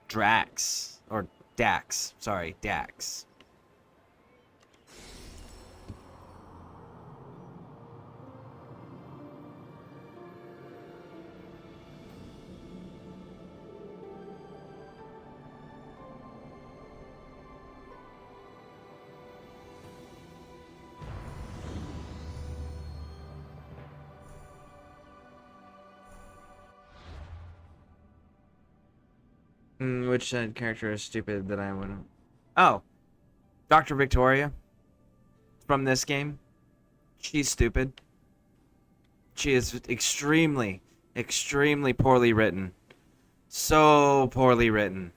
Drax, or Dax. Sorry, Dax. Which character is stupid that I wouldn't? Oh, Dr. Victoria from this game. She's stupid. She is extremely, extremely poorly written. So poorly written.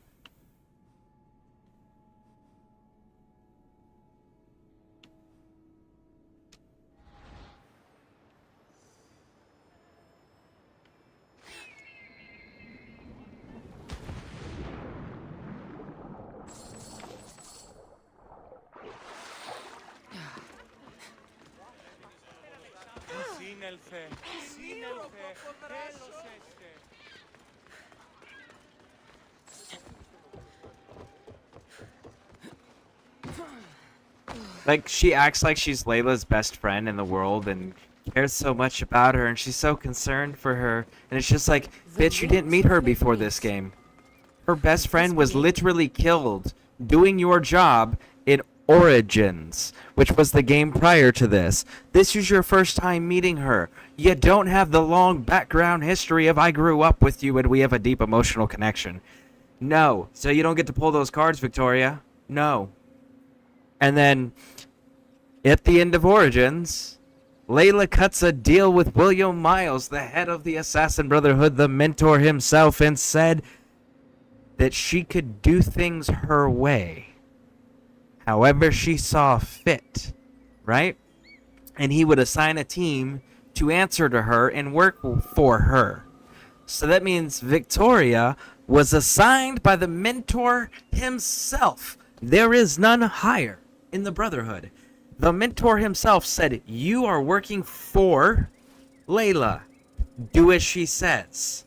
Like, she acts like she's Layla's best friend in the world and cares so much about her, and she's so concerned for her. And it's just like, bitch, you didn't meet her before this game. Her best friend was literally killed doing your job in Origins, which was the game prior to this. This is your first time meeting her. You don't have the long background history of I grew up with you and we have a deep emotional connection. No. So you don't get to pull those cards, Victoria. No. And then, at the end of Origins, Layla cuts a deal with William Miles, the head of the Assassin Brotherhood, the mentor himself, and said that she could do things her way, however she saw fit, right? And he would assign a team to answer to her and work for her. So that means Victoria was assigned by the mentor himself. There is none higher in the Brotherhood. The mentor himself said, you are working for Layla. Do as she says.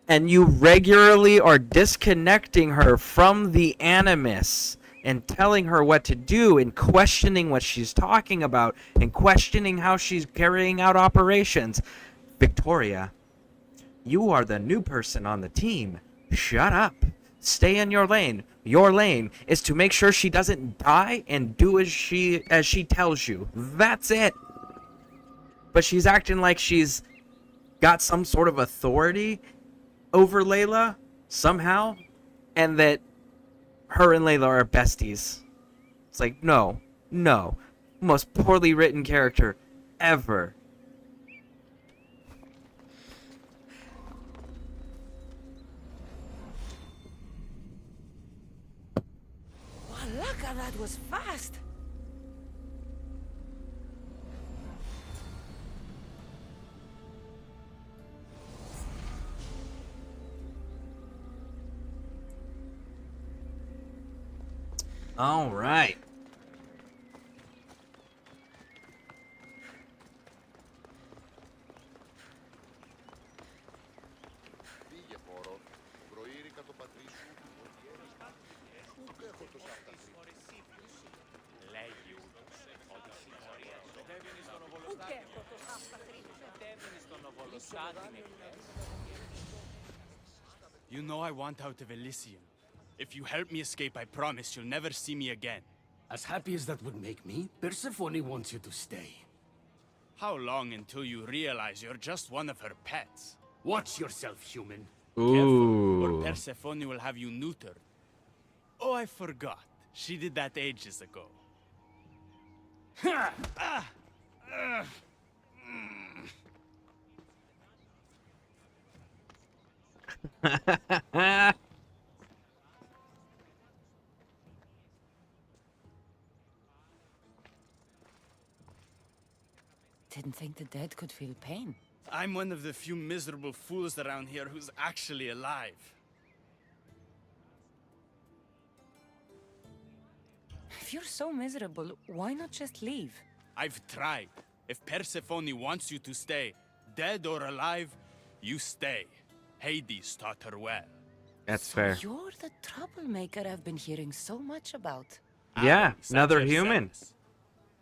And you regularly are disconnecting her from the Animus and telling her what to do and questioning what she's talking about and questioning how she's carrying out operations. Victoria, you are the new person on the team. Shut up. Stay in your lane. Your lane is to make sure she doesn't die and do as she tells you. That's it. But she's acting like she's got some sort of authority over Layla somehow, and that her and Layla are besties. It's like, no. Most poorly written character ever. Malaka, that was fast! All right. You know I want out of Elysium. If you help me escape, I promise you'll never see me again. As happy as that would make me, Persephone wants you to stay. How long until you realize you're just one of her pets? Watch yourself, human. Careful, or Persephone will have you neutered. Oh, I forgot. She did that ages ago. the dead could feel pain. I'm one of the few miserable fools around here who's actually alive. If you're so miserable, why not just leave? I've tried. If Persephone wants you to stay, dead or alive, you stay. Hades taught her well. That's So fair. you're the troublemaker I've been hearing so much about. Yeah, another Such human. yourselves.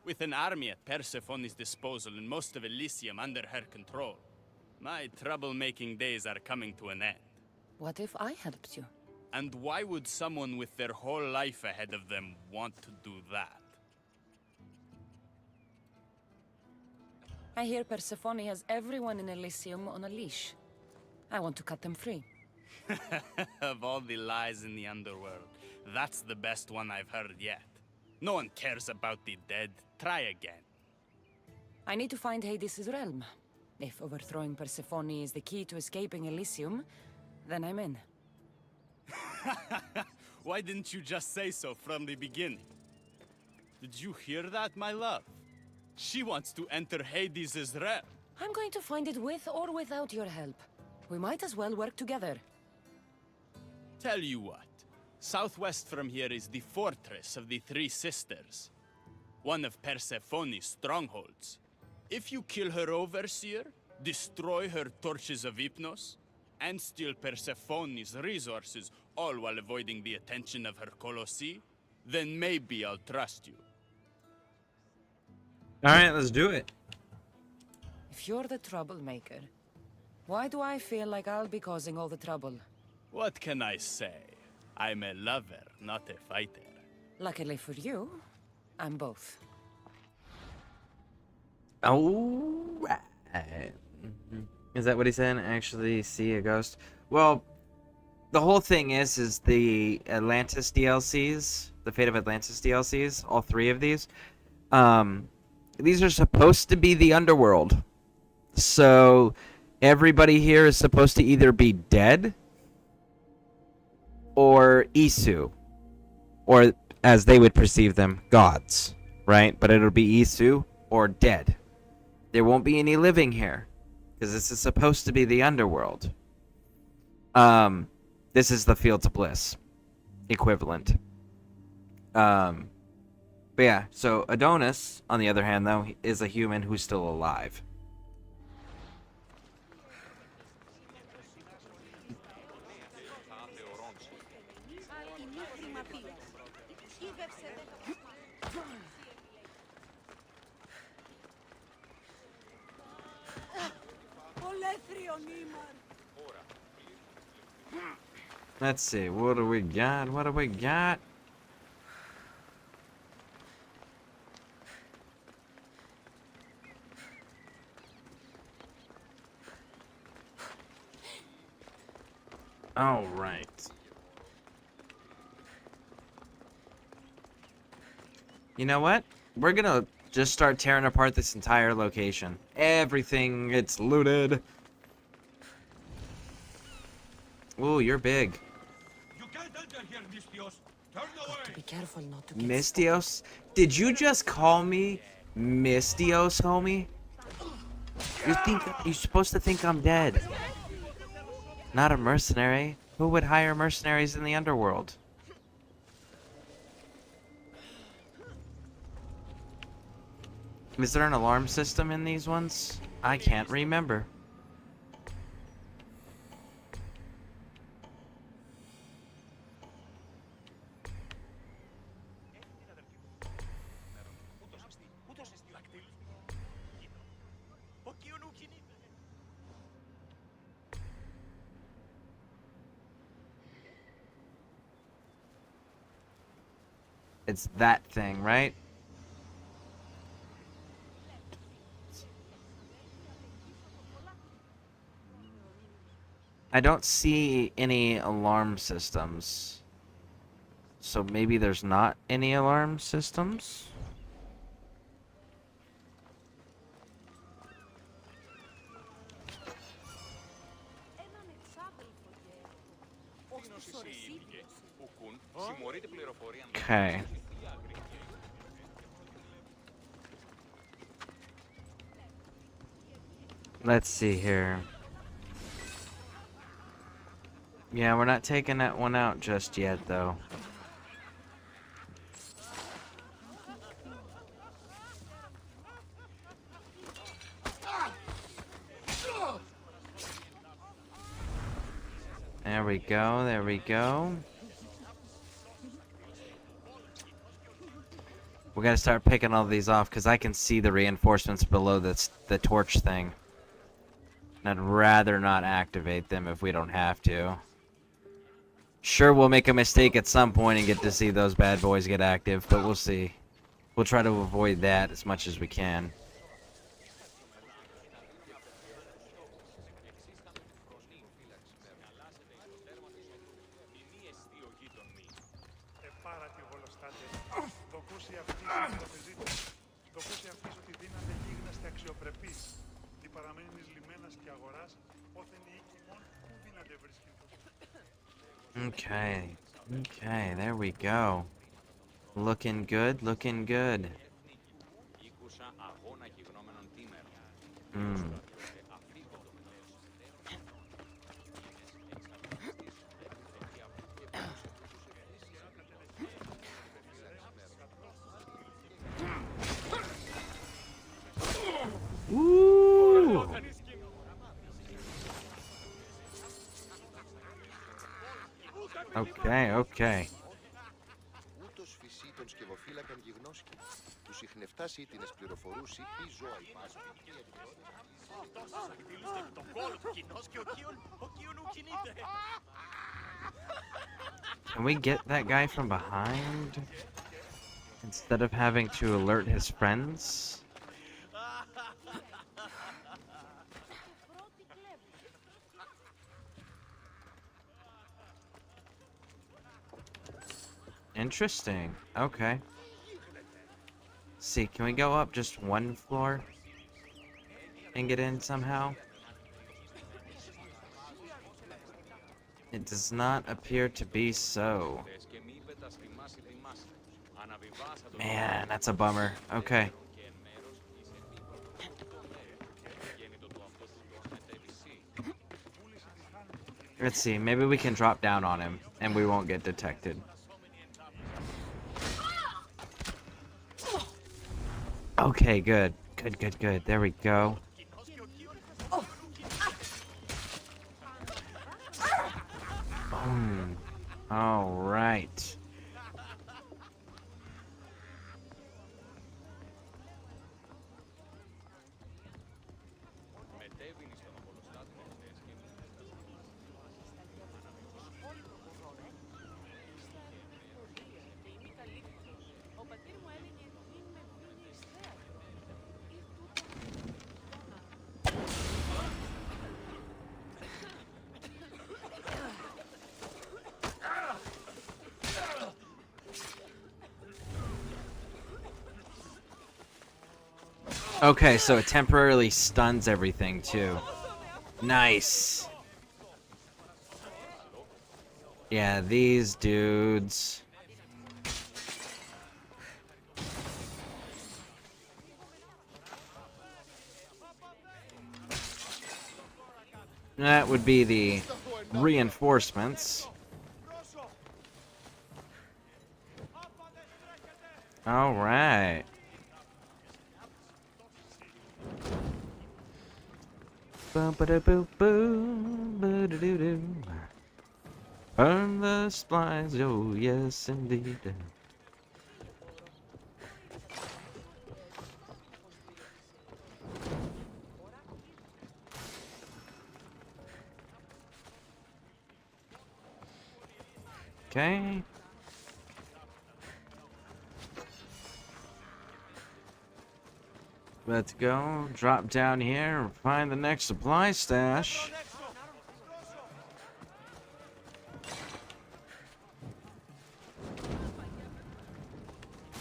With an army at Persephone's disposal and most of Elysium under her control, my troublemaking days are coming to an end. What if I helped you? And why would someone with their whole life ahead of them want to do that? I hear Persephone has everyone in Elysium on a leash. I want to cut them free. Of all the lies in the underworld, that's the best one I've heard yet. No one cares about the dead. Try again. I need to find Hades' realm. If overthrowing Persephone is the key to escaping Elysium, then I'm in. Why didn't you just say so from the beginning? Did you hear that, my love? She wants to enter Hades' realm. I'm going to find it with or without your help. We might as well work together. Tell you what. Southwest from here is the Fortress of the Three Sisters. One of Persephone's strongholds. If you kill her overseer, destroy her torches of Hypnos, and steal Persephone's resources, all while avoiding the attention of her Colossi, then maybe I'll trust you. Alright, let's do it. If you're the troublemaker, why do I feel like I'll be causing all the trouble? What can I say? I'm a lover, not a fighter. Luckily for you, I'm both. Alright. Is that what he said? Actually see a ghost? Well, the whole thing is the Atlantis DLCs, the Fate of Atlantis DLCs, all three of these are supposed to be the underworld. So everybody here is supposed to either be dead or Isu, or as they would perceive them, gods, right? But it'll be Isu or dead. There won't be any living here, because this is supposed to be the underworld. This is the Fields of Bliss equivalent. But yeah, so Adonis, on the other hand, though, is a human who's still alive. Let's see, what do we got? What do we got? All right. You know what? We're gonna just start tearing apart this entire location. Everything gets looted. Ooh, you're big. You can't enter here, Mistios. Turn away. Be careful not to get Mistios? Did you just call me Mistios, homie? You're supposed to think I'm dead. Not a mercenary. Who would hire mercenaries in the underworld? Is there an alarm system in these ones? I can't remember. It's that thing, right? I don't see any alarm systems. So maybe there's not any alarm systems? Okay. Let's see here. Yeah, we're not taking that one out just yet, though. There we go, there we go. We gotta start picking all these off, because I can see the reinforcements below the torch thing. And I'd rather not activate them if we don't have to. Sure, we'll make a mistake at some point and get to see those bad boys get active, but we'll see. We'll try to avoid that as much as we can. Okay, okay, there we go. Looking good, looking good. Hmm. Woo! Okay, okay. Ούτως φυσί των σκευοφύλακαν γιγνώσκει. Τους ιχνεφτάς ήτινες πληροφορούσι ή ζώα υπάρχουν. Can we get that guy from behind? Instead of having to alert his friends? Interesting. Okay. See, can we go up just one floor and get in somehow? It does not appear to be so. Man, that's a bummer. Okay. Let's see, maybe we can drop down on him and we won't get detected. Okay, good. Good, good, good. There we go. Boom. All right. Okay, so it temporarily stuns everything too. Nice. Yeah, these dudes. That would be the reinforcements. All right. Burn the supplies, oh yes indeed. Okay. Let's go, drop down here, and find the next supply stash.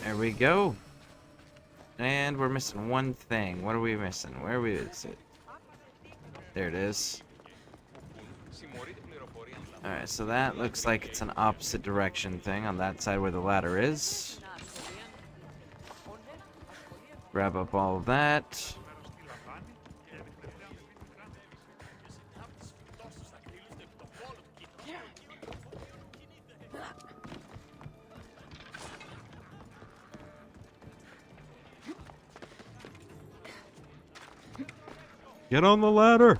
There we go. And we're missing one thing. What are we missing? Where is it? There it is. Alright, so that looks like it's an opposite direction thing on that side where the ladder is. Grab up all of that. Get on the ladder.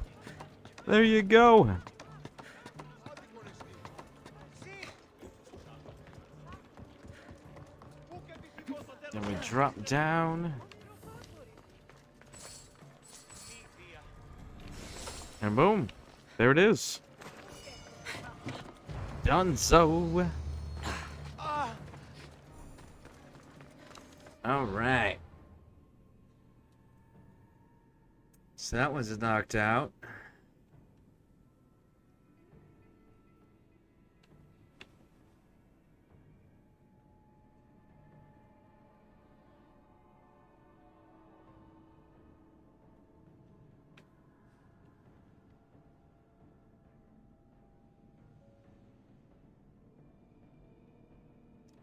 There you go. Then we drop down. And boom. There it is. Done so. All right. So that one's knocked out.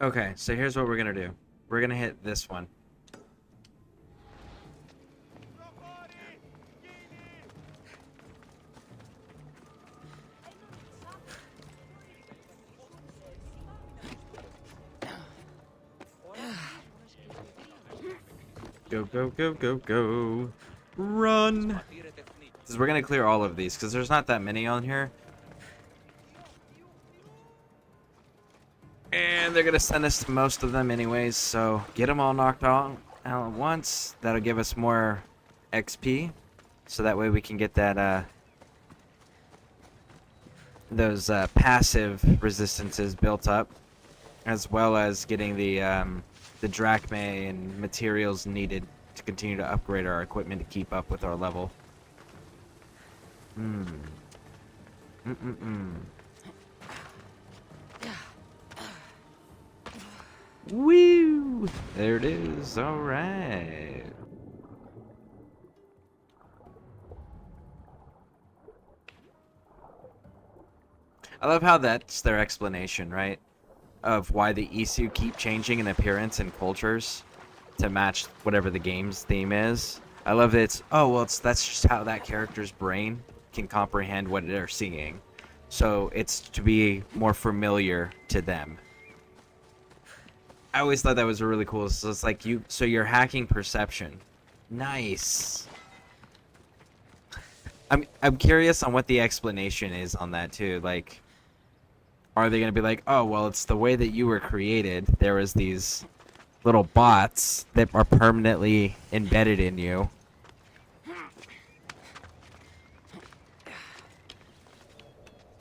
Okay, so here's what we're gonna do. We're gonna hit this one. Go, go, go, go, go. Run! Because we're gonna clear all of these, because there's not that many on here. And they're gonna send us to most of them anyways, so get them all knocked out at once. That'll give us more XP, so that way we can get that those passive resistances built up, as well as getting the drachmae and materials needed to continue to upgrade our equipment to keep up with our level. Woo! There it is. All right. I love how that's their explanation, right? Of why the Isu keep changing in appearance and cultures to match whatever the game's theme is. I love that it's, oh, well, that's just how that character's brain can comprehend what they're seeing. So it's to be more familiar to them. I always thought that was really cool. So it's like so you're hacking perception. Nice. I'm curious on what the explanation is on that too. Like, are they gonna be like, oh well, it's the way that you were created. There was these little bots that are permanently embedded in you.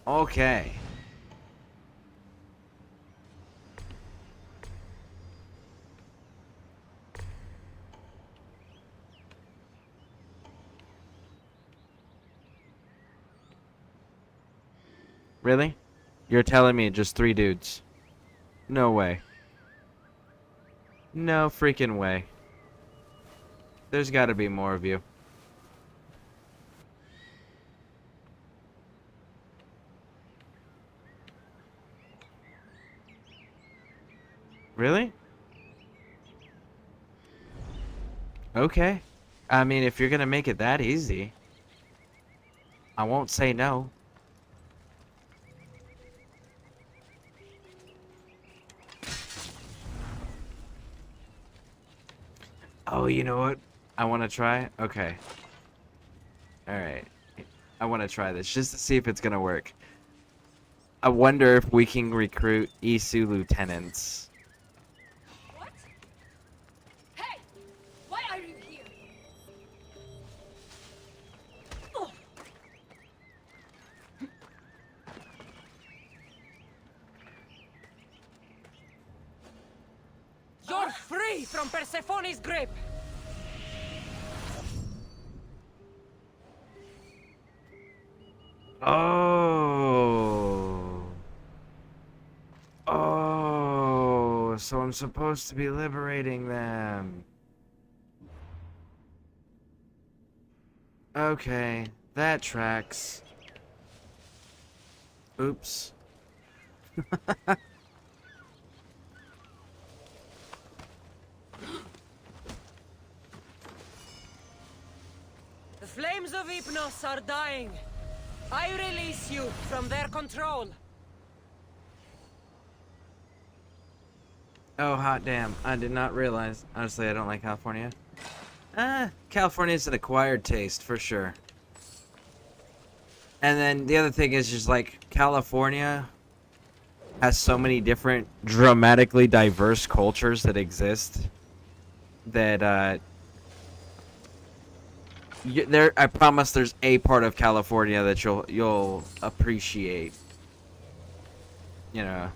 Okay. Really? You're telling me just 3 dudes? No way. No freaking way. There's gotta be more of you. Really? Okay. I mean, if you're gonna make it that easy, I won't say no. Oh, you know what? I want to try? Okay. Alright. I want to try this just to see if it's going to work. I wonder if we can recruit Isu lieutenants. What? Hey! Why are you here? Oh. You're free from Persephone's grip! Oh. Oh, so I'm supposed to be liberating them. Okay, that tracks. Oops. The flames of Hypnos are dying. I release you from their control. Oh, hot damn. I did not realize. Honestly, I don't like California. California's an acquired taste, for sure. And then the other thing is just like California has so many different dramatically diverse cultures that exist that there, I promise there's a part of California that you'll appreciate. You know,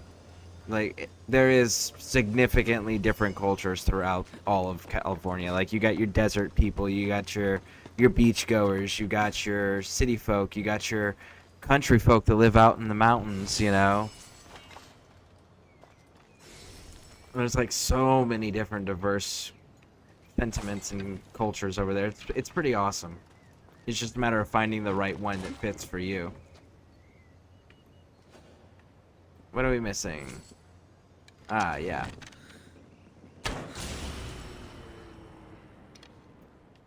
like there is significantly different cultures throughout all of California. Like you got your desert people, you got your beach goers, you got your city folk, you got your country folk that live out in the mountains, you know. There's like so many different diverse sentiments and cultures over there. It's pretty awesome. It's just a matter of finding the right one that fits for you. What are we missing? Ah, yeah.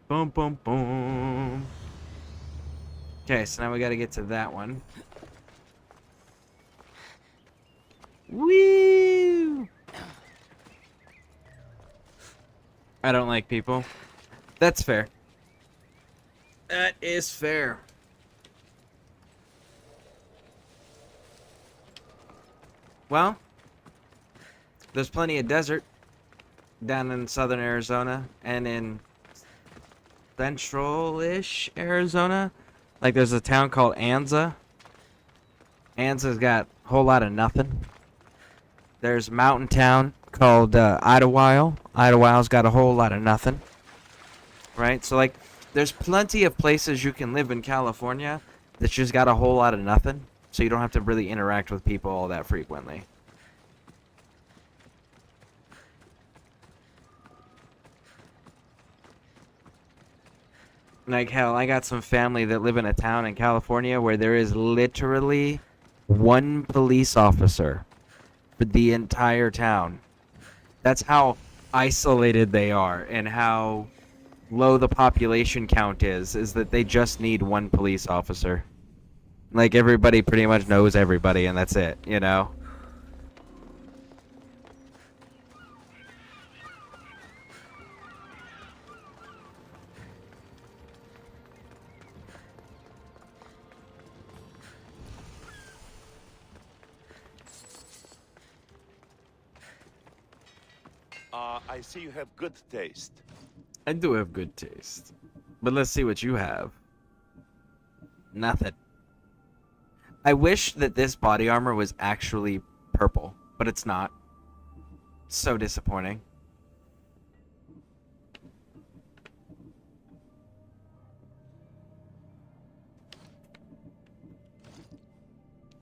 Boom, boom, boom. Okay, so now we gotta get to that one. Woo! I don't like people. That's fair. That is fair. Well, there's plenty of desert down in southern Arizona and in central-ish Arizona. Like there's a town called Anza. Anza's got a whole lot of nothing. There's a mountain town called Idlewild. Idlewild's got a whole lot of nothing. Right? So like there's plenty of places you can live in California that's just got a whole lot of nothing. So you don't have to really interact with people all that frequently. Like hell, I got some family that live in a town in California where there is literally one police officer for the entire town. That's how isolated they are and how low the population count is that they just need one police officer. Like everybody pretty much knows everybody and that's it, you know? I see you have good taste. I do have good taste. But let's see what you have. Nothing. I wish that this body armor was actually purple, but it's not. So disappointing.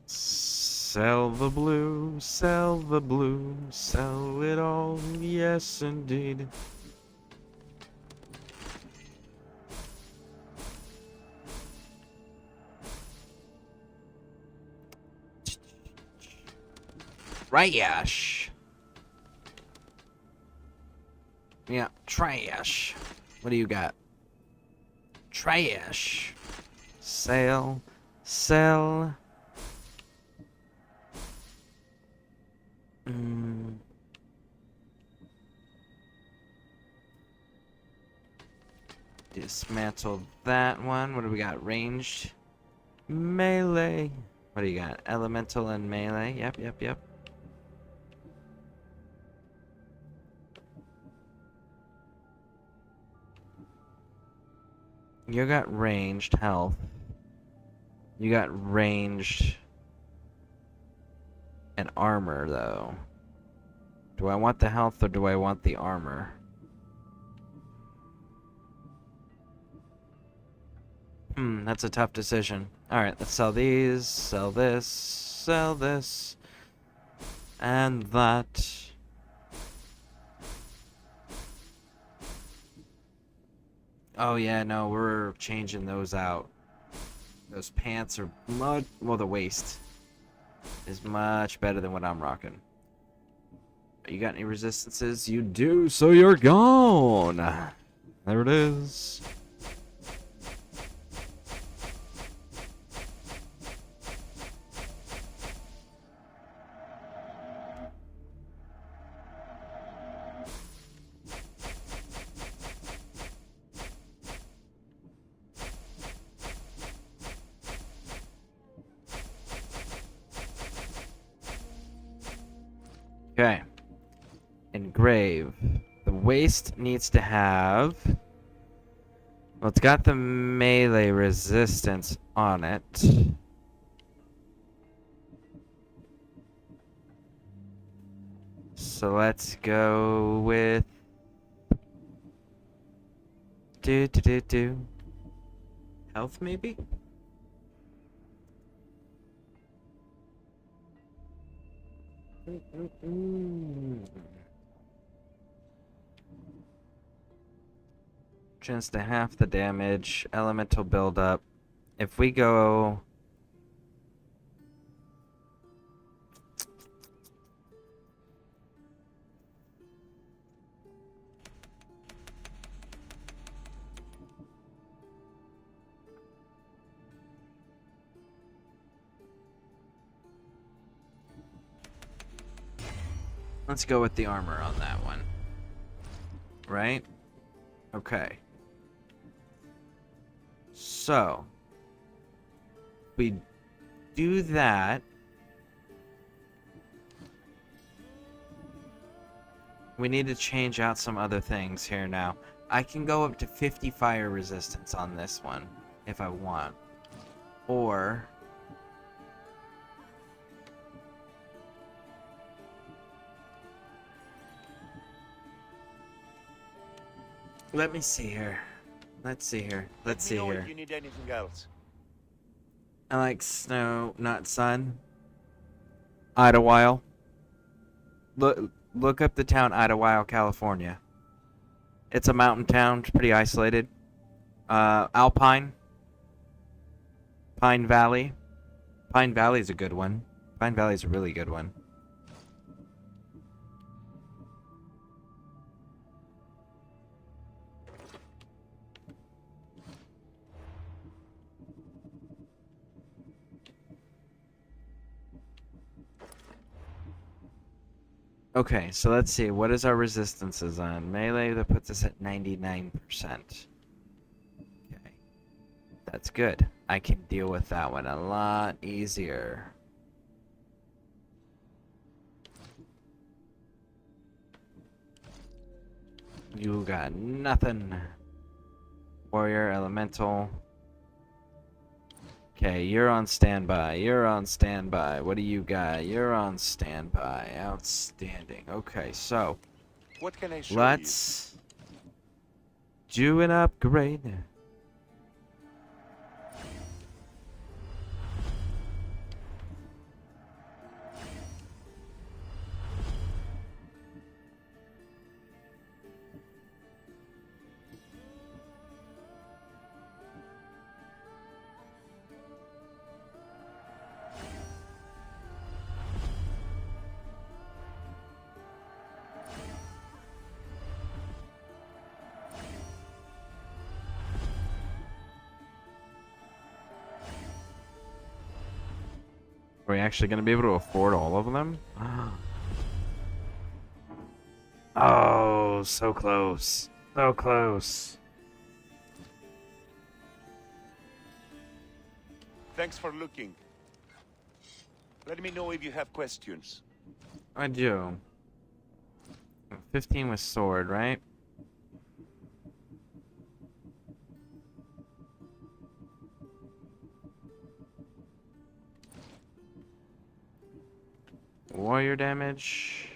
Sell the blue, sell the blue, sell it all, yes indeed. Trash. Yeah, trash. What do you got? Trash. Sell. Sell. Dismantle that one. What do we got? Ranged. Melee. What do you got? Elemental and melee. Yep, yep, yep. You got ranged health. You got ranged and armor, though. Do I want the health or do I want the armor? That's a tough decision. Alright, let's sell these, sell this, and that. Oh yeah, no, we're changing those out. Those pants are much, well, the waist is much better than what I'm rocking. You got any resistances? You do, so you're gone. There it is. Okay. Engrave. The waist needs to have... Well, it's got the melee resistance on it. So let's go with... Health, maybe? Chance to half the damage, elemental buildup. If we go... Let's go with the armor on that one. Right? Okay. So, we do that. We need to change out some other things here now. I can go up to 50 fire resistance on this one if I want. Or let me see here. Let's see here. Let's see here. If you need anything else. I like snow, not sun. Idlewild. Look up the town Idlewild, California. It's a mountain town. It's pretty isolated. Alpine. Pine Valley. Pine Valley's a good one. Pine Valley's a really good one. Okay, so let's see. What is our resistances on? Melee, that puts us at 99%. Okay. That's good. I can deal with that one a lot easier. You got nothing. Warrior, elemental. Okay, you're on standby. You're on standby. What do you got? You're on standby. Outstanding. Okay, so What can I show let's do an upgrade. Are we actually going to be able to afford all of them? Oh, so close. So close. Thanks for looking. Let me know if you have questions. I do. 15 with sword, right? Warrior damage.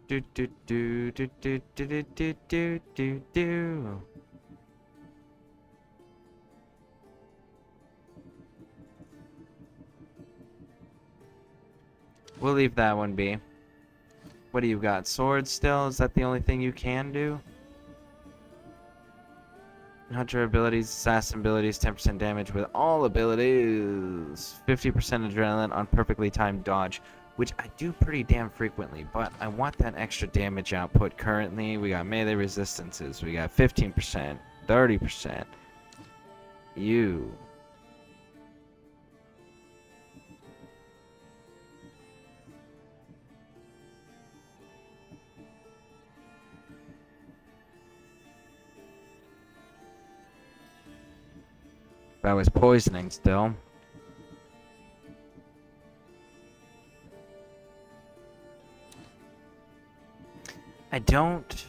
Do do do do do do do do do do. We'll leave that one be. What do you got? Sword still? Is that the only thing you can do? Hunter abilities, assassin abilities, 10% damage with all abilities. 50% adrenaline on perfectly timed dodge, which I do pretty damn frequently, but I want that extra damage output currently. We got melee resistances. We got 15%, 30%. You. That was poisoning still. I don't...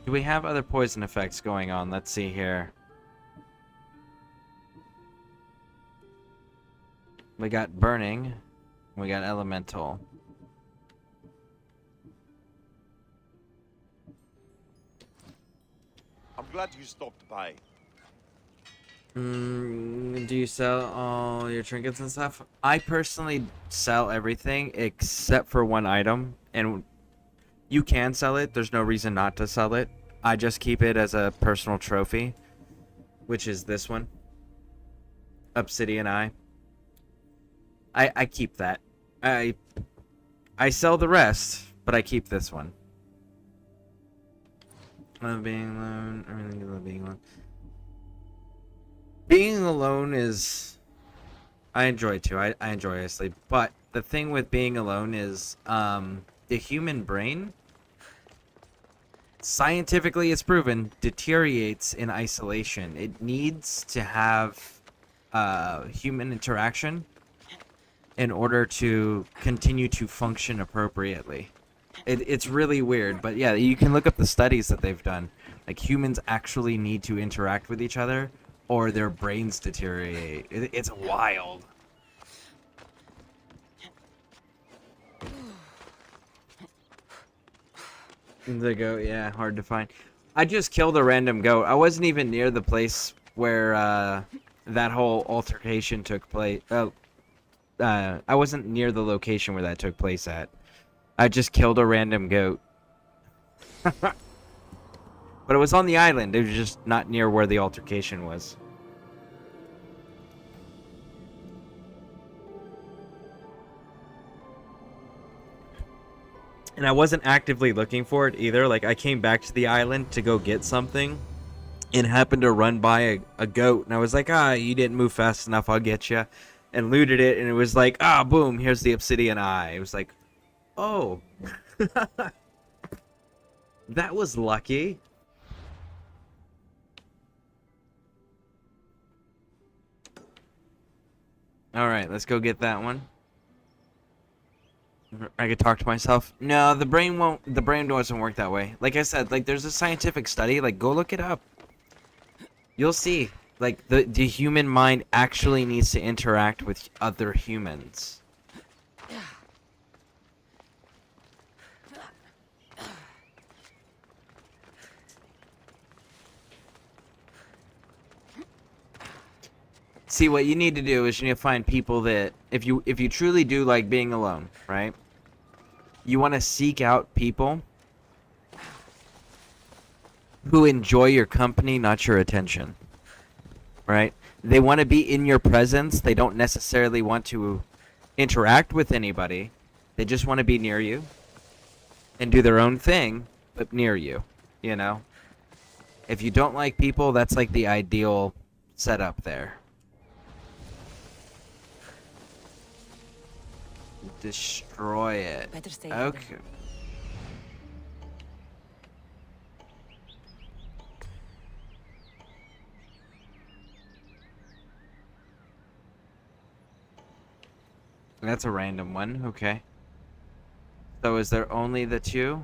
Do we have other poison effects going on? Let's see here. We got burning. We got elemental. I'm glad you stopped by. Do you sell all your trinkets and stuff? I personally sell everything except for one item, and you can sell it. There's no reason not to sell it. I just keep it as a personal trophy, which is this one. Obsidian Eye. I keep that. I sell the rest, but I keep this one. Love being alone. I really love being alone. Being alone is... I enjoy it too. I enjoy sleep. But the thing with being alone is the human brain, scientifically it's proven, deteriorates in isolation. It needs to have human interaction in order to continue to function appropriately. It's really weird, but yeah, you can look up the studies that they've done. Like, humans actually need to interact with each other or their brains deteriorate. It's wild. The goat, yeah, hard to find. I just killed a random goat. I wasn't even near the place where that whole altercation took place. I wasn't near the location where that took place at. I just killed a random goat. But it was on the island. It was just not near where the altercation was. And I wasn't actively looking for it either. Like, I came back to the island to go get something and happened to run by a goat. And I was like, you didn't move fast enough. I'll get you. And looted it. And it was like, boom, here's the obsidian eye. It was like, oh. That was lucky. Alright, let's go get that one. I could talk to myself. No, the brain doesn't work that way. Like I said, like, there's a scientific study, like, go look it up. You'll see. Like, the human mind actually needs to interact with other humans. See, what you need to do is you need to find people that, if you truly do like being alone, right? You want to seek out people who enjoy your company, not your attention, right? They want to be in your presence. They don't necessarily want to interact with anybody. They just want to be near you and do their own thing, but near you, you know? If you don't like people, that's like the ideal setup there. Destroy it. Better stay Okay. That's a random one. Okay. So is there only the two?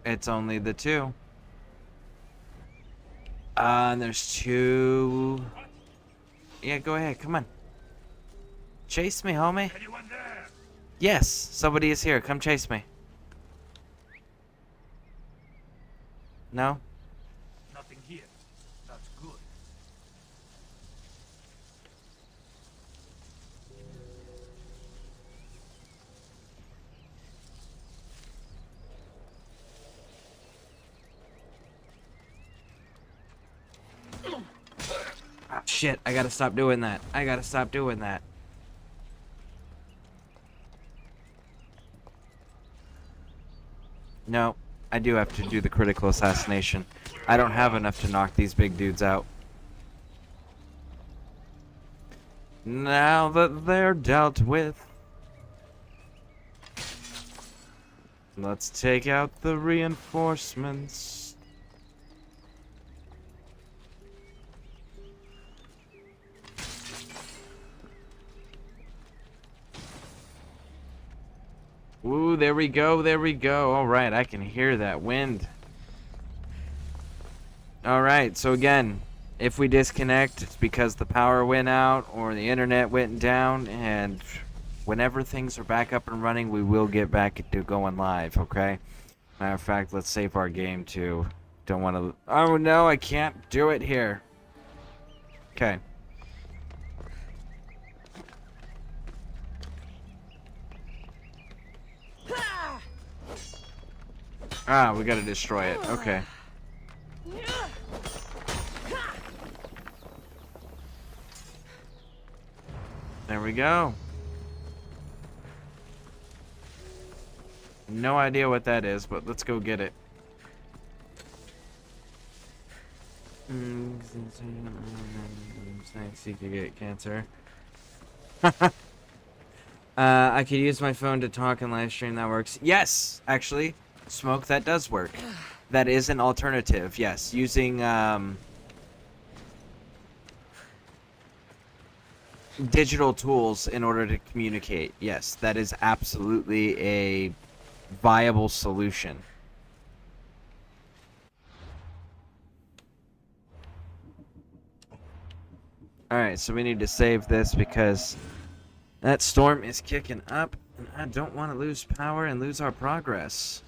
It's only the two. And there's two. Yeah, go ahead. Come on. Chase me, homie. Anyone there? Yes, somebody is here. Come chase me. No? Nothing here. That's good. Ah, shit, I gotta stop doing that. I gotta stop doing that. No. I do have to do the critical assassination. I don't have enough to knock these big dudes out. Now that they're dealt with, let's take out the reinforcements. Ooh, there we go, there we go. Alright, I can hear that wind. Alright, so again, if we disconnect, it's because the power went out or the internet went down, and whenever things are back up and running, we will get back to going live, okay? Matter of fact, let's save our game too. Don't want to... Oh no, I can't do it here. Okay. Ah, we gotta destroy it. Okay. There we go. No idea what that is, but let's go get it. Thanks, you could get cancer. I could use my phone to talk and live stream. That works. Yes, actually, Smoke, that does work. That is an alternative. Yes, using digital tools in order to communicate. Yes, that is absolutely a viable solution. Alright, so we need to save this because that storm is kicking up, and I don't want to lose power and lose our progress.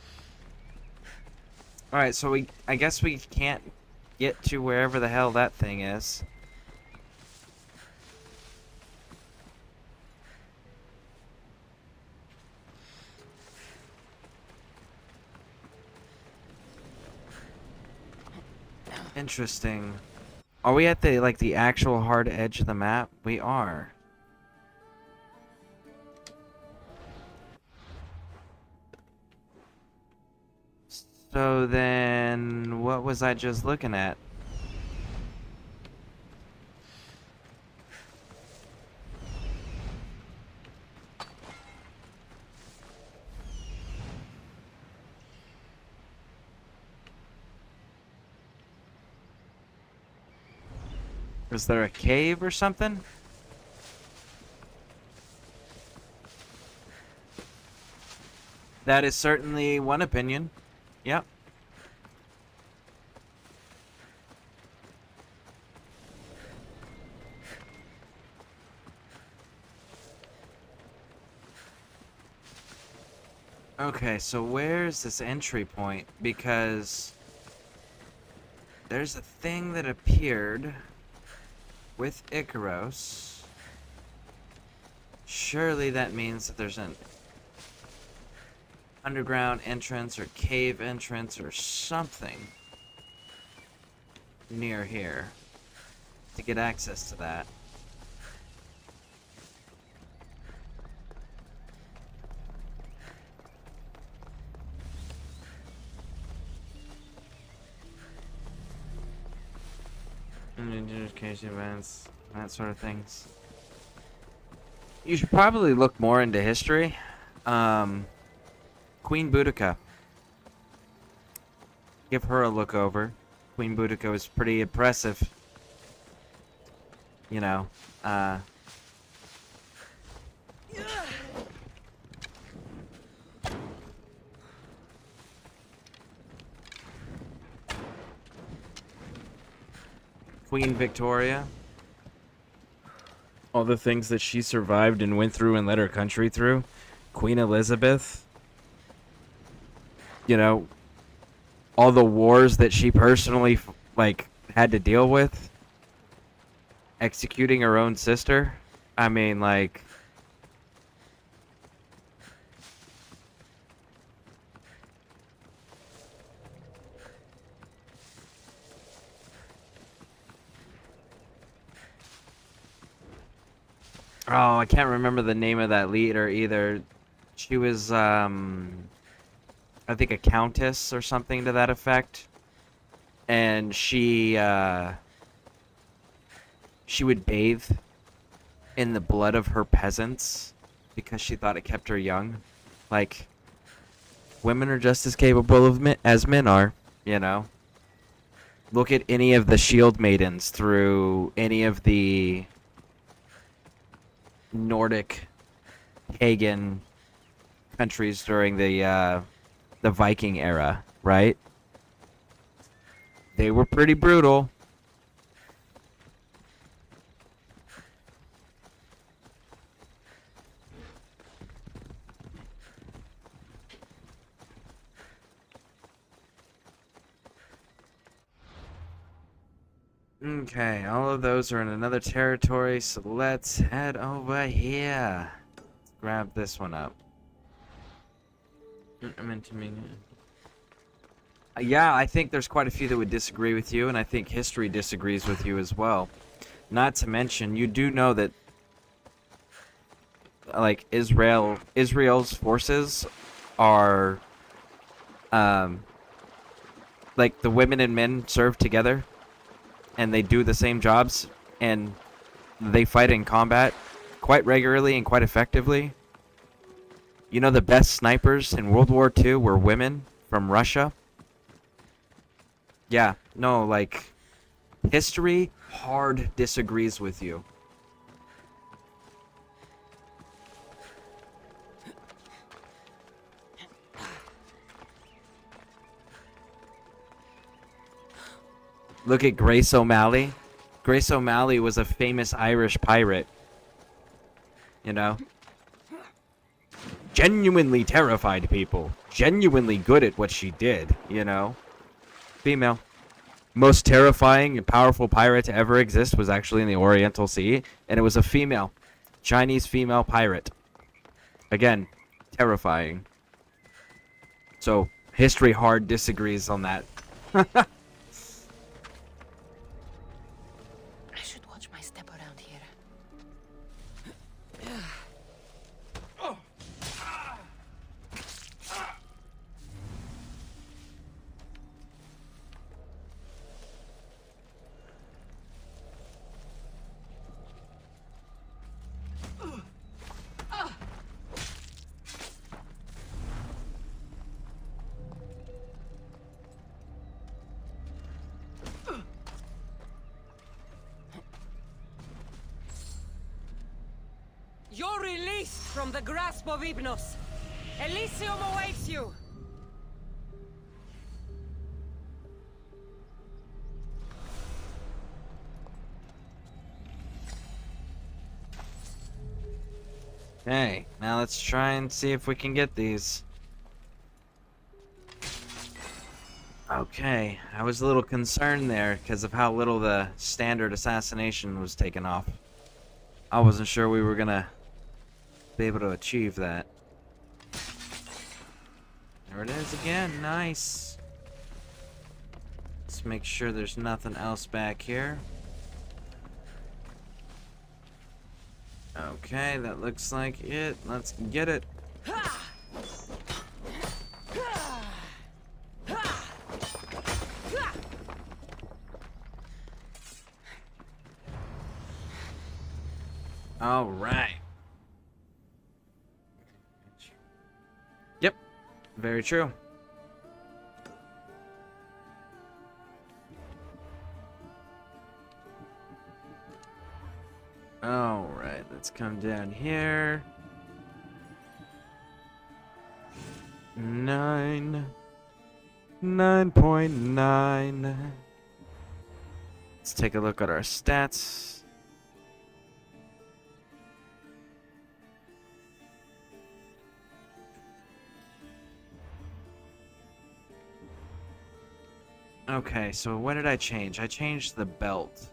Alright, so I guess we can't get to wherever the hell that thing is. Interesting. Are we at the actual hard edge of the map? We are. So then, what was I just looking at? Is there a cave or something? That is certainly one opinion. Yep. Okay, so where's this entry point? Because there's a thing that appeared with Icaros. Surely that means that there's an underground entrance or cave entrance or something near here to get access to that. Education events, that sort of things. You should probably look more into history. Queen Boudica. Give her a look over. Queen Boudica was pretty impressive. You know, Queen Victoria. All the things that she survived and went through and led her country through. Queen Elizabeth. You know, all the wars that she personally, had to deal with. Executing her own sister. I mean, oh, I can't remember the name of that leader either. She was, I I think a countess or something to that effect. And she would bathe in the blood of her peasants because she thought it kept her young. Like, women are just as capable as men are, you know. Look at any of the shield maidens through any of the Nordic pagan countries during the Viking era, right? They were pretty brutal. Okay, all of those are in another territory, so let's head over here. Let's grab this one up. Yeah, I think there's quite a few that would disagree with you, and I think history disagrees with you as well. Not to mention, you do know that, like, Israel's forces are, like, the women and men serve together, and they do the same jobs, and they fight in combat quite regularly and quite effectively. You know, the best snipers in World War II were women from Russia. Yeah, no, like, history hard disagrees with you. Look at Grace O'Malley. Grace O'Malley was a famous Irish pirate. You know? Genuinely terrified people. Genuinely good at what she did, you know? Female. Most terrifying and powerful pirate to ever exist was actually in the Oriental Sea, and it was a female. Chinese female pirate. Again, terrifying. So, history hard disagrees on that. I should watch my step around here. You're released from the grasp of Hypnos. Elysium awaits you. Okay, now let's try and see if we can get these. Okay, I was a little concerned there because of how little the standard assassination was taken off. I wasn't sure we were gonna be able to achieve that. There it is again, nice. Let's make sure there's nothing else back here. Okay, that looks like it. Let's get it. All right. Yep, very true. All right, let's come down here. 9.9. Let's take a look at our stats. Okay, so what did I change? I changed the belt.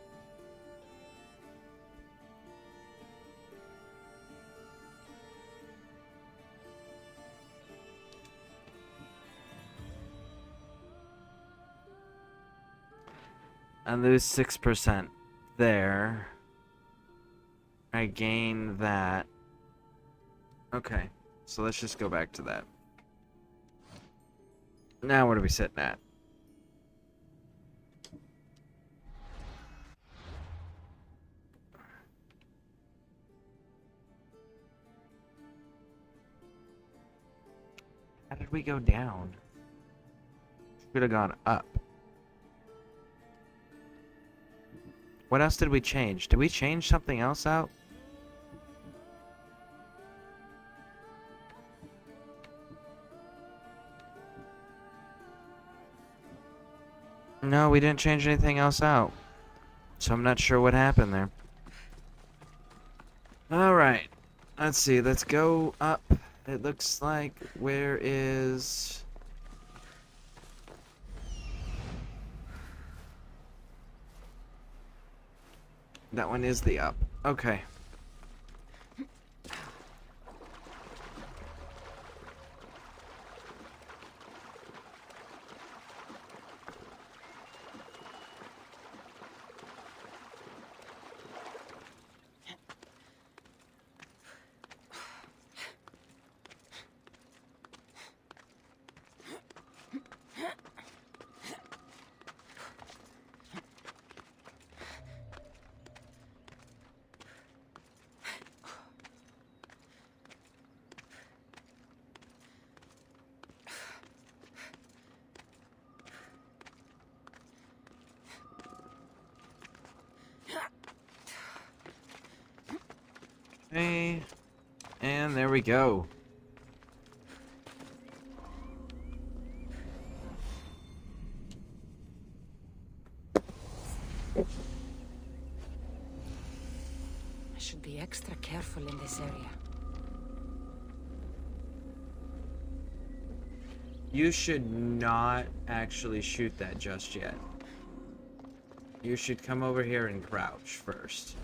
I lose 6% there. I gain that. Okay, so let's just go back to that. Now what are we sitting at? How did we go down? Should have gone up. What else did we change? Did we change something else out? No, we didn't change anything else out. So I'm not sure what happened there. Alright. Let's see. Let's go up. It looks like... Where is... That one is the up. Okay. Okay. And there we go. I should be extra careful in this area. You should not actually shoot that just yet. You should come over here and crouch first.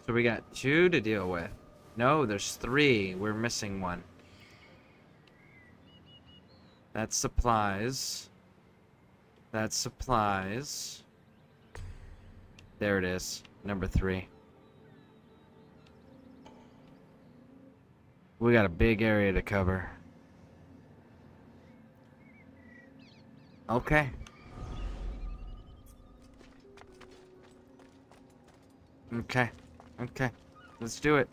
So we got 2 to deal with. No, there's 3. We're missing 1. That's supplies. That's supplies. There it is. Number 3. We got a big area to cover. Okay. Okay. Okay. Let's do it.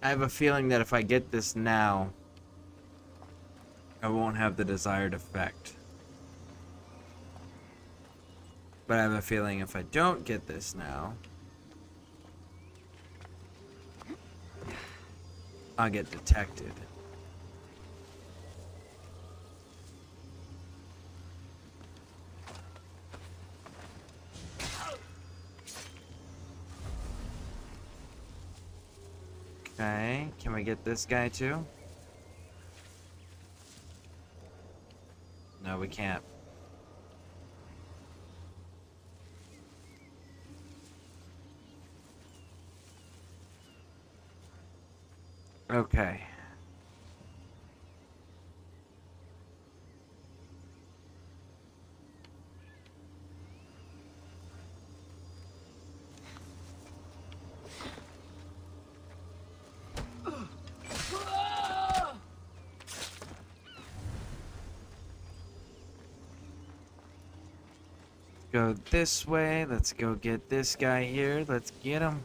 I have a feeling that if I get this now, I won't have the desired effect. But I have a feeling if I don't get this now, I'll get detected. Okay, can we get this guy too? No, we can't. Okay. Go this way. Let's go get this guy here. Let's get him.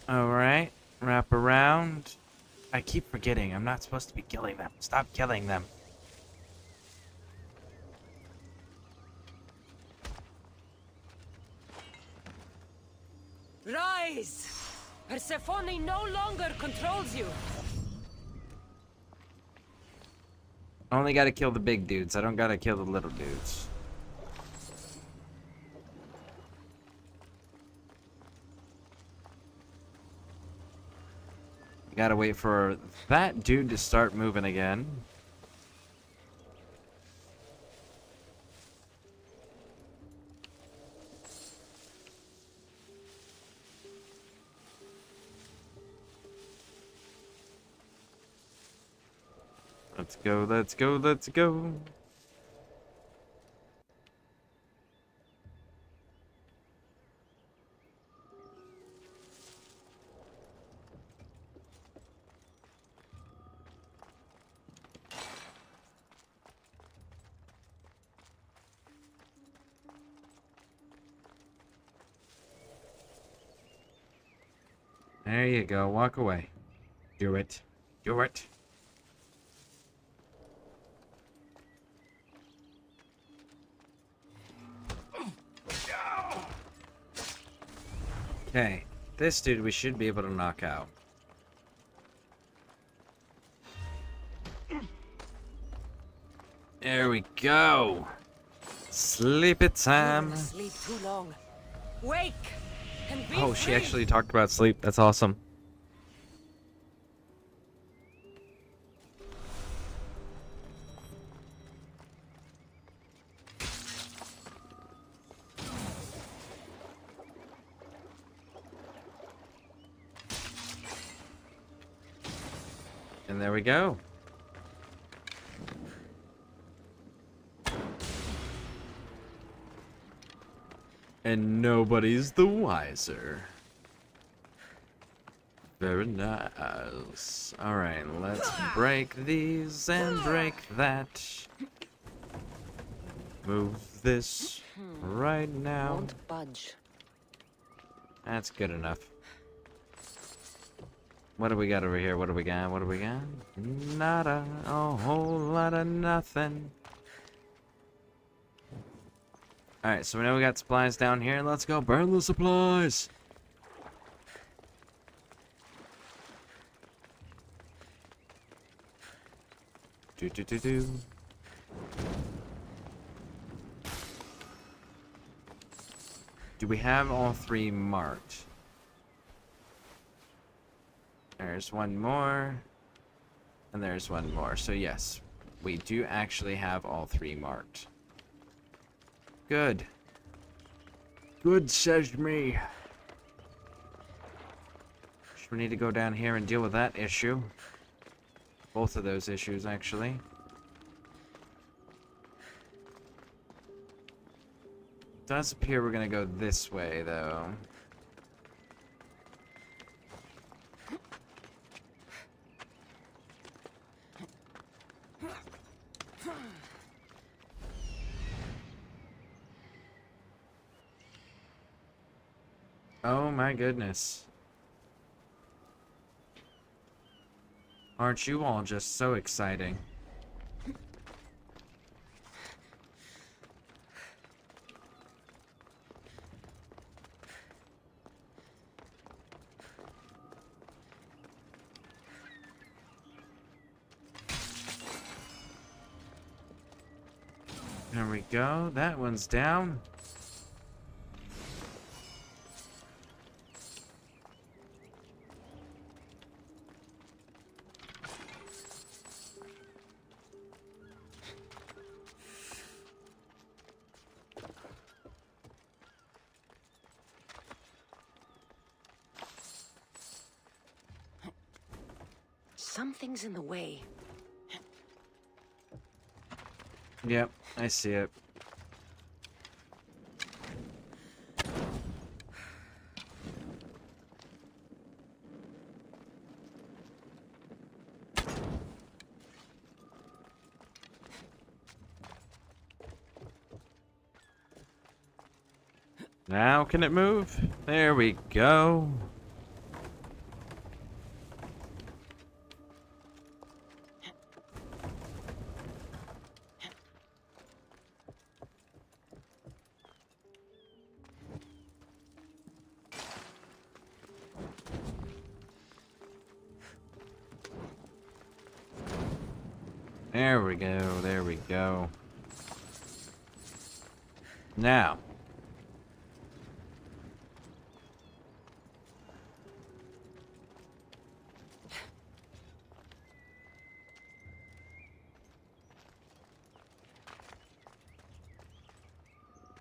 Alright. Wrap around. I keep forgetting. I'm not supposed to be killing them. Stop killing them. Yes! Persephone no longer controls you! I only gotta kill the big dudes. I don't gotta kill the little dudes. Gotta wait for that dude to start moving again. Let's go, let's go, let's go. There you go, walk away. Do it. Do it. Okay, this dude we should be able to knock out. There we go. Sleepy time. Sleep too long. Wake and be Oh, she free. actually talked about sleep. That's awesome. And there we go. And nobody's the wiser. Very nice. Alright, let's break these and break that. Move this right now. Won't budge. That's good enough. What do we got over here? What do we got? What do we got? Nada. A whole lot of nothing. Alright, so we know we got supplies down here. Let's go burn the supplies. Do. Do we have all three marked? There's one more. And there's one more. So yes, we do actually have all three marked. Good. Good, says me. We need to go down here and deal with that issue. Both of those issues, actually. It does appear we're gonna go this way, though. Oh my goodness. Aren't you all just so exciting? There we go. That one's down. Something's in the way. Yep, I see it. Now can it move? There we go. There we go, there we go. Now.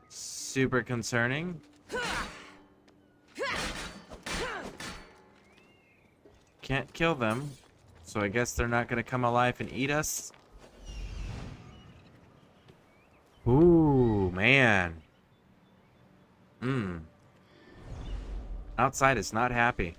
Super concerning. Can't kill them, so I guess they're not gonna come alive and eat us. Ooh, man. Outside is not happy.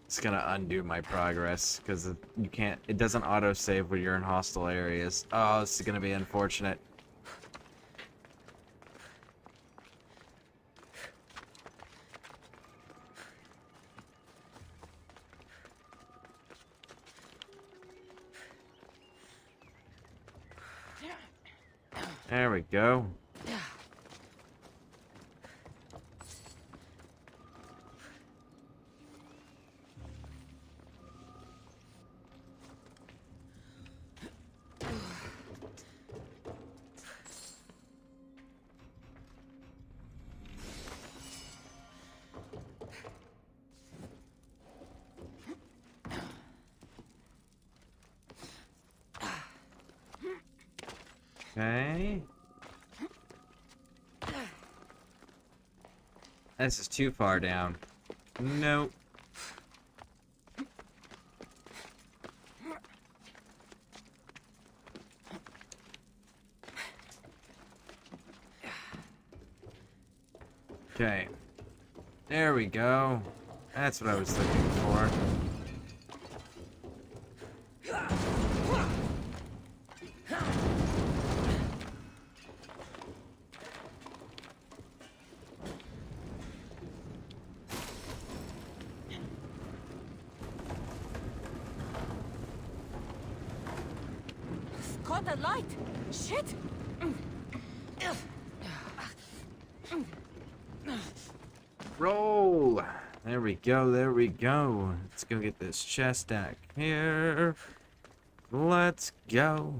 It's gonna undo my progress because you can't. It doesn't autosave when you're in hostile areas. Oh, this is gonna be unfortunate. There we go. Okay. This is too far down. Nope. Okay. There we go. That's what I was looking for. Caught the light! Shit! Roll! There we go, there we go. Let's go get this chest stack here. Let's go.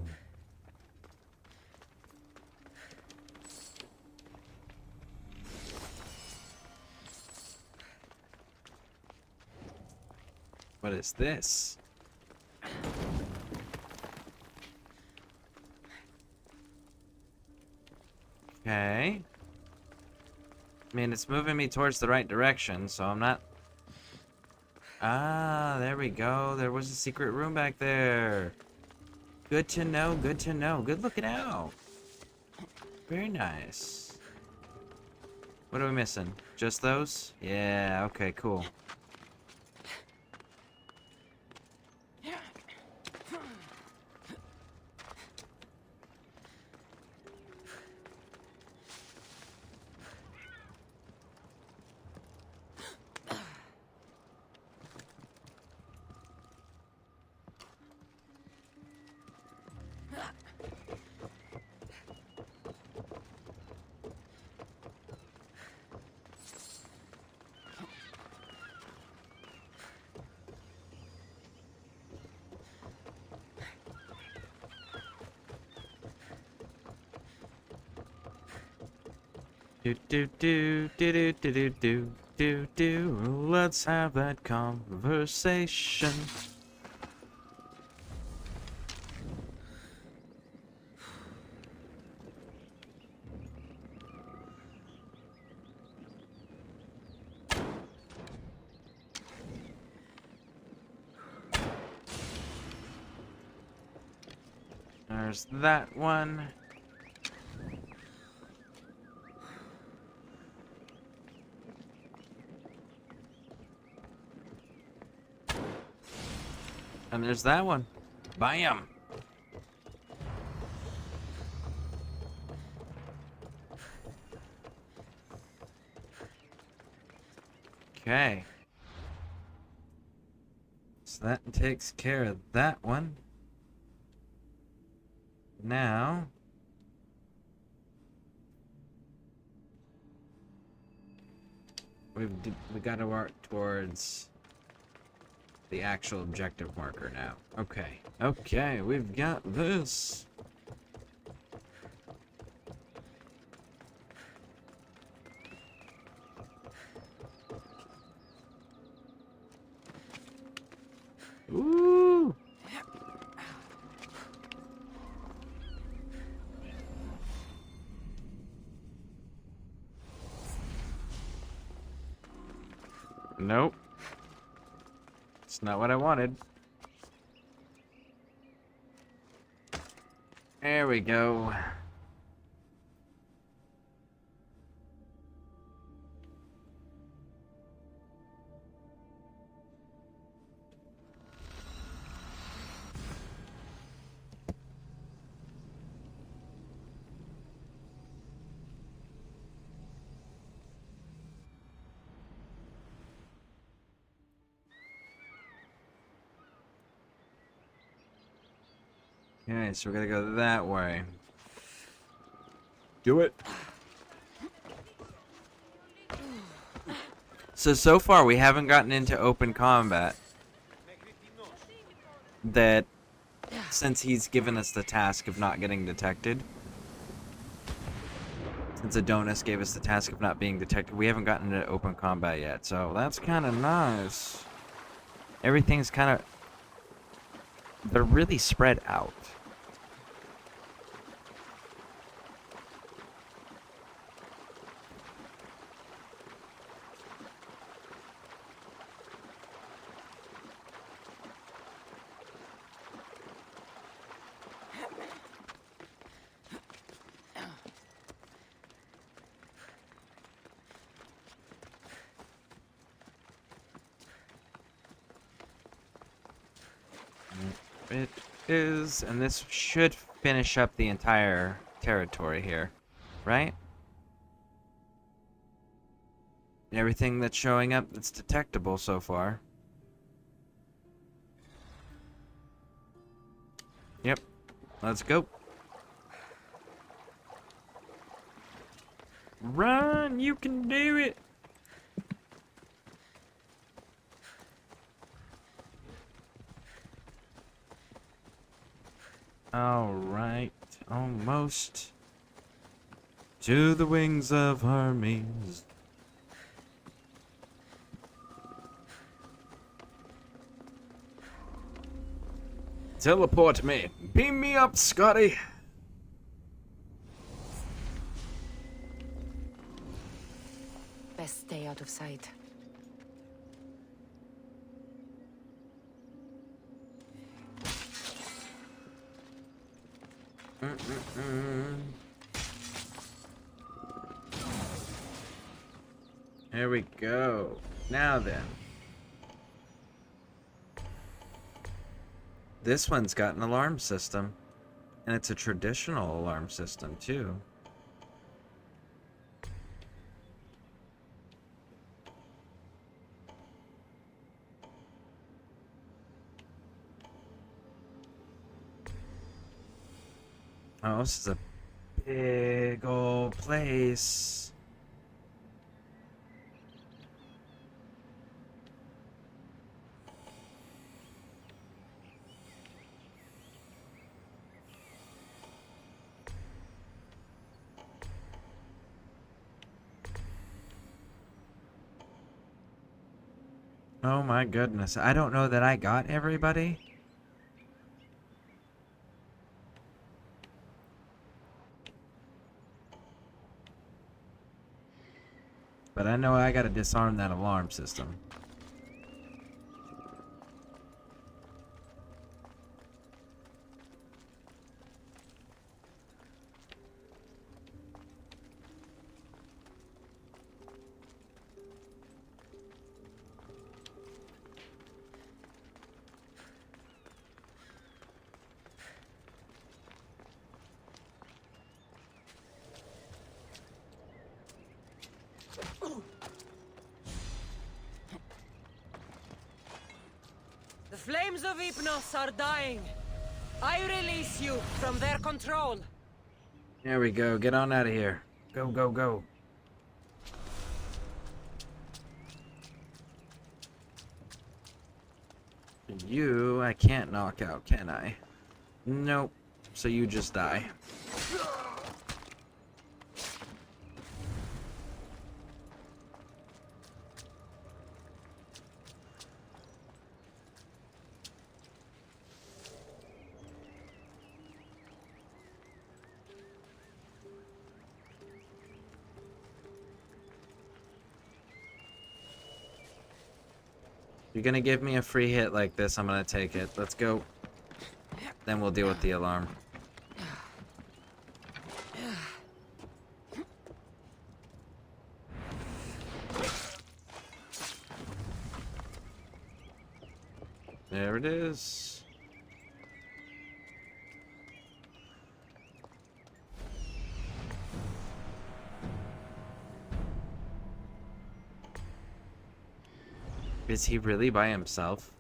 What is this? Okay. I mean, it's moving me towards the right direction, so I'm not... Ah, there we go. There was a secret room back there. Good to know, good to know. Good looking out. Very nice. What are we missing? Just those? Yeah, okay, cool. Do do do do do do do do do do. Let's have that conversation. There's that one. And there's that one. Bam! Okay. So that takes care of that one. Now... we got to work towards the actual objective marker now. Okay. Okay, we've got this. Ooh. Nope. It's not what I wanted. There we go. Okay, so we're gonna go that way. Do it. So far we haven't gotten into open combat. That, since he's given us the task of not getting detected. Since Adonis gave us the task of not being detected, we haven't gotten into open combat yet. So that's kind of nice. Everything's kind of... They're really spread out. It is, and this should finish up the entire territory here, right? Everything that's showing up that's detectable so far. Yep, let's go. Run, you can do it! Alright, almost to the wings of Hermes. Teleport me. Beam me up, Scotty. Best stay out of sight. There we go. Now then. This one's got an alarm system. And it's a traditional alarm system, too. Oh, this is a big old place. Oh my goodness. I don't know that I got everybody. But I know I gotta disarm that alarm system. The flames of Hypnos are dying. I release you from their control. There we go. Get on out of here. Go, go, go. You, I can't knock out, can I? Nope. So you just die. You're gonna give me a free hit like this, I'm gonna take it. Let's go. Then we'll deal with the alarm. There it is. Is he really by himself?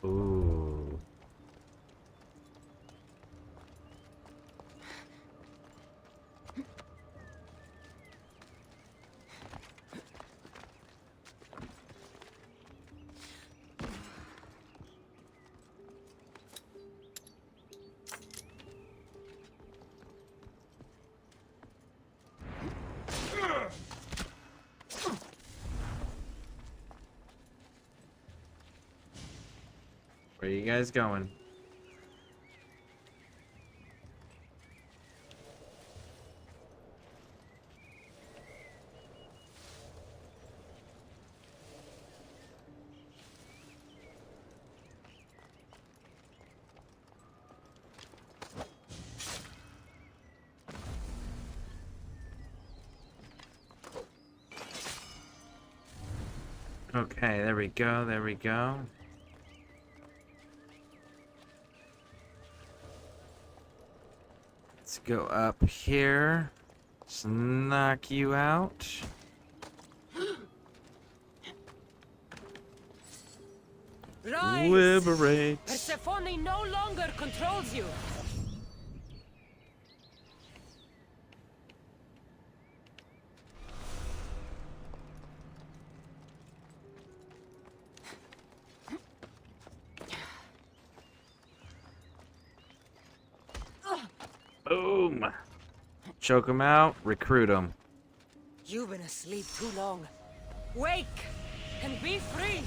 Ooh. Where are you guys going? Okay, there we go, there we go. Let's go up here. Let's knock you out. Rise! Liberate. Persephone no longer controls you. Boom. Choke him out, recruit him. You've been asleep too long. Wake and be free.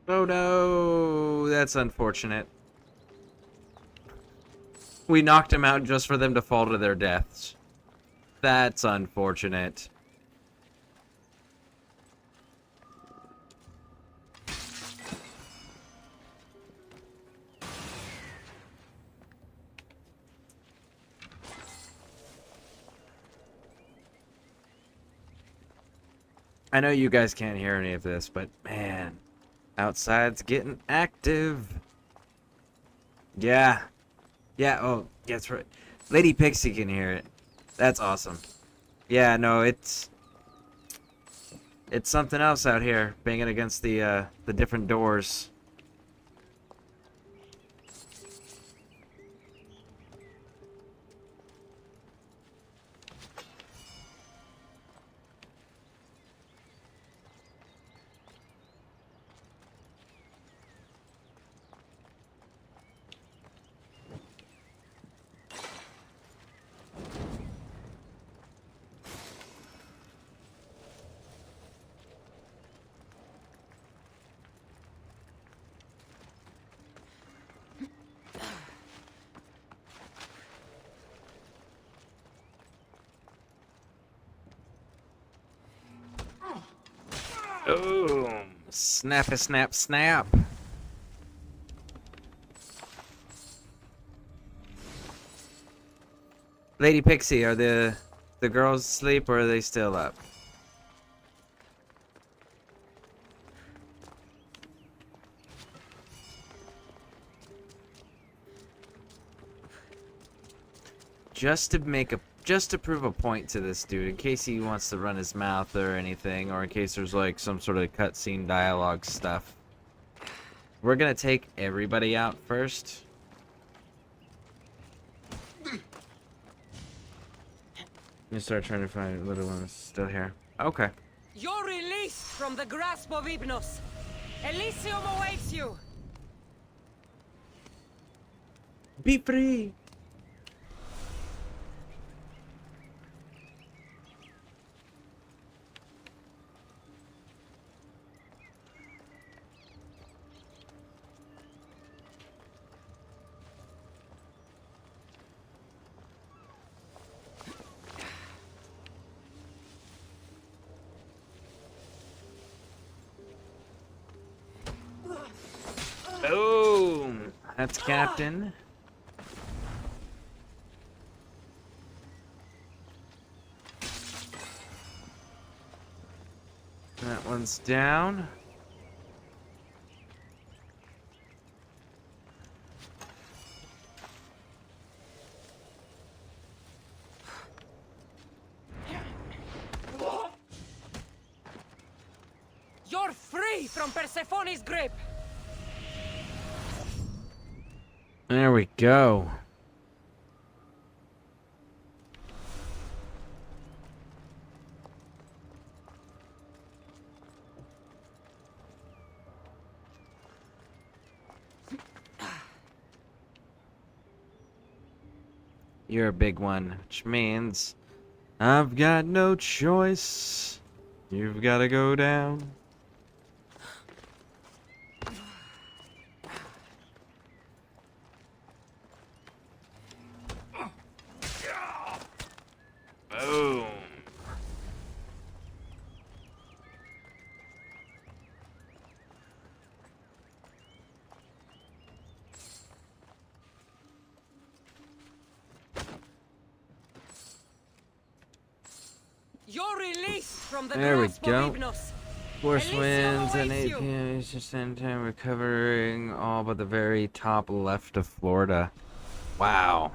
Oh no, that's unfortunate. We knocked him out just for them to fall to their deaths. That's unfortunate. I know you guys can't hear any of this, but man, outside's getting active. Yeah. Yeah, oh, that's right. Lady Pixie can hear it. That's awesome. Yeah, no, it's something else out here, banging against the different doors. Boom! Snap a snap snap. Lady Pixie, are the girls asleep or are they still up? just to prove a point to this dude, in case he wants to run his mouth or anything, or in case there's like some sort of cutscene dialogue stuff. We're gonna take everybody out first. You start trying to find little ones still here. Okay. You're released from the grasp of Hypnos. Elysium awaits you. Be free. Boom! That's Captain. That one's down. You're free from Persephone's grip. There we go. You're a big one, which means I've got no choice. You've got to go down. Boom. You're released from the There we grasp go. of Hypnos. Force winds and awaits 8 you. p.m. Eastern Standard Time. We're covering all but the very top left of Florida. Wow.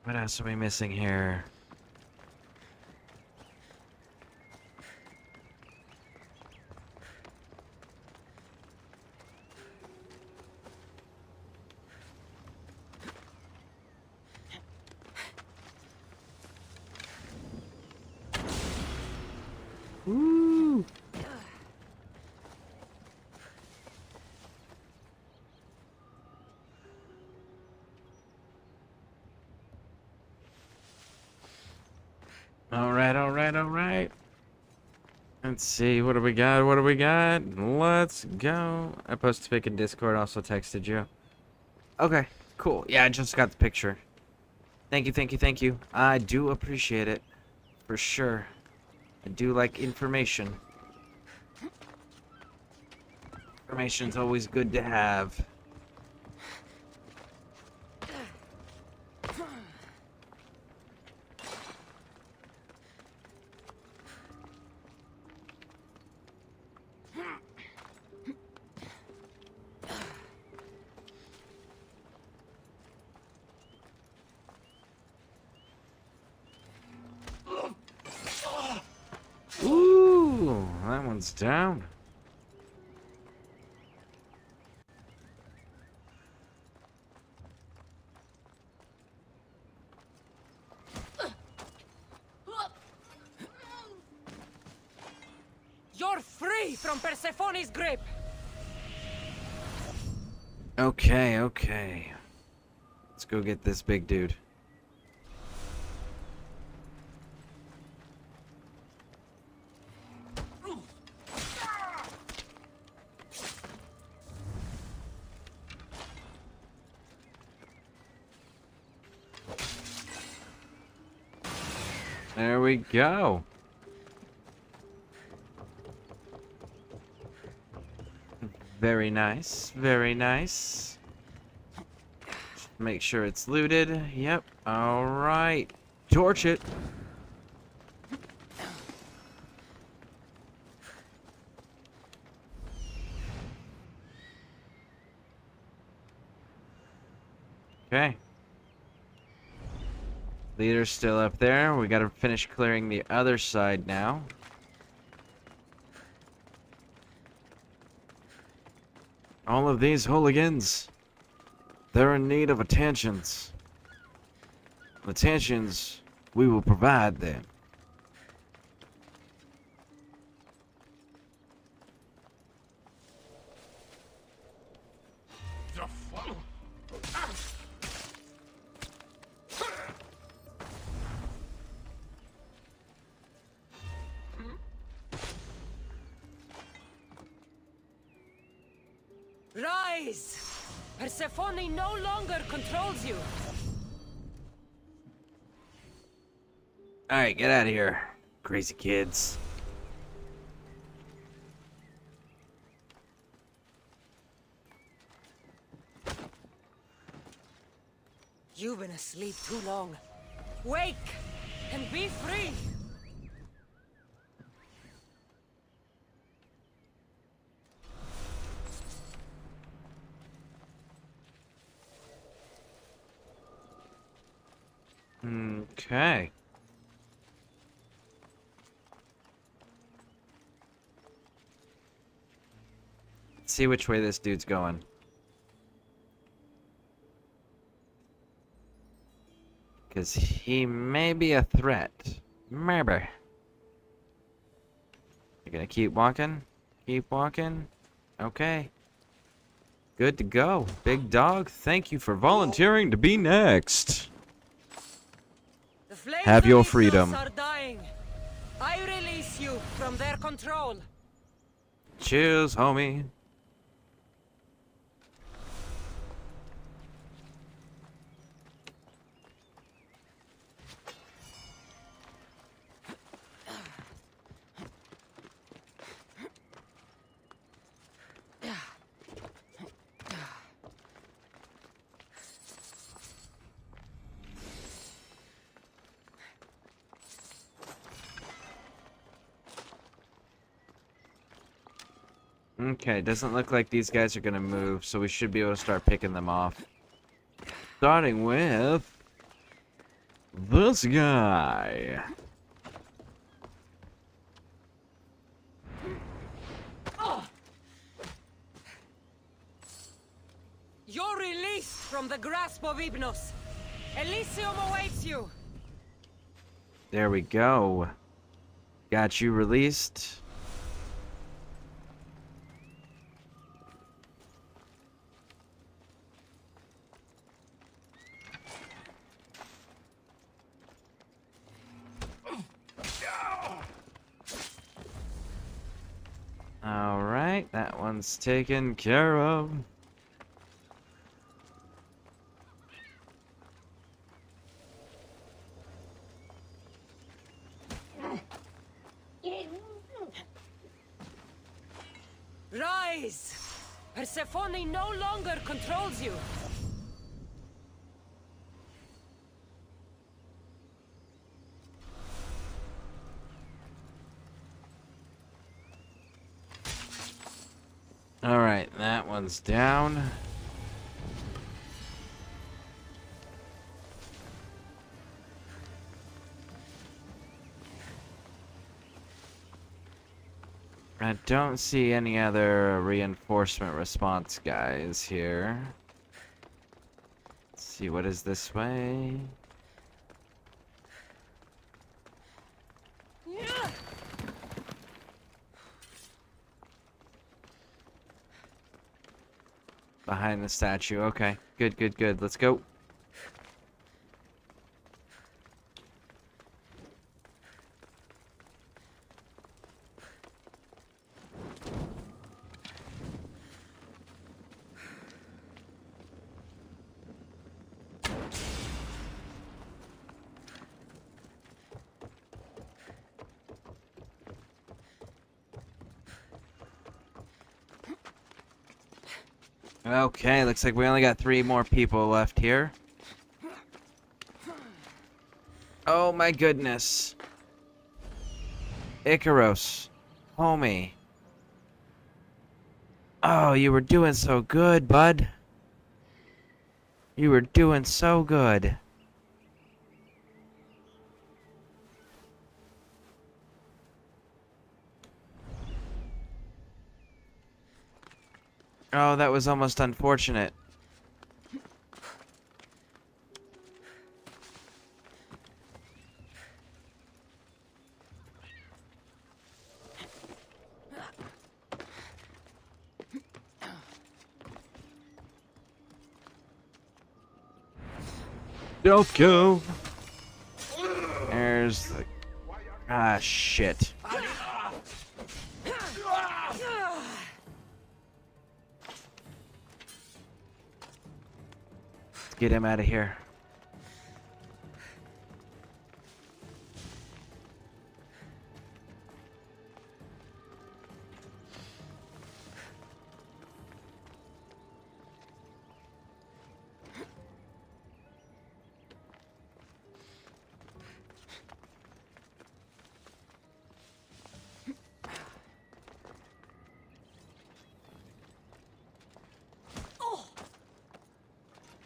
What else are we missing here? Woo! All right, all right, all right. Let's see, what do we got? What do we got? Let's go. I posted a pic in Discord, also texted you. Okay, cool. Yeah, I just got the picture. Thank you, thank you, thank you. I do appreciate it. For sure. I do like information. Information's always good to have. Ooh, that one's down. You're free from Persephone's grip. Okay, okay. Let's go get this big dude. There we go. Very nice, very nice. Make sure it's looted. Yep. All right. Torch it. Okay. Leader's still up there. We gotta finish clearing the other side now. All of these hooligans, they're in need of attentions. Attentions, we will provide them. Rise! Persephone no longer controls you. Alright, get out of here, crazy kids. You've been asleep too long. Wake and be free! Okay. Let's see which way this dude's going. Because he may be a threat. Maybe. You're gonna keep walking? Keep walking? Okay. Good to go. Big dog, thank you for volunteering to be next. The flames Have your of Ethos freedom. are dying. I release you from their control. Cheers, homie. Okay, doesn't look like these guys are gonna move, so we should be able to start picking them off. Starting with this guy. You're released from the grasp of Hypnos. Elysium awaits you. There we go. Got you released. Alright, that one's taken care of. Rise! Persephone no longer controls you. Alright, that one's down. I don't see any other reinforcement response guys here. Let's see, what is this way? Behind the statue. Okay. Good, good, good. Let's go. Okay, looks like we only got 3 more people left here. Oh my goodness. Icaros. Homie. Oh, you were doing so good, bud. You were doing so good. Oh, that was almost unfortunate. Don't go. There's the... Ah, shit. Let's get him out of here.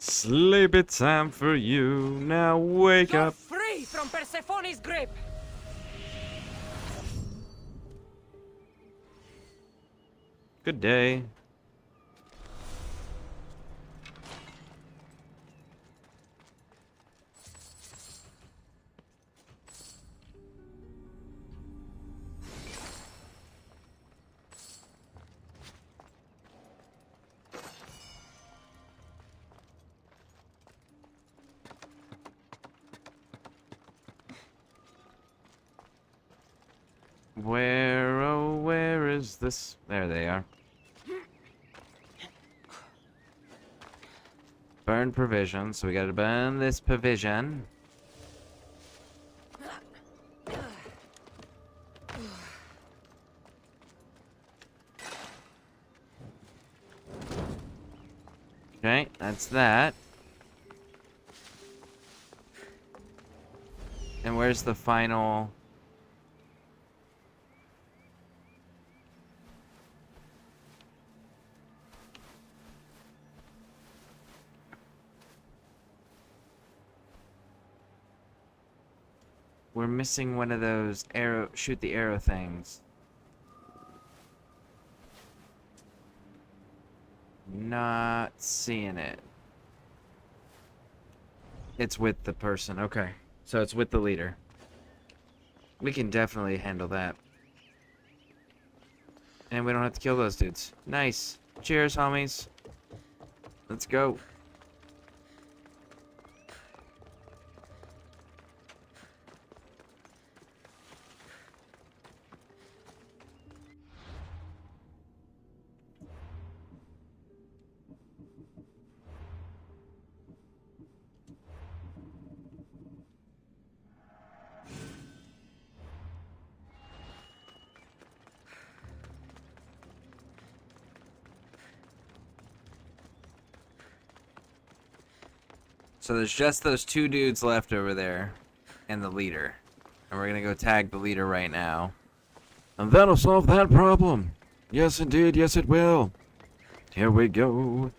Sleepy time for you. Now wake up. Free from Persephone's grip! Good day. Where, oh, where is this? There they are. Burn provision, so we gotta burn this provision. Okay, that's that. And where's the final... We're missing one of those arrow, shoot the arrow things. Not seeing it. It's with the person, okay. So it's with the leader. We can definitely handle that. And we don't have to kill those dudes. Nice. Cheers, homies. Let's go. So there's just those 2 dudes left over there, and the leader. And we're gonna go tag the leader right now. And that'll solve that problem. Yes, indeed. Yes, it will. Here we go.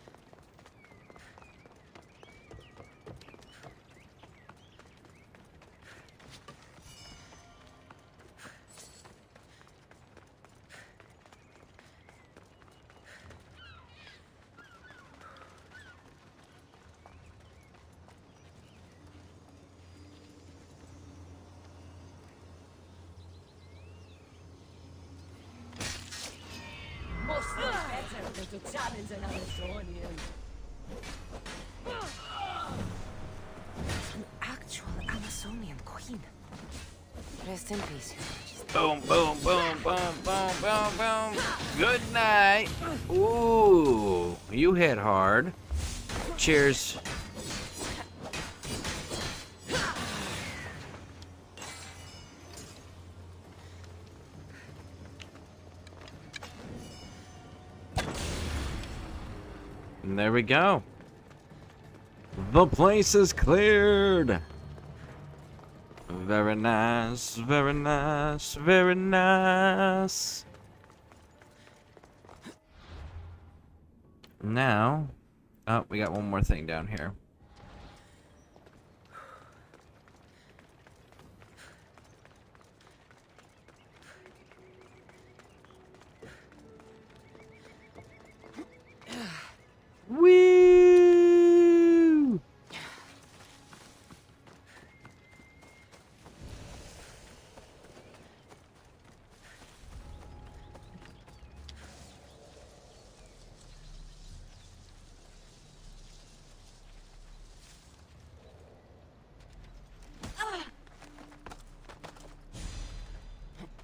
To challenge an Amazonian. An actual Amazonian queen. Rest in peace. Boom, boom, boom, boom, boom, boom, boom. Good night. Ooh, you hit hard. Cheers. And there we go. The place is cleared. Very nice, very nice, very nice. Now, oh, we got one more thing down here. Woo!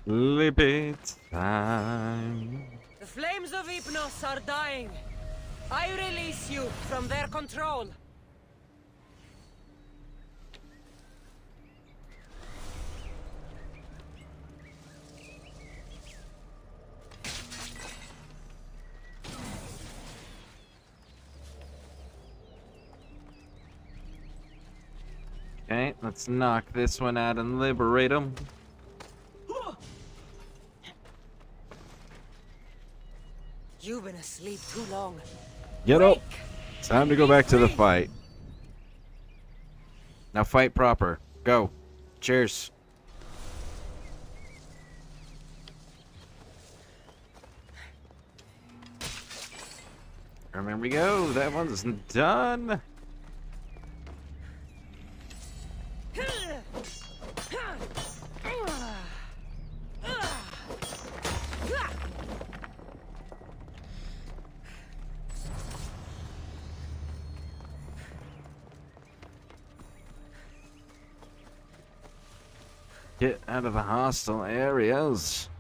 Sleepy time. The flames of Hypnos are dying. I release you from their control. Okay, let's knock this one out and liberate him. You've been asleep too long. Get up. Time to go back to the fight. Now fight proper. Go. Cheers. And there we go. That one's done. Get out of the hostile areas.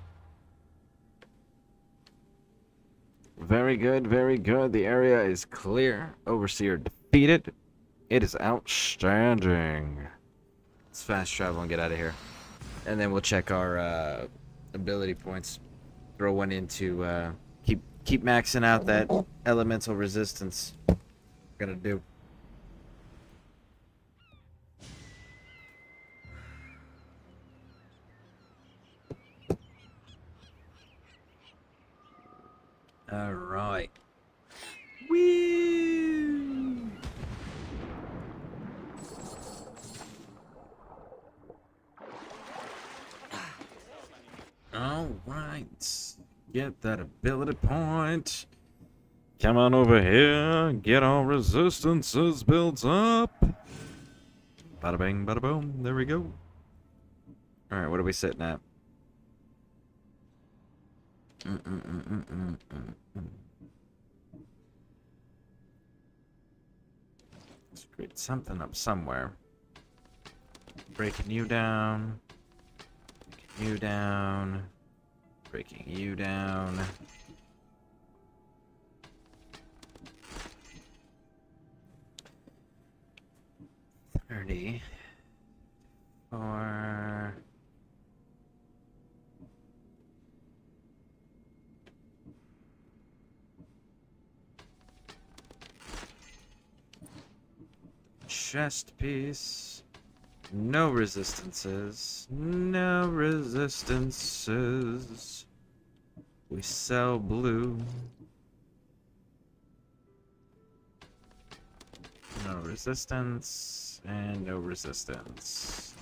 Very good, very good. The area is clear. Overseer defeated. It is outstanding. Let's fast travel and get out of here. And then we'll check our ability points. Throw one into keep maxing out that elemental resistance. Gonna do. All right. Woo! All right. Get that ability point. Come on over here. Get our resistances built up. Bada bing, bada boom. There we go. All right, what are we sitting at? Let's create something up somewhere. Breaking you down. Breaking you down. Breaking you down. $30. Or... chest piece. No resistances. No resistances. We sell blue. No resistance. And no resistance.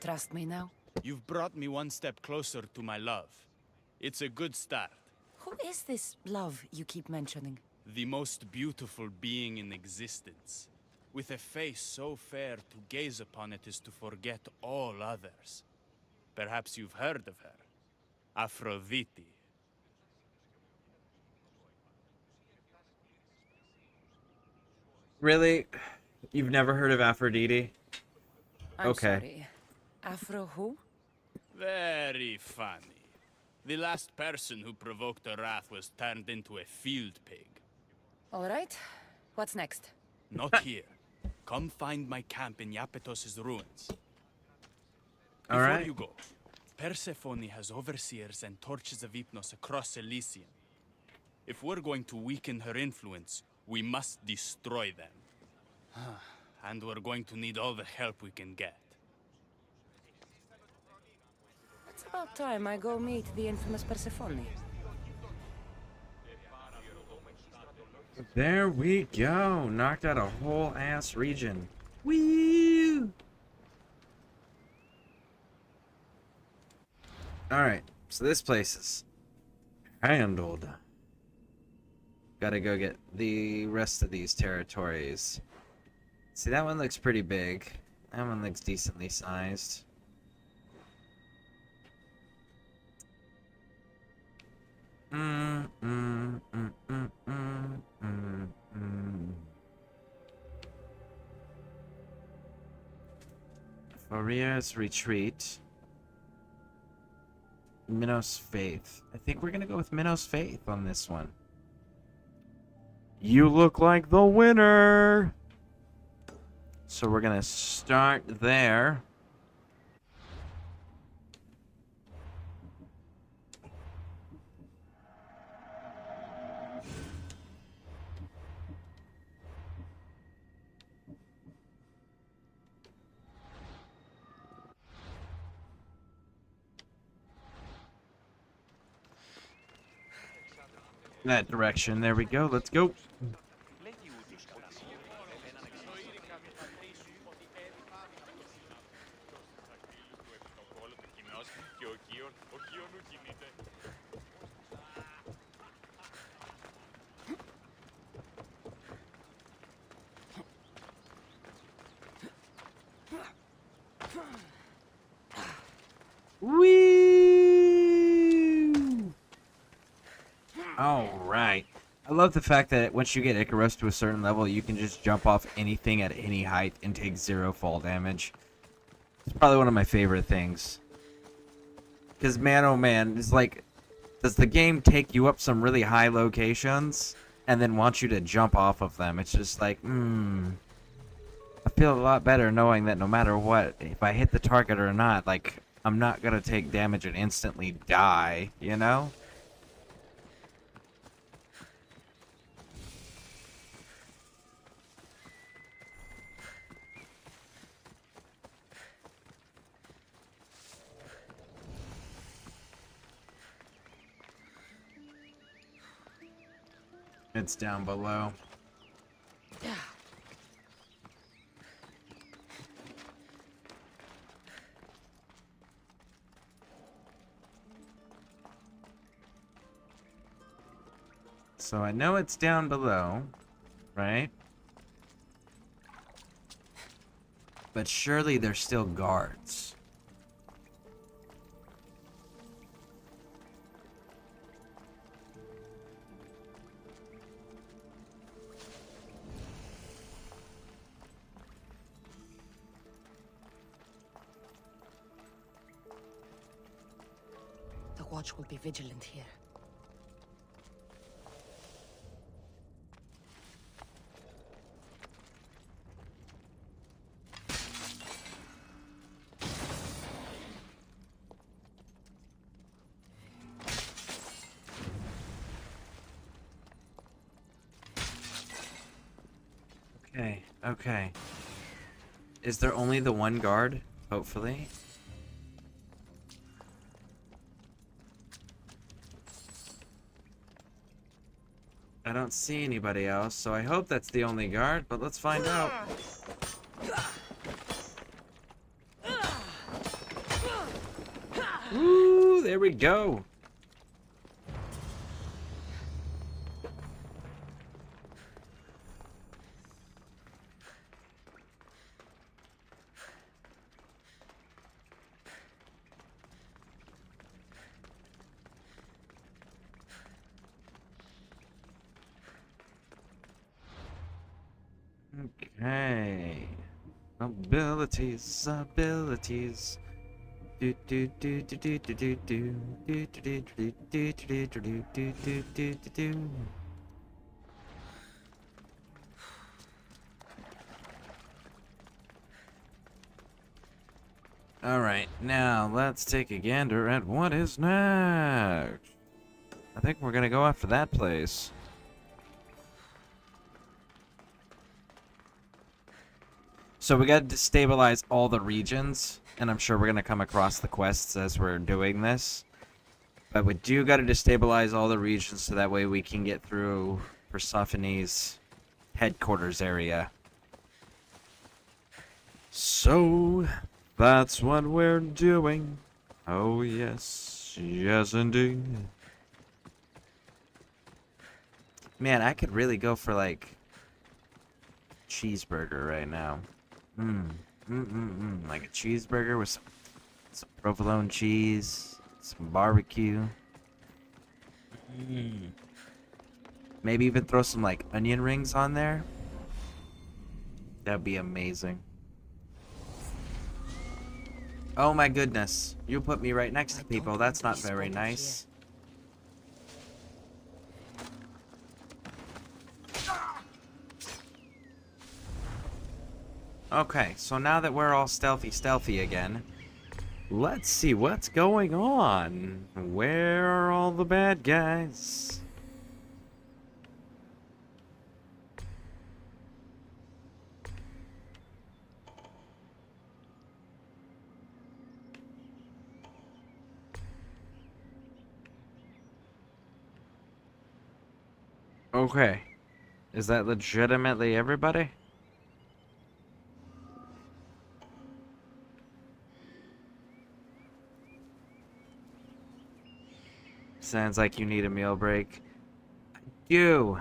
Trust me now? You've brought me one step closer to my love. It's a good start. Who is this love you keep mentioning? The most beautiful being in existence. With a face so fair to gaze upon it is to forget all others. Perhaps you've heard of her. Aphrodite. Really? You've never heard of Aphrodite? I'm okay. Sorry. Afro who? Very funny. The last person who provoked her wrath was turned into a field pig. All right. What's next? Not here. come find my camp in Iapetos' ruins. All Before right. you go, Persephone has overseers and torches of Hypnos across Elysium. If we're going to weaken her influence, we must destroy them. And we're going to need all the help we can get. It's about time I go meet the infamous Persephone. There we go. Knocked out a whole ass region. Woo! Alright, so this place is handled. Gotta go get the rest of these territories. See, that one looks pretty big. That one looks decently sized. Faria's Retreat. Minos Faith. I think we're gonna go with Minos Faith on this one. You look like the winner! So we're gonna start there. That direction. There we go. Let's go. Whee! All right. I love the fact that once you get Icarus to a certain level, you can just jump off anything at any height and take 0 fall damage. It's probably one of my favorite things. Because, man, oh man, it's like, does the game take you up some really high locations and then want you to jump off of them? It's just like, I feel a lot better knowing that no matter what, if I hit the target or not, like, I'm not gonna take damage and instantly die, you know? It's down below. So I know it's down below, right? But surely there's still guards. The watch will be vigilant here. Okay, okay. Is there only the one guard? Hopefully. I don't see anybody else, so I hope that's the only guard, but let's find out. Woo, there we go. Okay. Abilities, abilities. Do do do do do do do do do do do do do do do do do do do. 。 . 。 . 。 . 。 . 。 . 。 . 。 . 。 . 。 . 。 。 . 。 . 。 。 . 。 。 . 。 。 . 。 。 . 。 。 . 。 . 。 . 。 。 . 。 。 . 。 . 。 . 。 . 。 . Q. Alright, now let's take a gander at what is next. I think we're gonna go after that place. So we gotta destabilize all the regions, and I'm sure we're gonna come across the quests as we're doing this. But we do gotta destabilize all the regions so that way we can get through Persephone's headquarters area. So, that's what we're doing. Oh yes, yes indeed. Man, I could really go for like cheeseburger right now. Like a cheeseburger with some provolone cheese, some barbecue. Maybe even throw some like onion rings on there. That'd be amazing. Oh my goodness. You put me right next to people. That's not very nice. Okay, so now that we're all stealthy again, let's see what's going on. Where are all the bad guys? Okay. Is that legitimately everybody? Sounds like you need a meal break. You.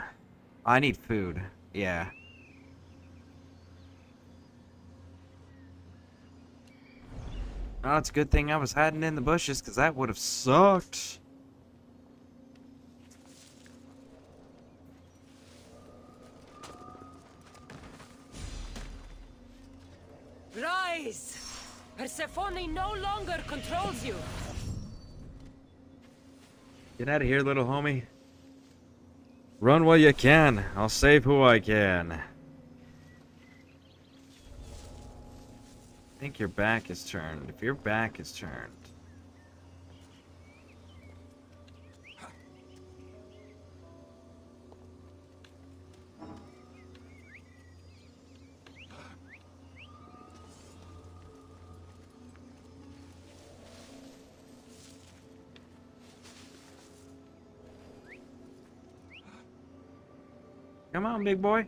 I need food. Yeah. Oh, it's a good thing I was hiding in the bushes, because that would have sucked. Rise! Persephone no longer controls you. Get out of here, little homie. Run while you can. I'll save who I can. I think your back is turned. If your back is turned. Come on, big boy.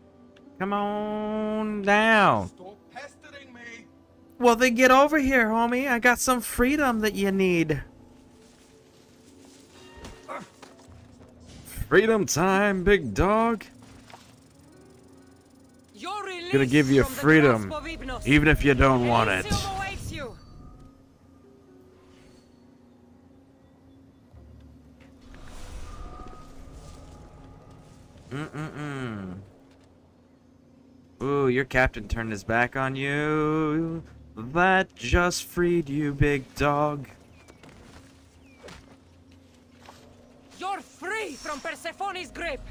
Come on down. Stop pestering me. Well, then get over here, homie. I got some freedom that you need. Freedom time, big dog. Gonna give you freedom, even if you don't want it. Ooh, your captain turned his back on you. That just freed you, big dog. You're free from Persephone's grip.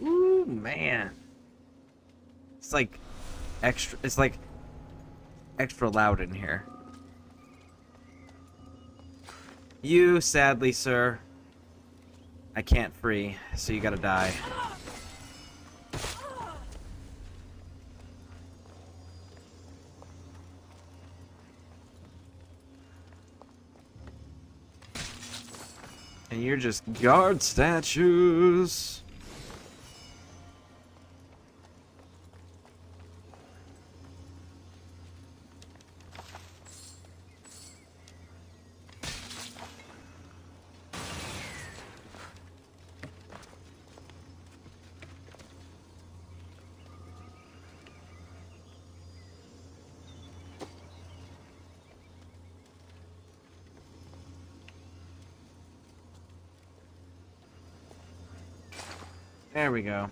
Ooh, man. It's like extra loud in here. You, sadly, sir, I can't free, so you gotta die. And you're just guard statues. There we go.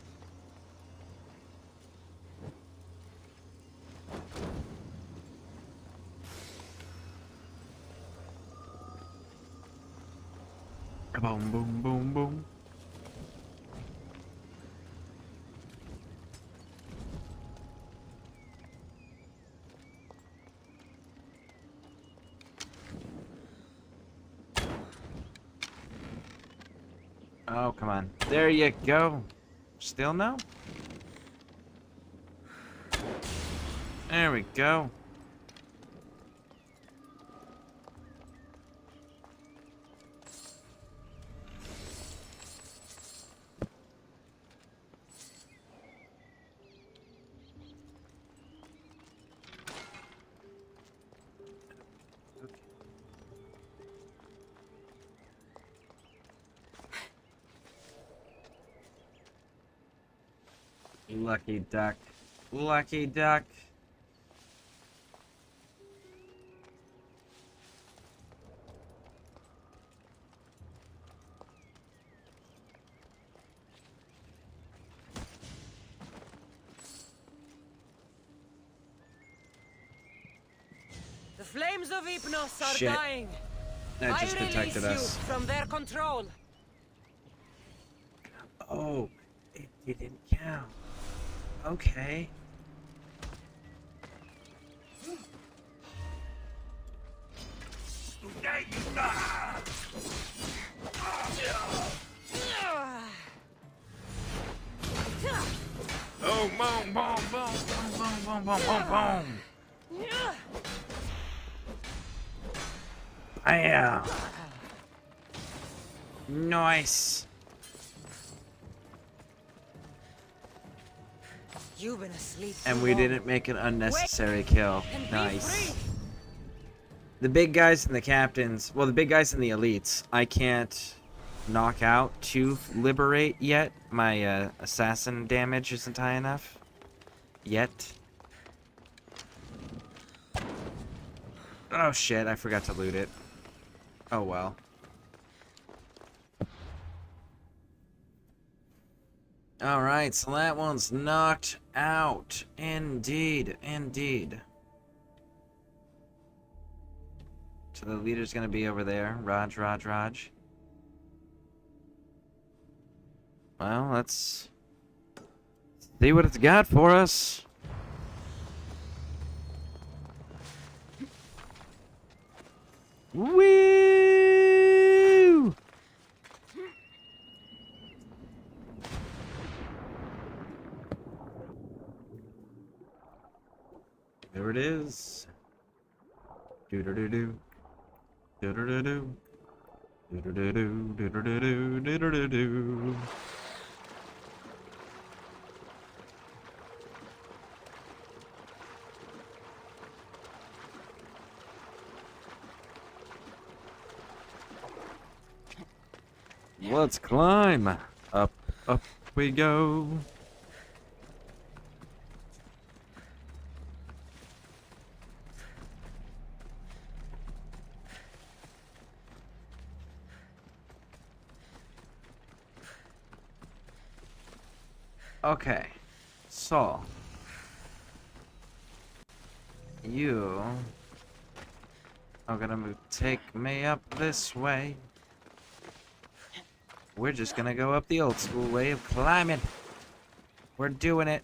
Boom, boom, boom, boom. Oh, come on. There you go. Still no? There we go. Lucky duck. Lucky duck. The flames of Hypnos are Shit. dying. That just I release detected you us. from their control. Oh, it didn't count. Okay. Oh, boom, boom, boom, boom, boom, boom, boom, boom. Yeah. Nice. You've been asleep And too we long. didn't make an unnecessary kill. And be Nice. free. The big guys and the captains, well, the big guys and the elites, I can't knock out to liberate yet. My assassin damage isn't high enough. Yet. Oh shit, I forgot to loot it. Oh well. Alright, so that one's knocked out. Indeed, indeed. So the leader's gonna be over there. Raj. Well, let's see what it's got for us. Woo! There it is. Do-do-do-do. Do-do-do-do. Do-do-do-do. Do-do-do-do. Do-do-do-do. Let's climb. Up we go. Okay, so you are gonna take me up this way. We're just gonna go up the old school way of climbing. We're doing it.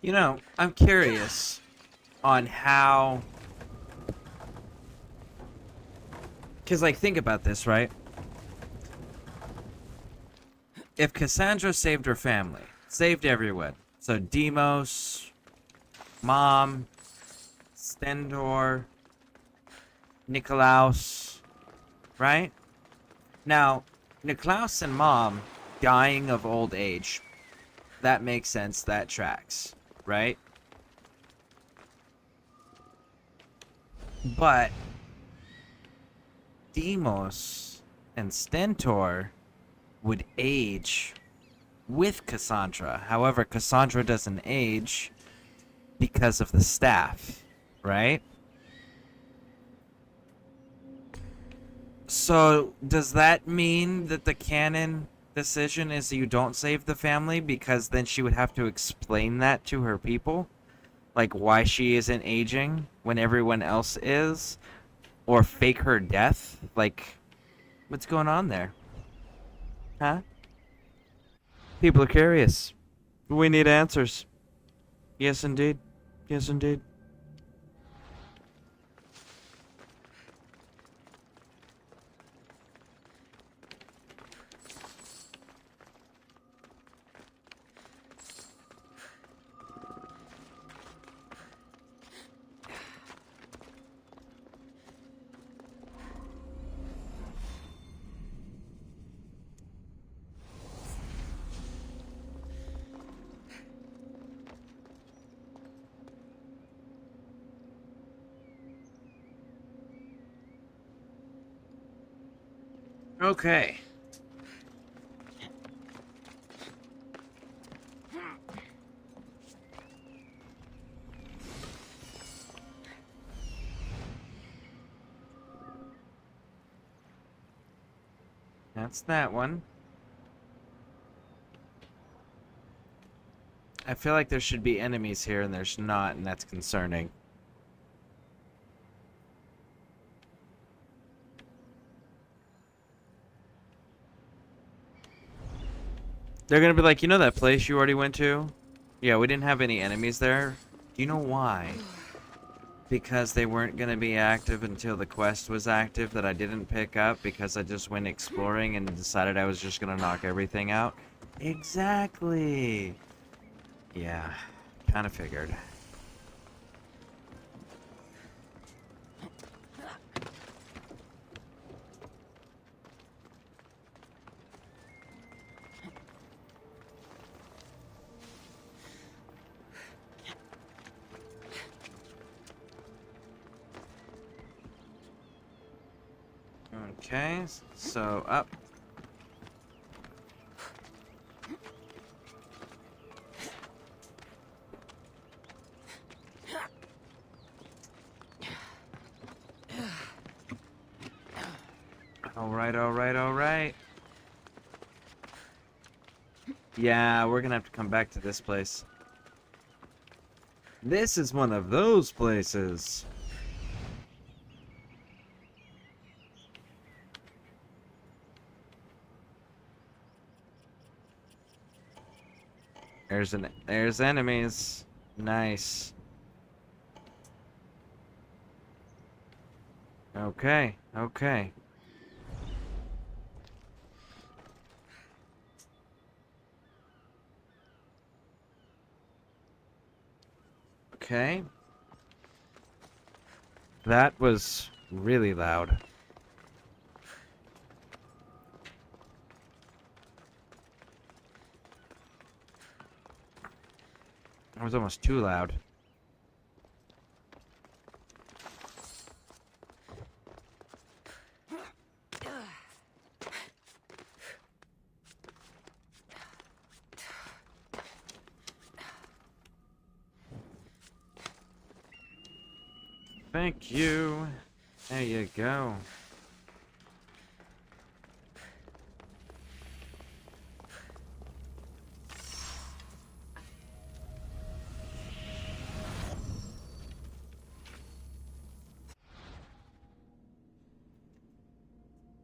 You know, I'm curious on how... Because, like, think about this, right? If Cassandra saved her family, saved everyone, so Demos, Mom, Stendor, Nikolaus, right? Now, Nikolaus and Mom dying of old age, that makes sense, that tracks, right? But Deimos and Stentor would age with Cassandra. However, Cassandra doesn't age because of the staff, right? So, does that mean that the canon decision is you don't save the family? Because then she would have to explain that to her people? Like, why she isn't aging when everyone else is? Or fake her death? Like, what's going on there? Huh? People are curious. We need answers. Yes, indeed. Yes, indeed. Okay. That's that one. I feel like there should be enemies here and there's not, and that's concerning. They're gonna be like, you know that place you already went to? Yeah, we didn't have any enemies there. Do you know why? Because they weren't gonna be active until the quest was active that I didn't pick up because I just went exploring and decided I was just gonna knock everything out. Exactly. Yeah, kind of figured. Okay, so up. Alright, alright, alright. Yeah, we're gonna have to come back to this place. This is one of those places. There's enemies. Nice. Okay, okay. Okay. That was really loud. That was almost too loud. Thank you. There you go.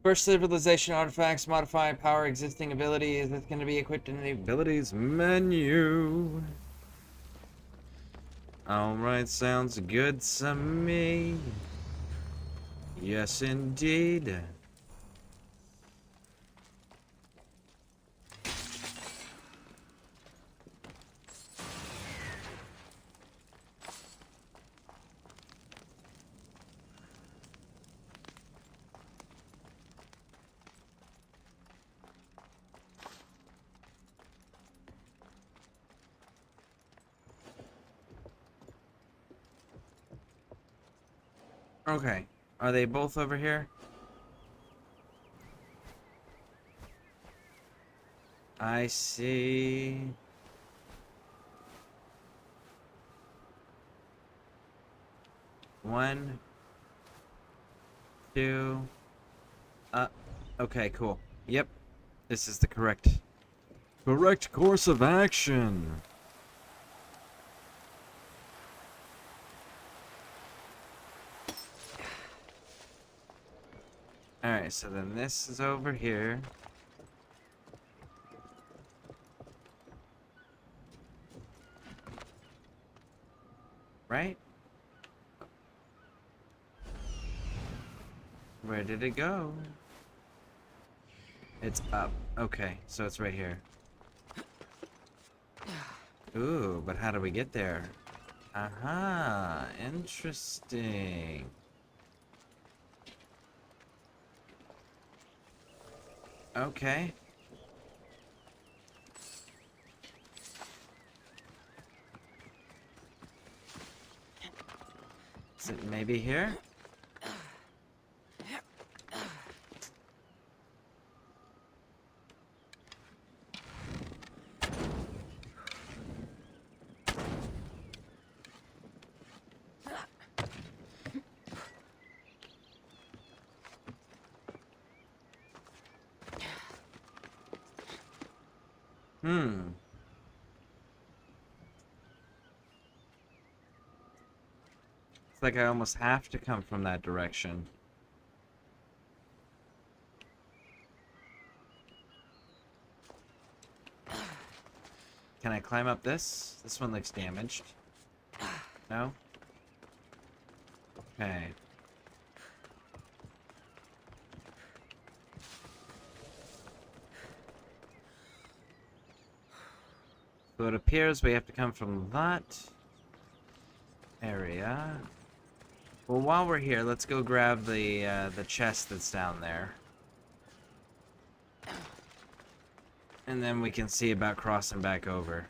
First civilization artifacts modify power existing abilities. It's going to be equipped in the abilities menu. Alright, sounds good to me. Yes, indeed. Okay. Are they both over here? I see. One, two. Okay, cool. Yep. This is the correct course of action. Alright, so then this is over here. Right? Where did it go? It's up. Okay, so it's right here. Ooh, but how do we get there? Aha, interesting. Okay. Is it maybe here? It's like I almost have to come from that direction. Can I climb up this? This one looks damaged. No? Okay. So it appears we have to come from that area. Well, while we're here, let's go grab the chest that's down there. And then we can see about crossing back over.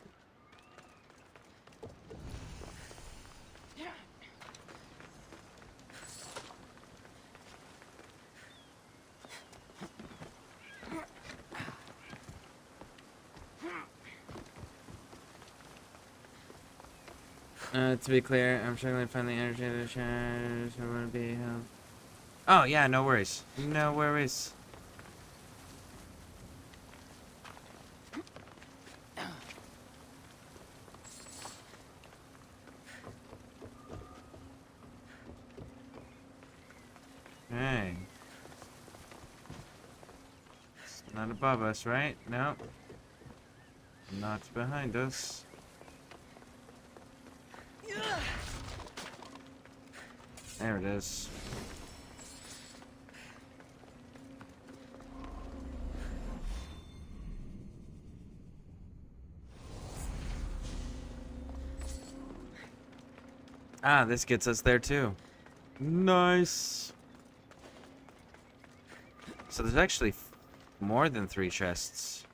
To be clear, I'm struggling to find the energy of the shadows. I want to be helped. Oh, yeah, no worries. No worries. Hey. It's not above us, right? No. Not behind us. There it is. Ah, this gets us there too. Nice. So there's actually more than 3 chests.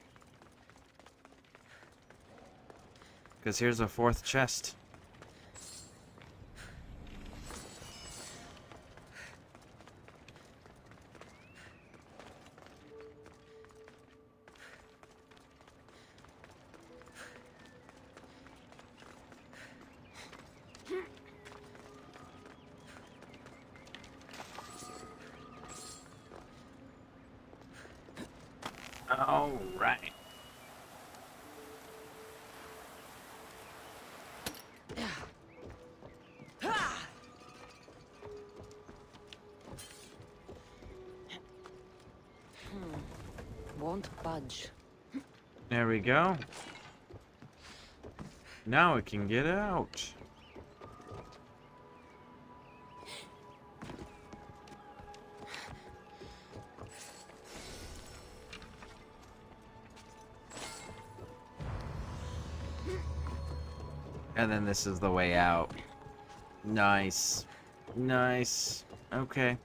Because here's a 4th chest. All right. Won't budge. There we go. Now it can get out. And then this is the way out. Nice. Nice. Okay.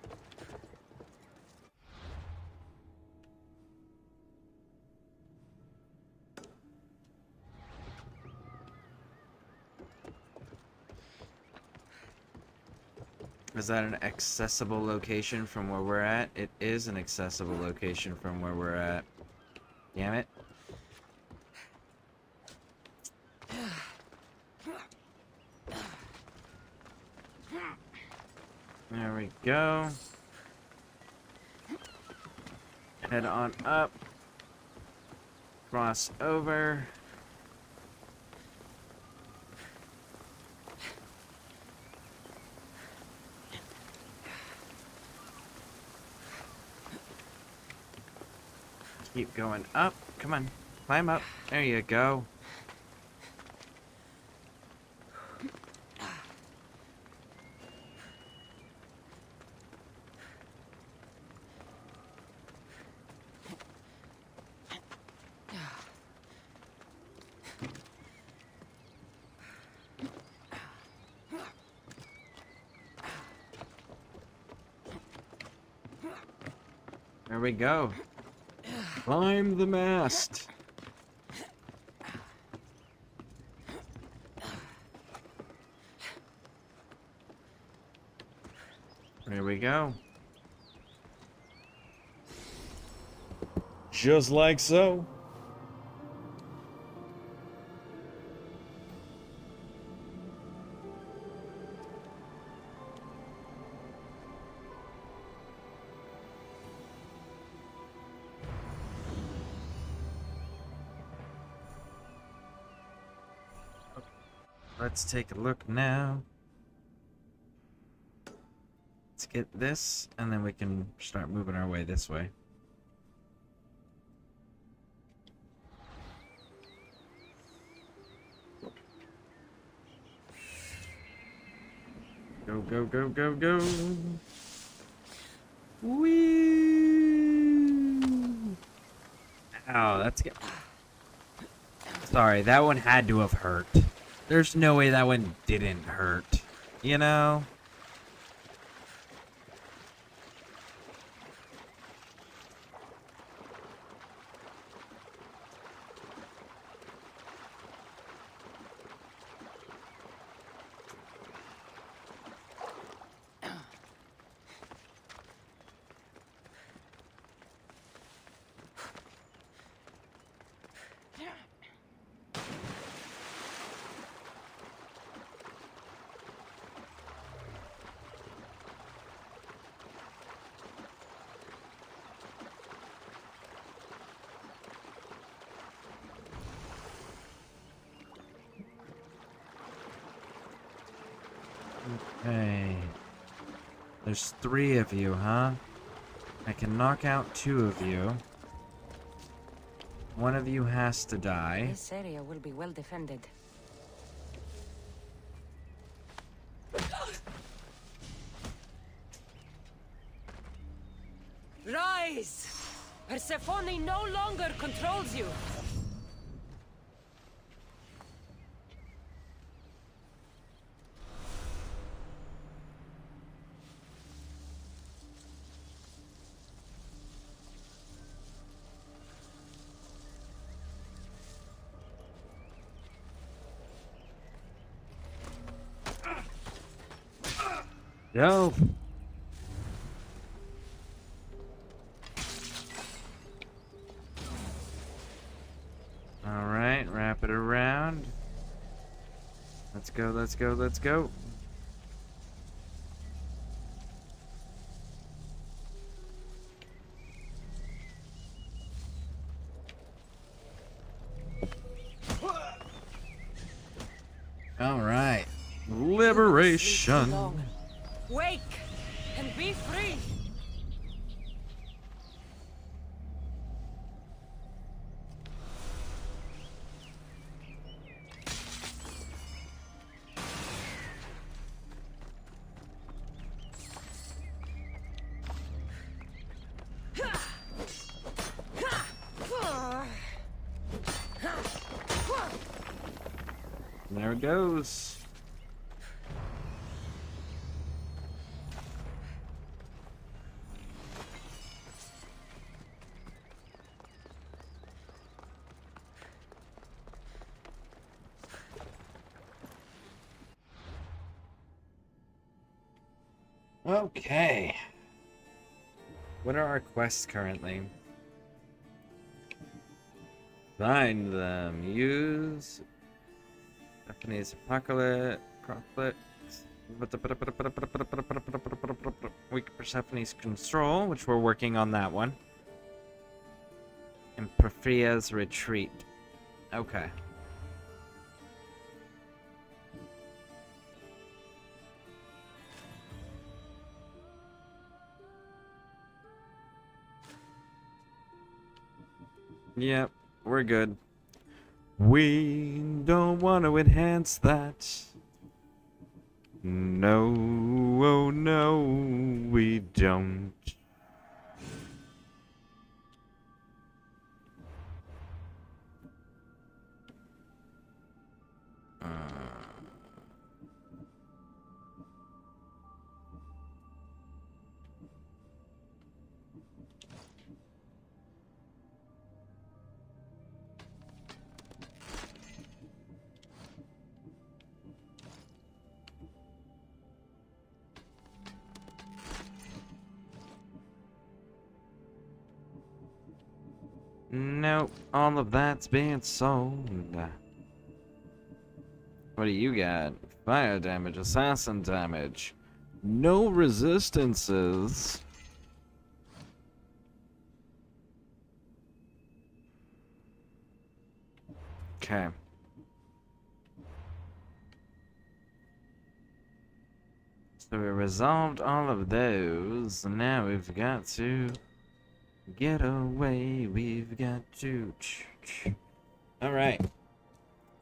Is that an accessible location from where we're at? It is an accessible location from where we're at. Damn it. There we go. Head on up. Cross over. Keep going up. Come on. Climb up. There you go. There we go. Climb the mast. There we go. Just like so. Let's take a look now. Let's get this, and then we can start moving our way this way. Go, go, go, go, go. Whee! Ow, that's good. Sorry, that one had to have hurt. There's no way that one didn't hurt. You know? Okay. There's 3 of you, huh? I can knock out 2 of you. One of you has to die. This area will be well defended. Rise! Persephone no longer controls you! Yo. Alright, wrap it around. Let's go, let's go, let's go. Alright. Liberation. Wake and be free! There it goes. Okay. What are our quests currently? Find them. Use Japanese apocalypse. Weak Persephone's control, which we're working on that one. And Perfia's retreat. Okay. Yep, we're good. We don't want to enhance that. No, oh no, we don't. Nope, all of that's being sold. What do you got? Fire damage, assassin damage. No resistances. Okay. So we resolved all of those. Now we've got to get away. We've got to. All right.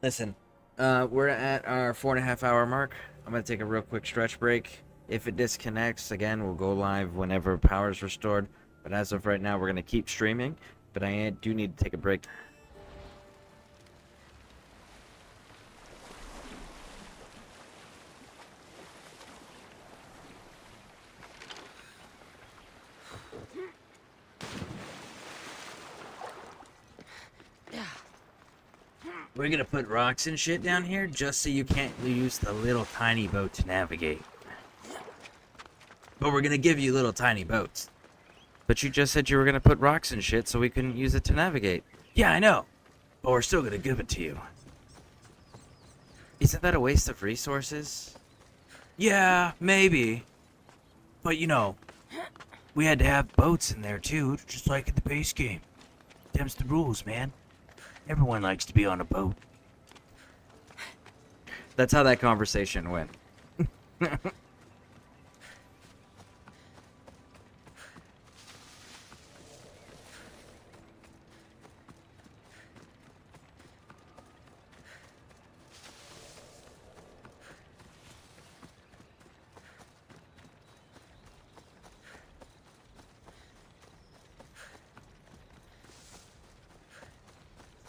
Listen, we're at our 4.5 hour mark. I'm gonna take a real quick stretch break. If it disconnects again, we'll go live whenever power is restored. But as of right now, we're gonna keep streaming. But I do need to take a break. We're gonna put rocks and shit down here just so you can't use the little tiny boat to navigate. But we're gonna give you little tiny boats. But you just said you were gonna put rocks and shit so we couldn't use it to navigate. Yeah, I know. But we're still gonna give it to you. Isn't that a waste of resources? Yeah, maybe. But you know, we had to have boats in there too, just like in the base game. Them's the rules, man. Everyone likes to be on a boat. That's how that conversation went.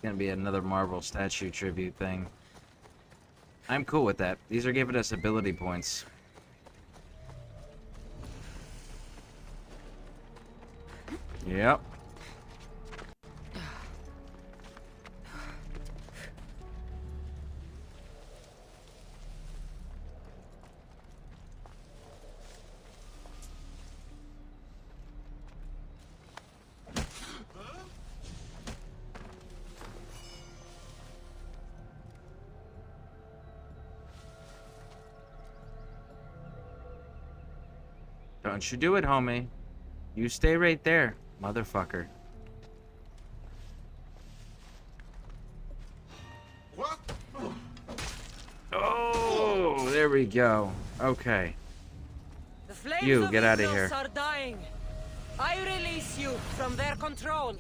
Gonna be another Marvel statue tribute thing. I'm cool with that. These are giving us ability points. Yep. Don't you do it, homie. You stay right there, motherfucker. What? Oh, there we go. Okay. The flames You, of get out of Ethos here. are dying. I release you from their control.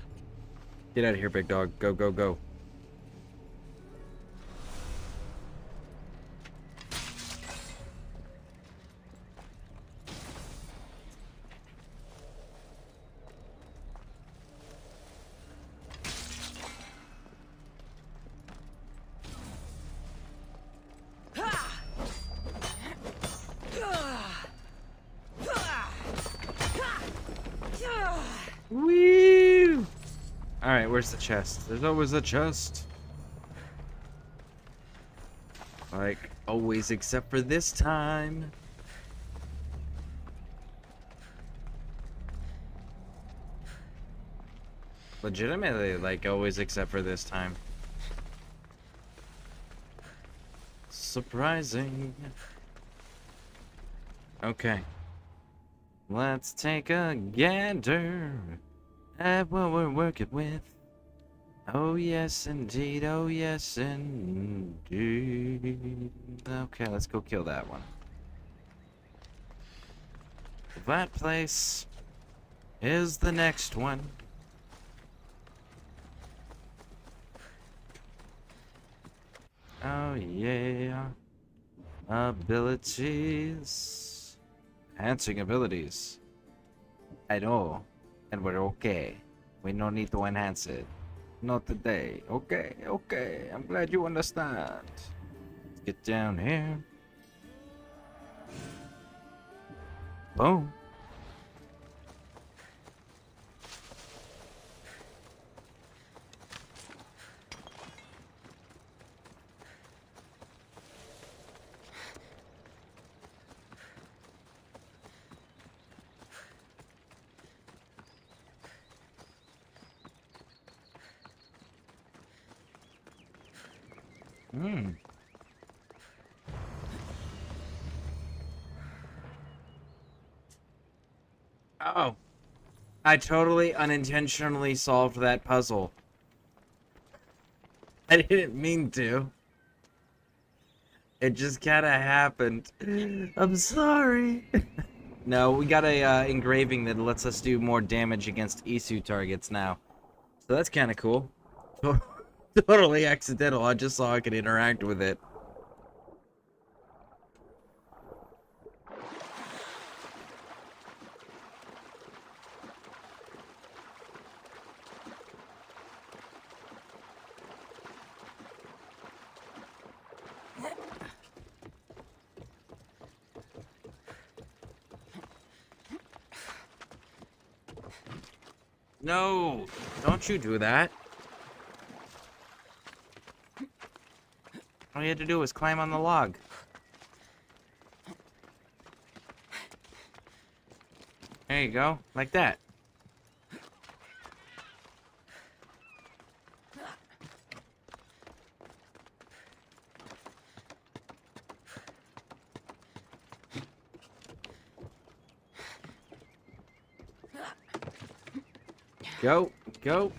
Get out of here, big dog. Go, go, go. Woo! Alright, where's the chest? There's always a chest. Like, always except for this time. Legitimately, like always except for this time. Surprising. Okay. Let's take a gander at what we're working with. Oh yes indeed, oh yes indeed. Okay, let's go kill that one. That place is the next one. Oh yeah. Abilities. Enhancing abilities. I know. And we're okay. We no need to enhance it. Not today. Okay, okay. I'm glad you understand. Let's get down here. Boom. Hmm. Oh. I totally unintentionally solved that puzzle. I didn't mean to. It just kind of happened. I'm sorry. No, we got a engraving that lets us do more damage against Isu targets now. So that's kind of cool. Totally accidental. I just saw I could interact with it. No, don't you do that. All you had to do was climb on the log. There you go, like that. Go, go.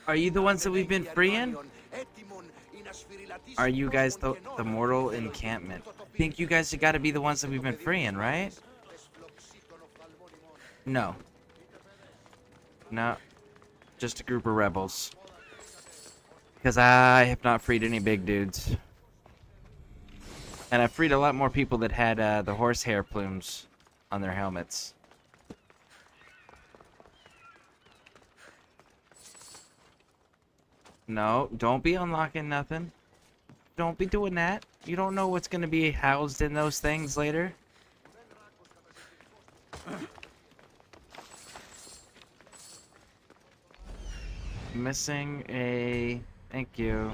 Are you the ones that we've been freeing? Are you guys the mortal encampment? I think you guys have got to be the ones that we've been freeing, right? No. No. Just a group of rebels. Because I have not freed any big dudes. And I freed a lot more people that had the horsehair plumes on their helmets. No, don't be unlocking nothing. Don't be doing that. You don't know what's going to be housed in those things later. Missing a... Thank you.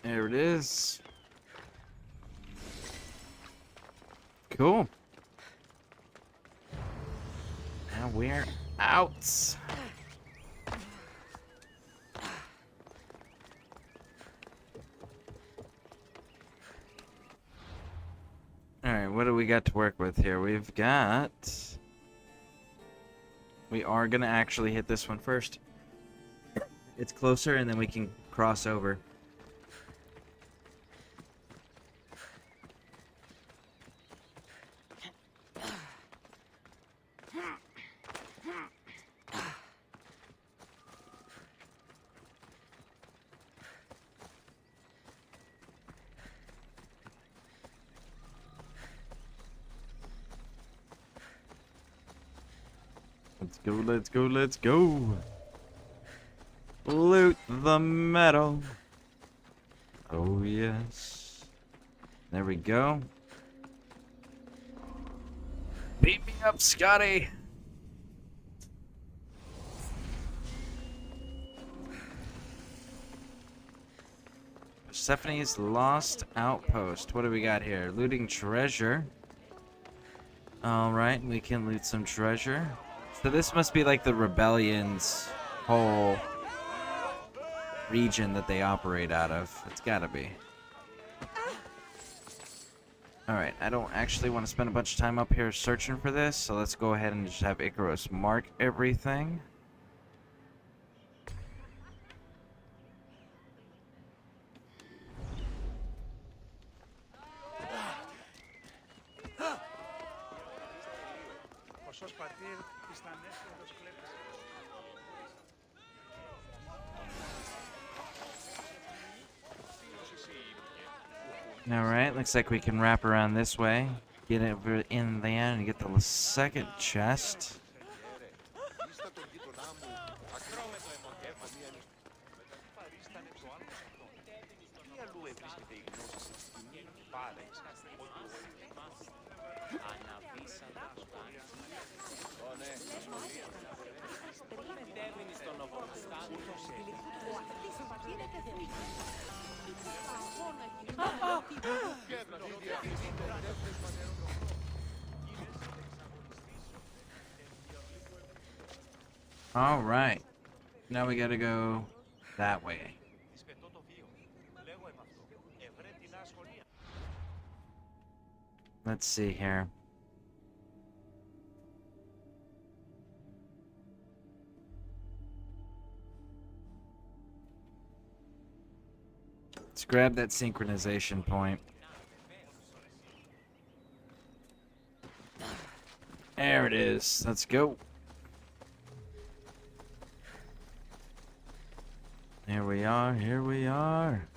There it is. Cool. Now we're out. Alright, what do we got to work with here? We've got... We are going to actually hit this one first. It's closer, and then we can cross over. Let's go, let's go, let's go. Loot the metal. Oh, yes. There we go. Beat me up, Scotty. Persephone's Lost Outpost. What do we got here? Looting treasure. Alright, we can loot some treasure. So this must be like the Rebellion's whole region that they operate out of. It's gotta be. Alright, I don't actually want to spend a bunch of time up here searching for this, so let's go ahead and just have Icarus mark everything. Alright, looks like we can wrap around this way. Get it in there and get the second chest. Alright. Now we gotta go that way. Let's see here. Let's grab that synchronization point. There it is. Let's go. Here we are, here we are.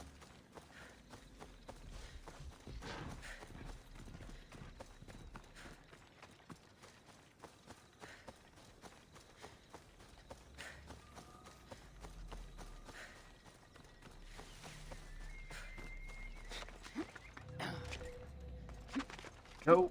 Go.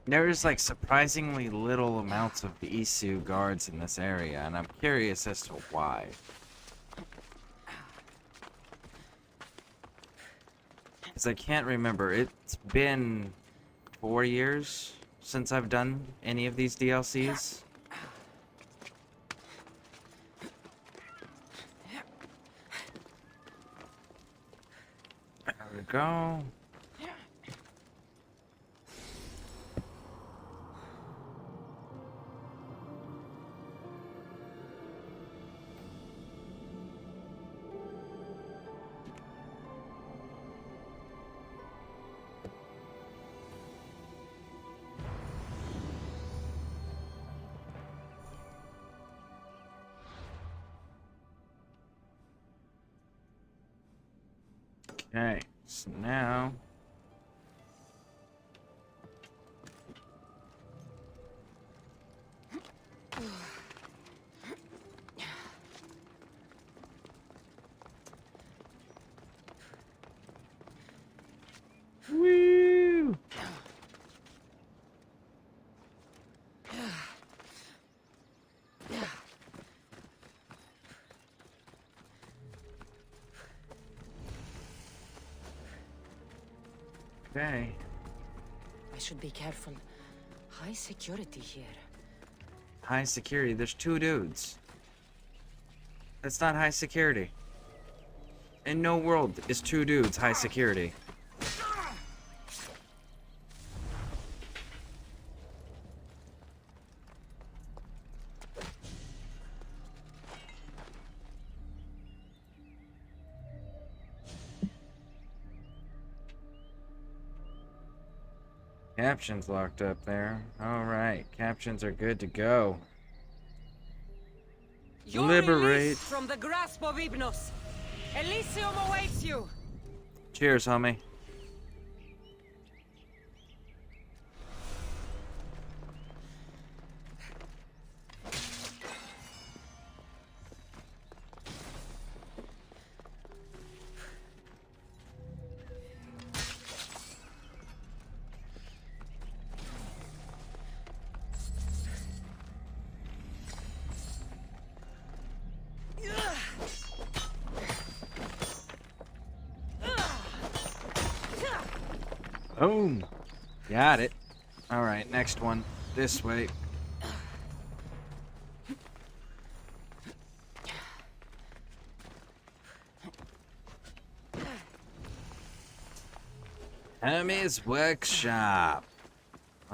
There's like surprisingly little amounts of Isu guards in this area, and I'm curious as to why. Because I can't remember. It's been 4 years since I've done any of these DLCs. There we go. Okay, so now woo! Okay. I should be careful. High security here. High security. There's 2 dudes. That's not high security. In no world is 2 dudes high security. Captions locked up there. Alright, captions are good to go. You're Liberate. released from the grasp of Hypnos. Elysium awaits you. Cheers, homie. Boom. Got it. Alright, next one. This way. Hermes Workshop.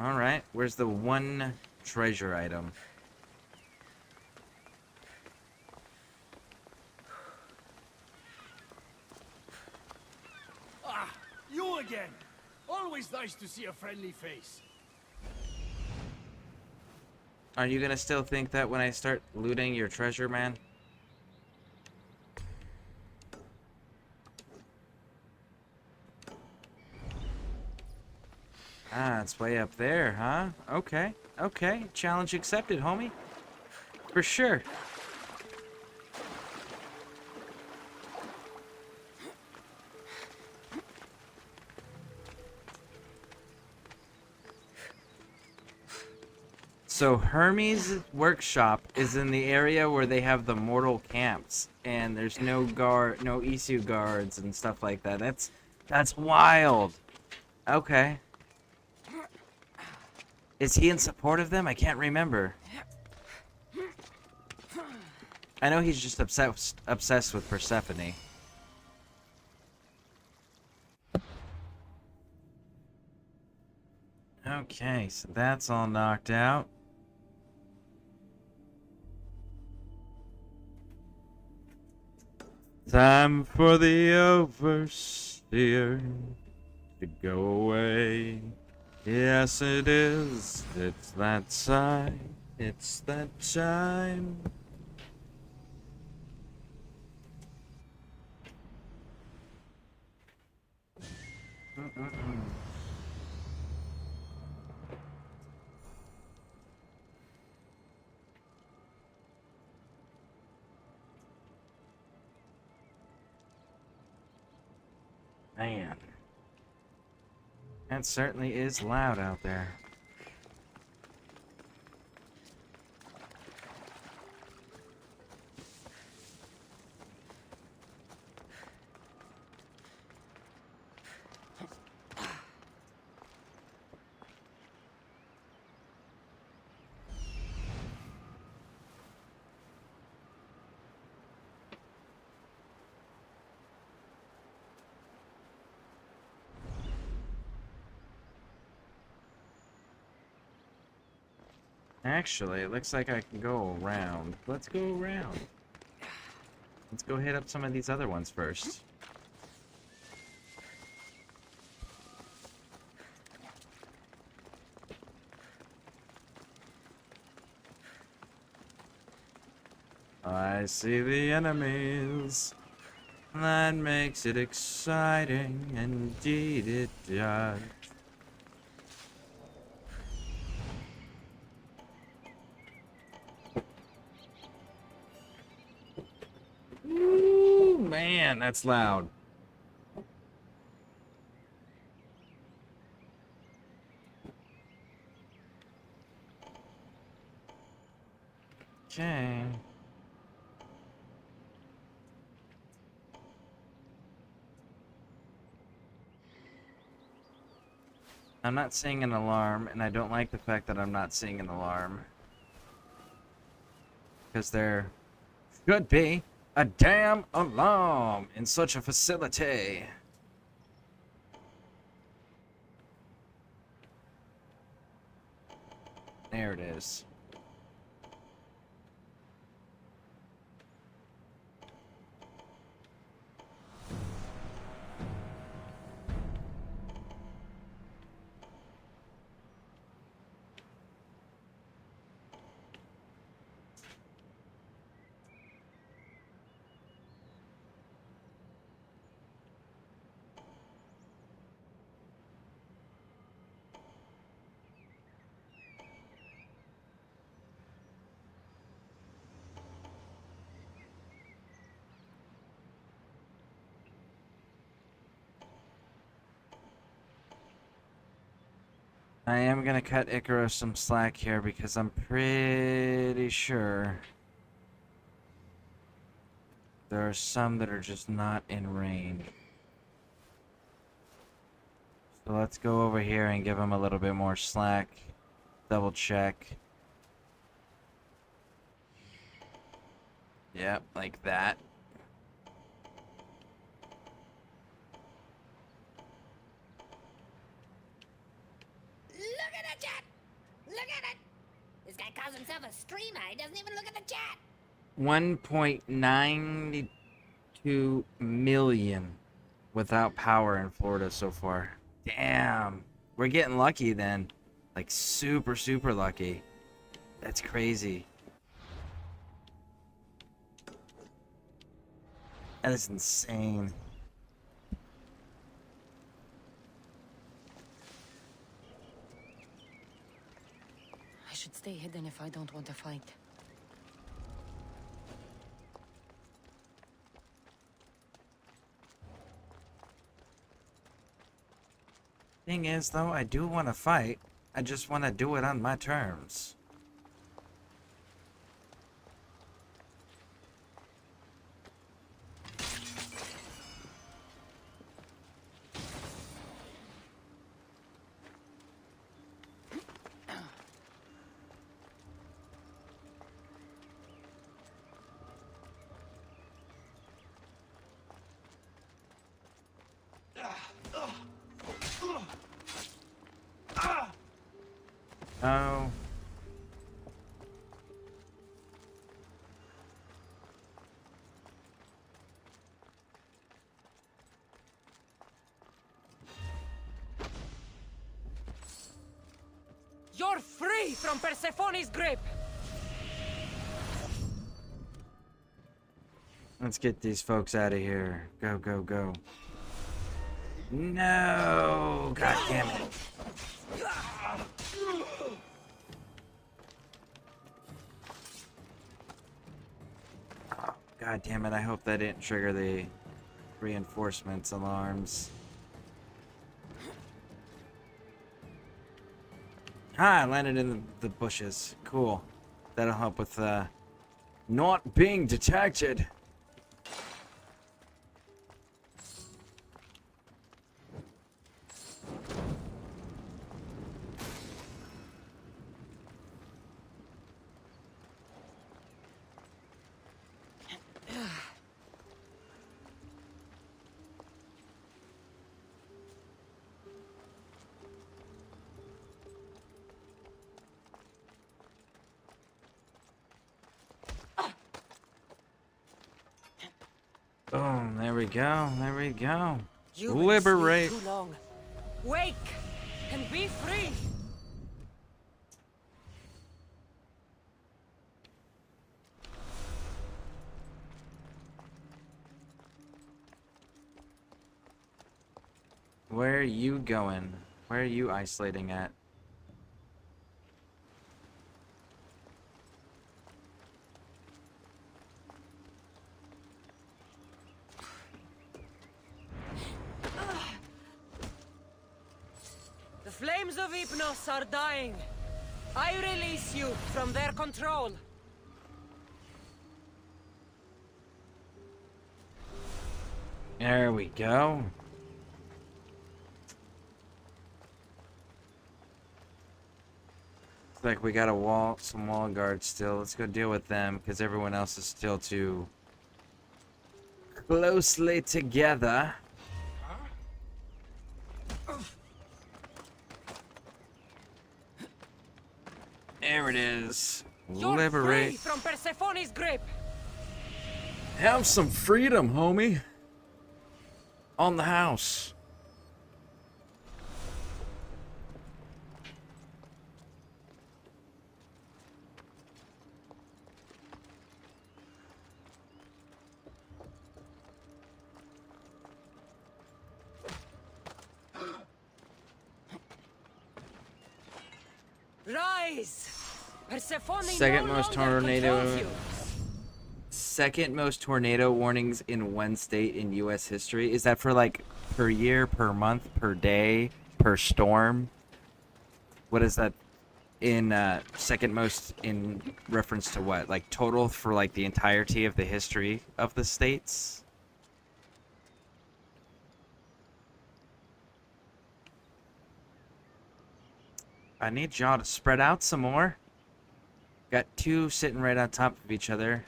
Alright, where's the one treasure item? Ah, you again. Always nice to see a friendly face. Are you gonna still think that when I start looting your treasure, man? Ah, it's way up there, huh? Okay, okay. Challenge accepted, homie. For sure. So Hermes' workshop is in the area where they have the mortal camps, and there's no Isu guards and stuff like that. That's wild. Okay. Is he in support of them? I can't remember. I know he's just obsessed with Persephone. Okay, so that's all knocked out. Time for the overseer to go away. Yes, it is. It's that time. It's that time. Man. That certainly is loud out there. Actually, it looks like I can go around. Let's go around. Let's go hit up some of these other ones first. I see the enemies. That makes it exciting. Indeed it does. Ooh, man, that's loud. Okay. I'm not seeing an alarm, and I don't like the fact that I'm not seeing an alarm. Because there should be a damn alarm in such a facility. There it is. I am gonna cut Icarus some slack here because I'm pretty sure there are some that are just not in range. So let's go over here and give him a little bit more slack. Double check. Yep, like that. Look at the chat! Look at it! This guy calls himself a streamer. He doesn't even look at the chat. 1.92 million without power in Florida so far. Damn. We're getting lucky then. Like super, super lucky. That's crazy. That is insane. I should stay hidden if I don't want to fight. Thing is, though, I do want to fight. I just want to do it on my terms. Oh. You're free from Persephone's grip! Let's get these folks out of here. Go, go, go. No! God damn it. Oh, God damn it. I hope that didn't trigger the reinforcements alarms. Ah, I landed in the bushes. Cool. That'll help with not being detected. Boom, there we go, there we go. You've been Liberate. asleep too long. Wake and be free. Where are you going? Where are you isolating at? The flames of Hypnos are dying. I release you from their control. There we go. Looks like we got some wall guards still. Let's go deal with them because everyone else is still too closely together. There it is. You're Liberate. free from Persephone's grip. Have some freedom, homie. On the house. Rise. Persephone Second no most longer tornado. controls you. Second most tornado warnings in one state in U.S. history. Is that for like per year, per month, per day, per storm? What is that in second most in reference to what? Like total for like the entirety of the history of the states? I need y'all to spread out some more. Got two sitting right on top of each other.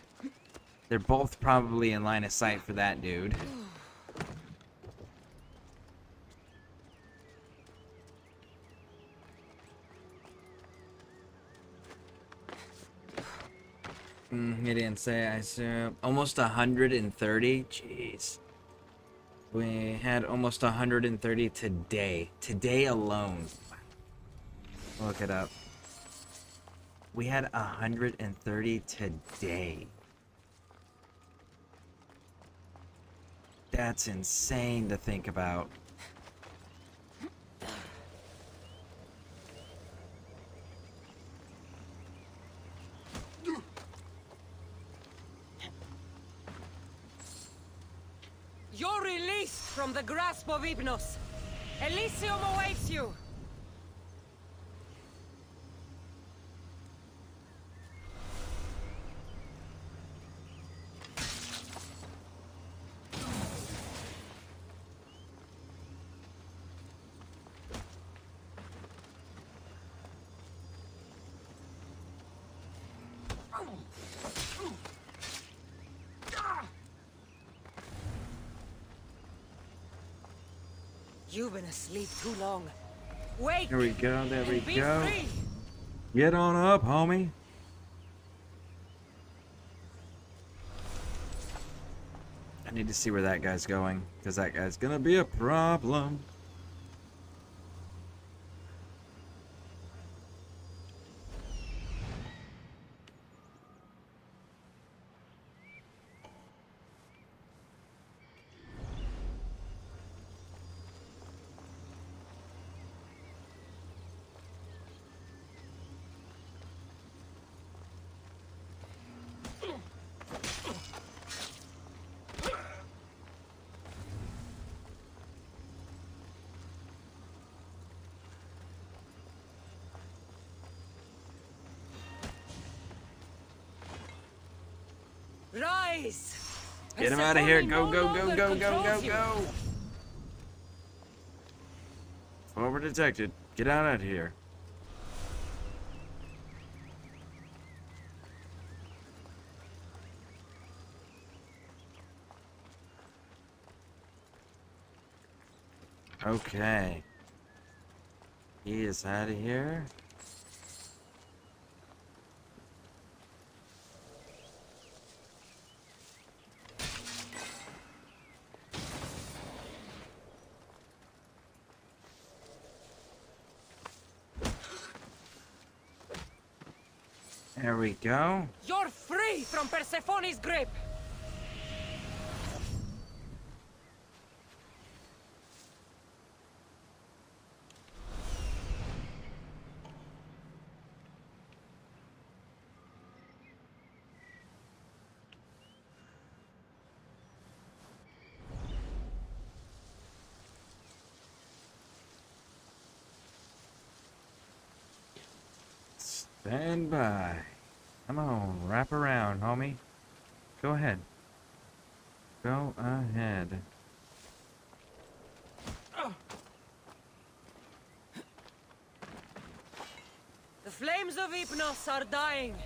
They're both probably in line of sight for that dude. He didn't say, I assume. Almost 130? Jeez. We had almost 130 today. Today alone. Look it up. We had 130 today. That's insane to think about. You're released from the grasp of Hypnos. Elysium awaits you. You've been asleep too long. Wake! There we go, there we be go. free. Get on up, homie. I need to see where that guy's going, because that guy's gonna be a problem. Rise! Get him out of here. Go, go, go, go, go, go, go. Over detected. Get out of here. Okay. He is out of here. There we go. You're free from Persephone's grip! Stand by. Come on, wrap around, homie. Go ahead. Go ahead. The flames of Hypnos are dying.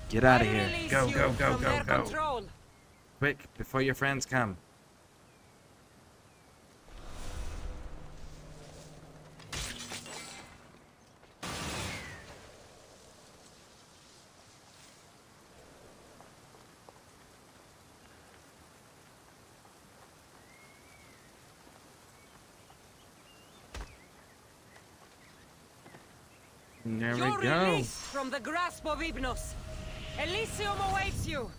Get out of I here. release Go, you go, go, from go, their go. control. Quick, before your friends come. There You're we go. released from the grasp of Hypnos. Elysium awaits you.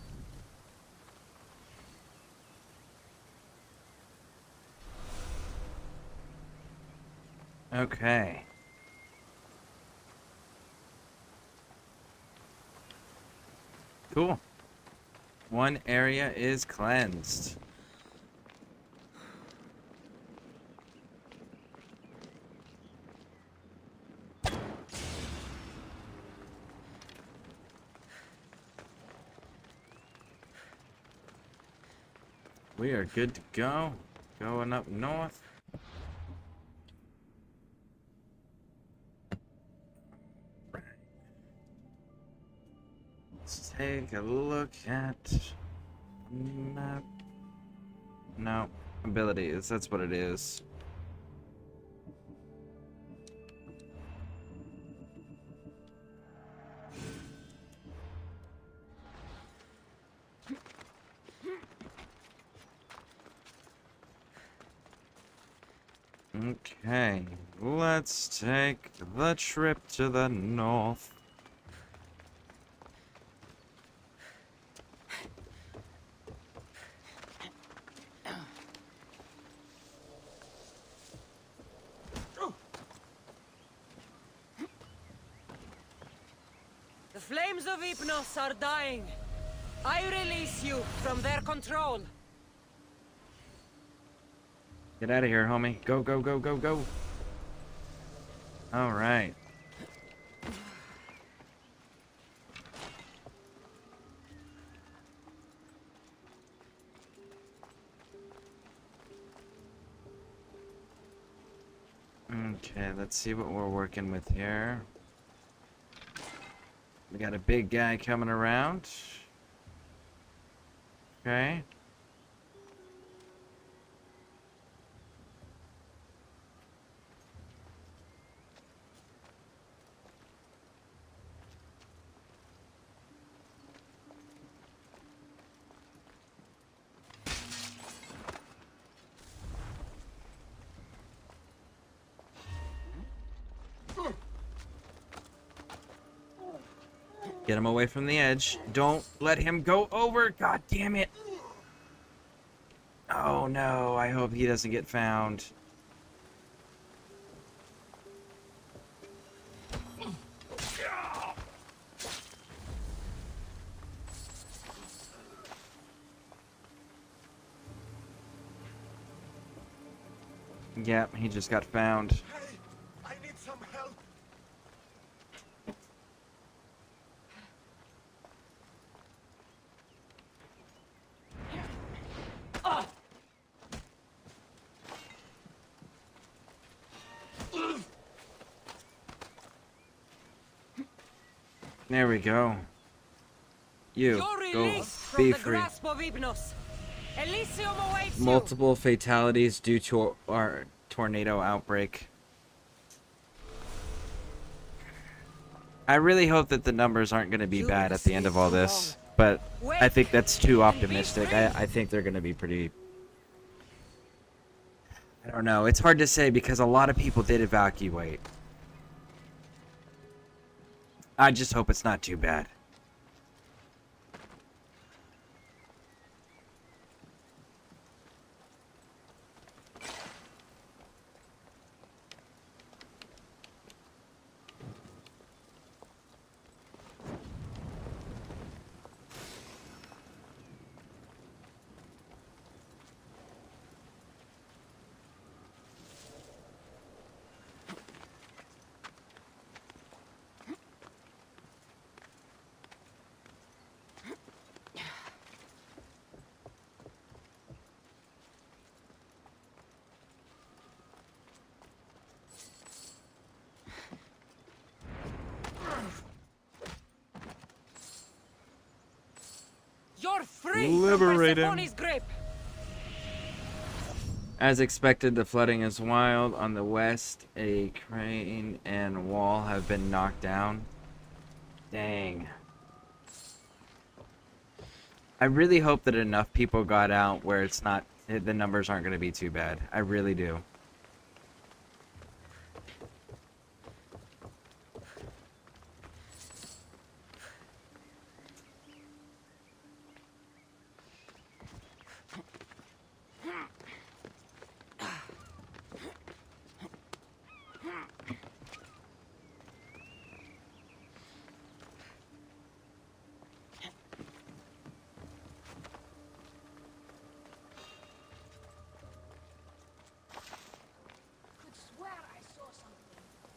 Okay. Cool. One area is cleansed. We are good to go. Going up north. take a look at map. No, abilities. That's what it is. Okay, let's take the trip to the north. The flames of Hypnos are dying. I release you from their control. Get out of here, homie. Go, go, go, go, go. All right. Okay, let's see what we're working with here. We got a big guy coming around. Okay. Get him away from the edge. Don't let him go over. God damn it. Oh no, I hope he doesn't get found. Yep, he just got found. Hey, I need some help. There we go. You go be free. Multiple fatalities due to our tornado outbreak. I really hope that the numbers aren't going to be bad at the end of all this, but I think that's too optimistic. I think they're going to be pretty... I don't know. It's hard to say because a lot of people did evacuate. I just hope it's not too bad. You're free Liberate from him. Persephone's grip. As expected, the flooding is wild. On the west, a crane and wall have been knocked down. Dang. I really hope that enough people got out where it's not, the numbers aren't going to be too bad. I really do.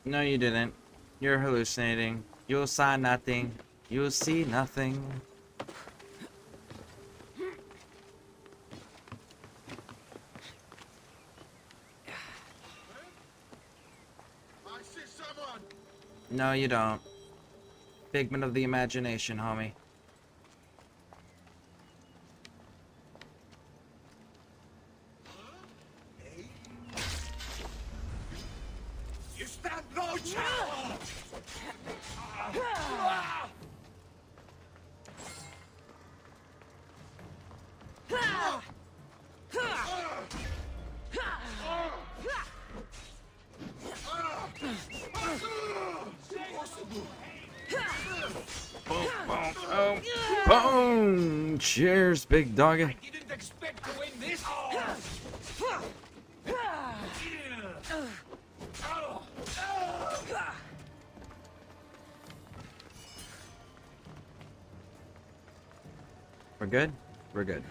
No, you didn't. You're hallucinating. You saw nothing. You see nothing. I see someone. No, you don't. Figment of the imagination, homie. Boom! Cheers, big doggy. I didn't expect to win this. We're good? We're good.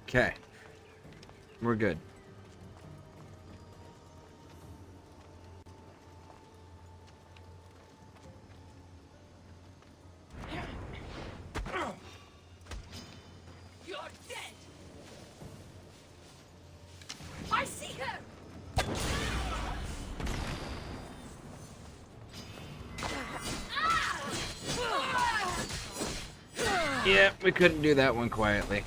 Okay. We're good. You're dead! I see her! Yeah, we couldn't do that one quietly.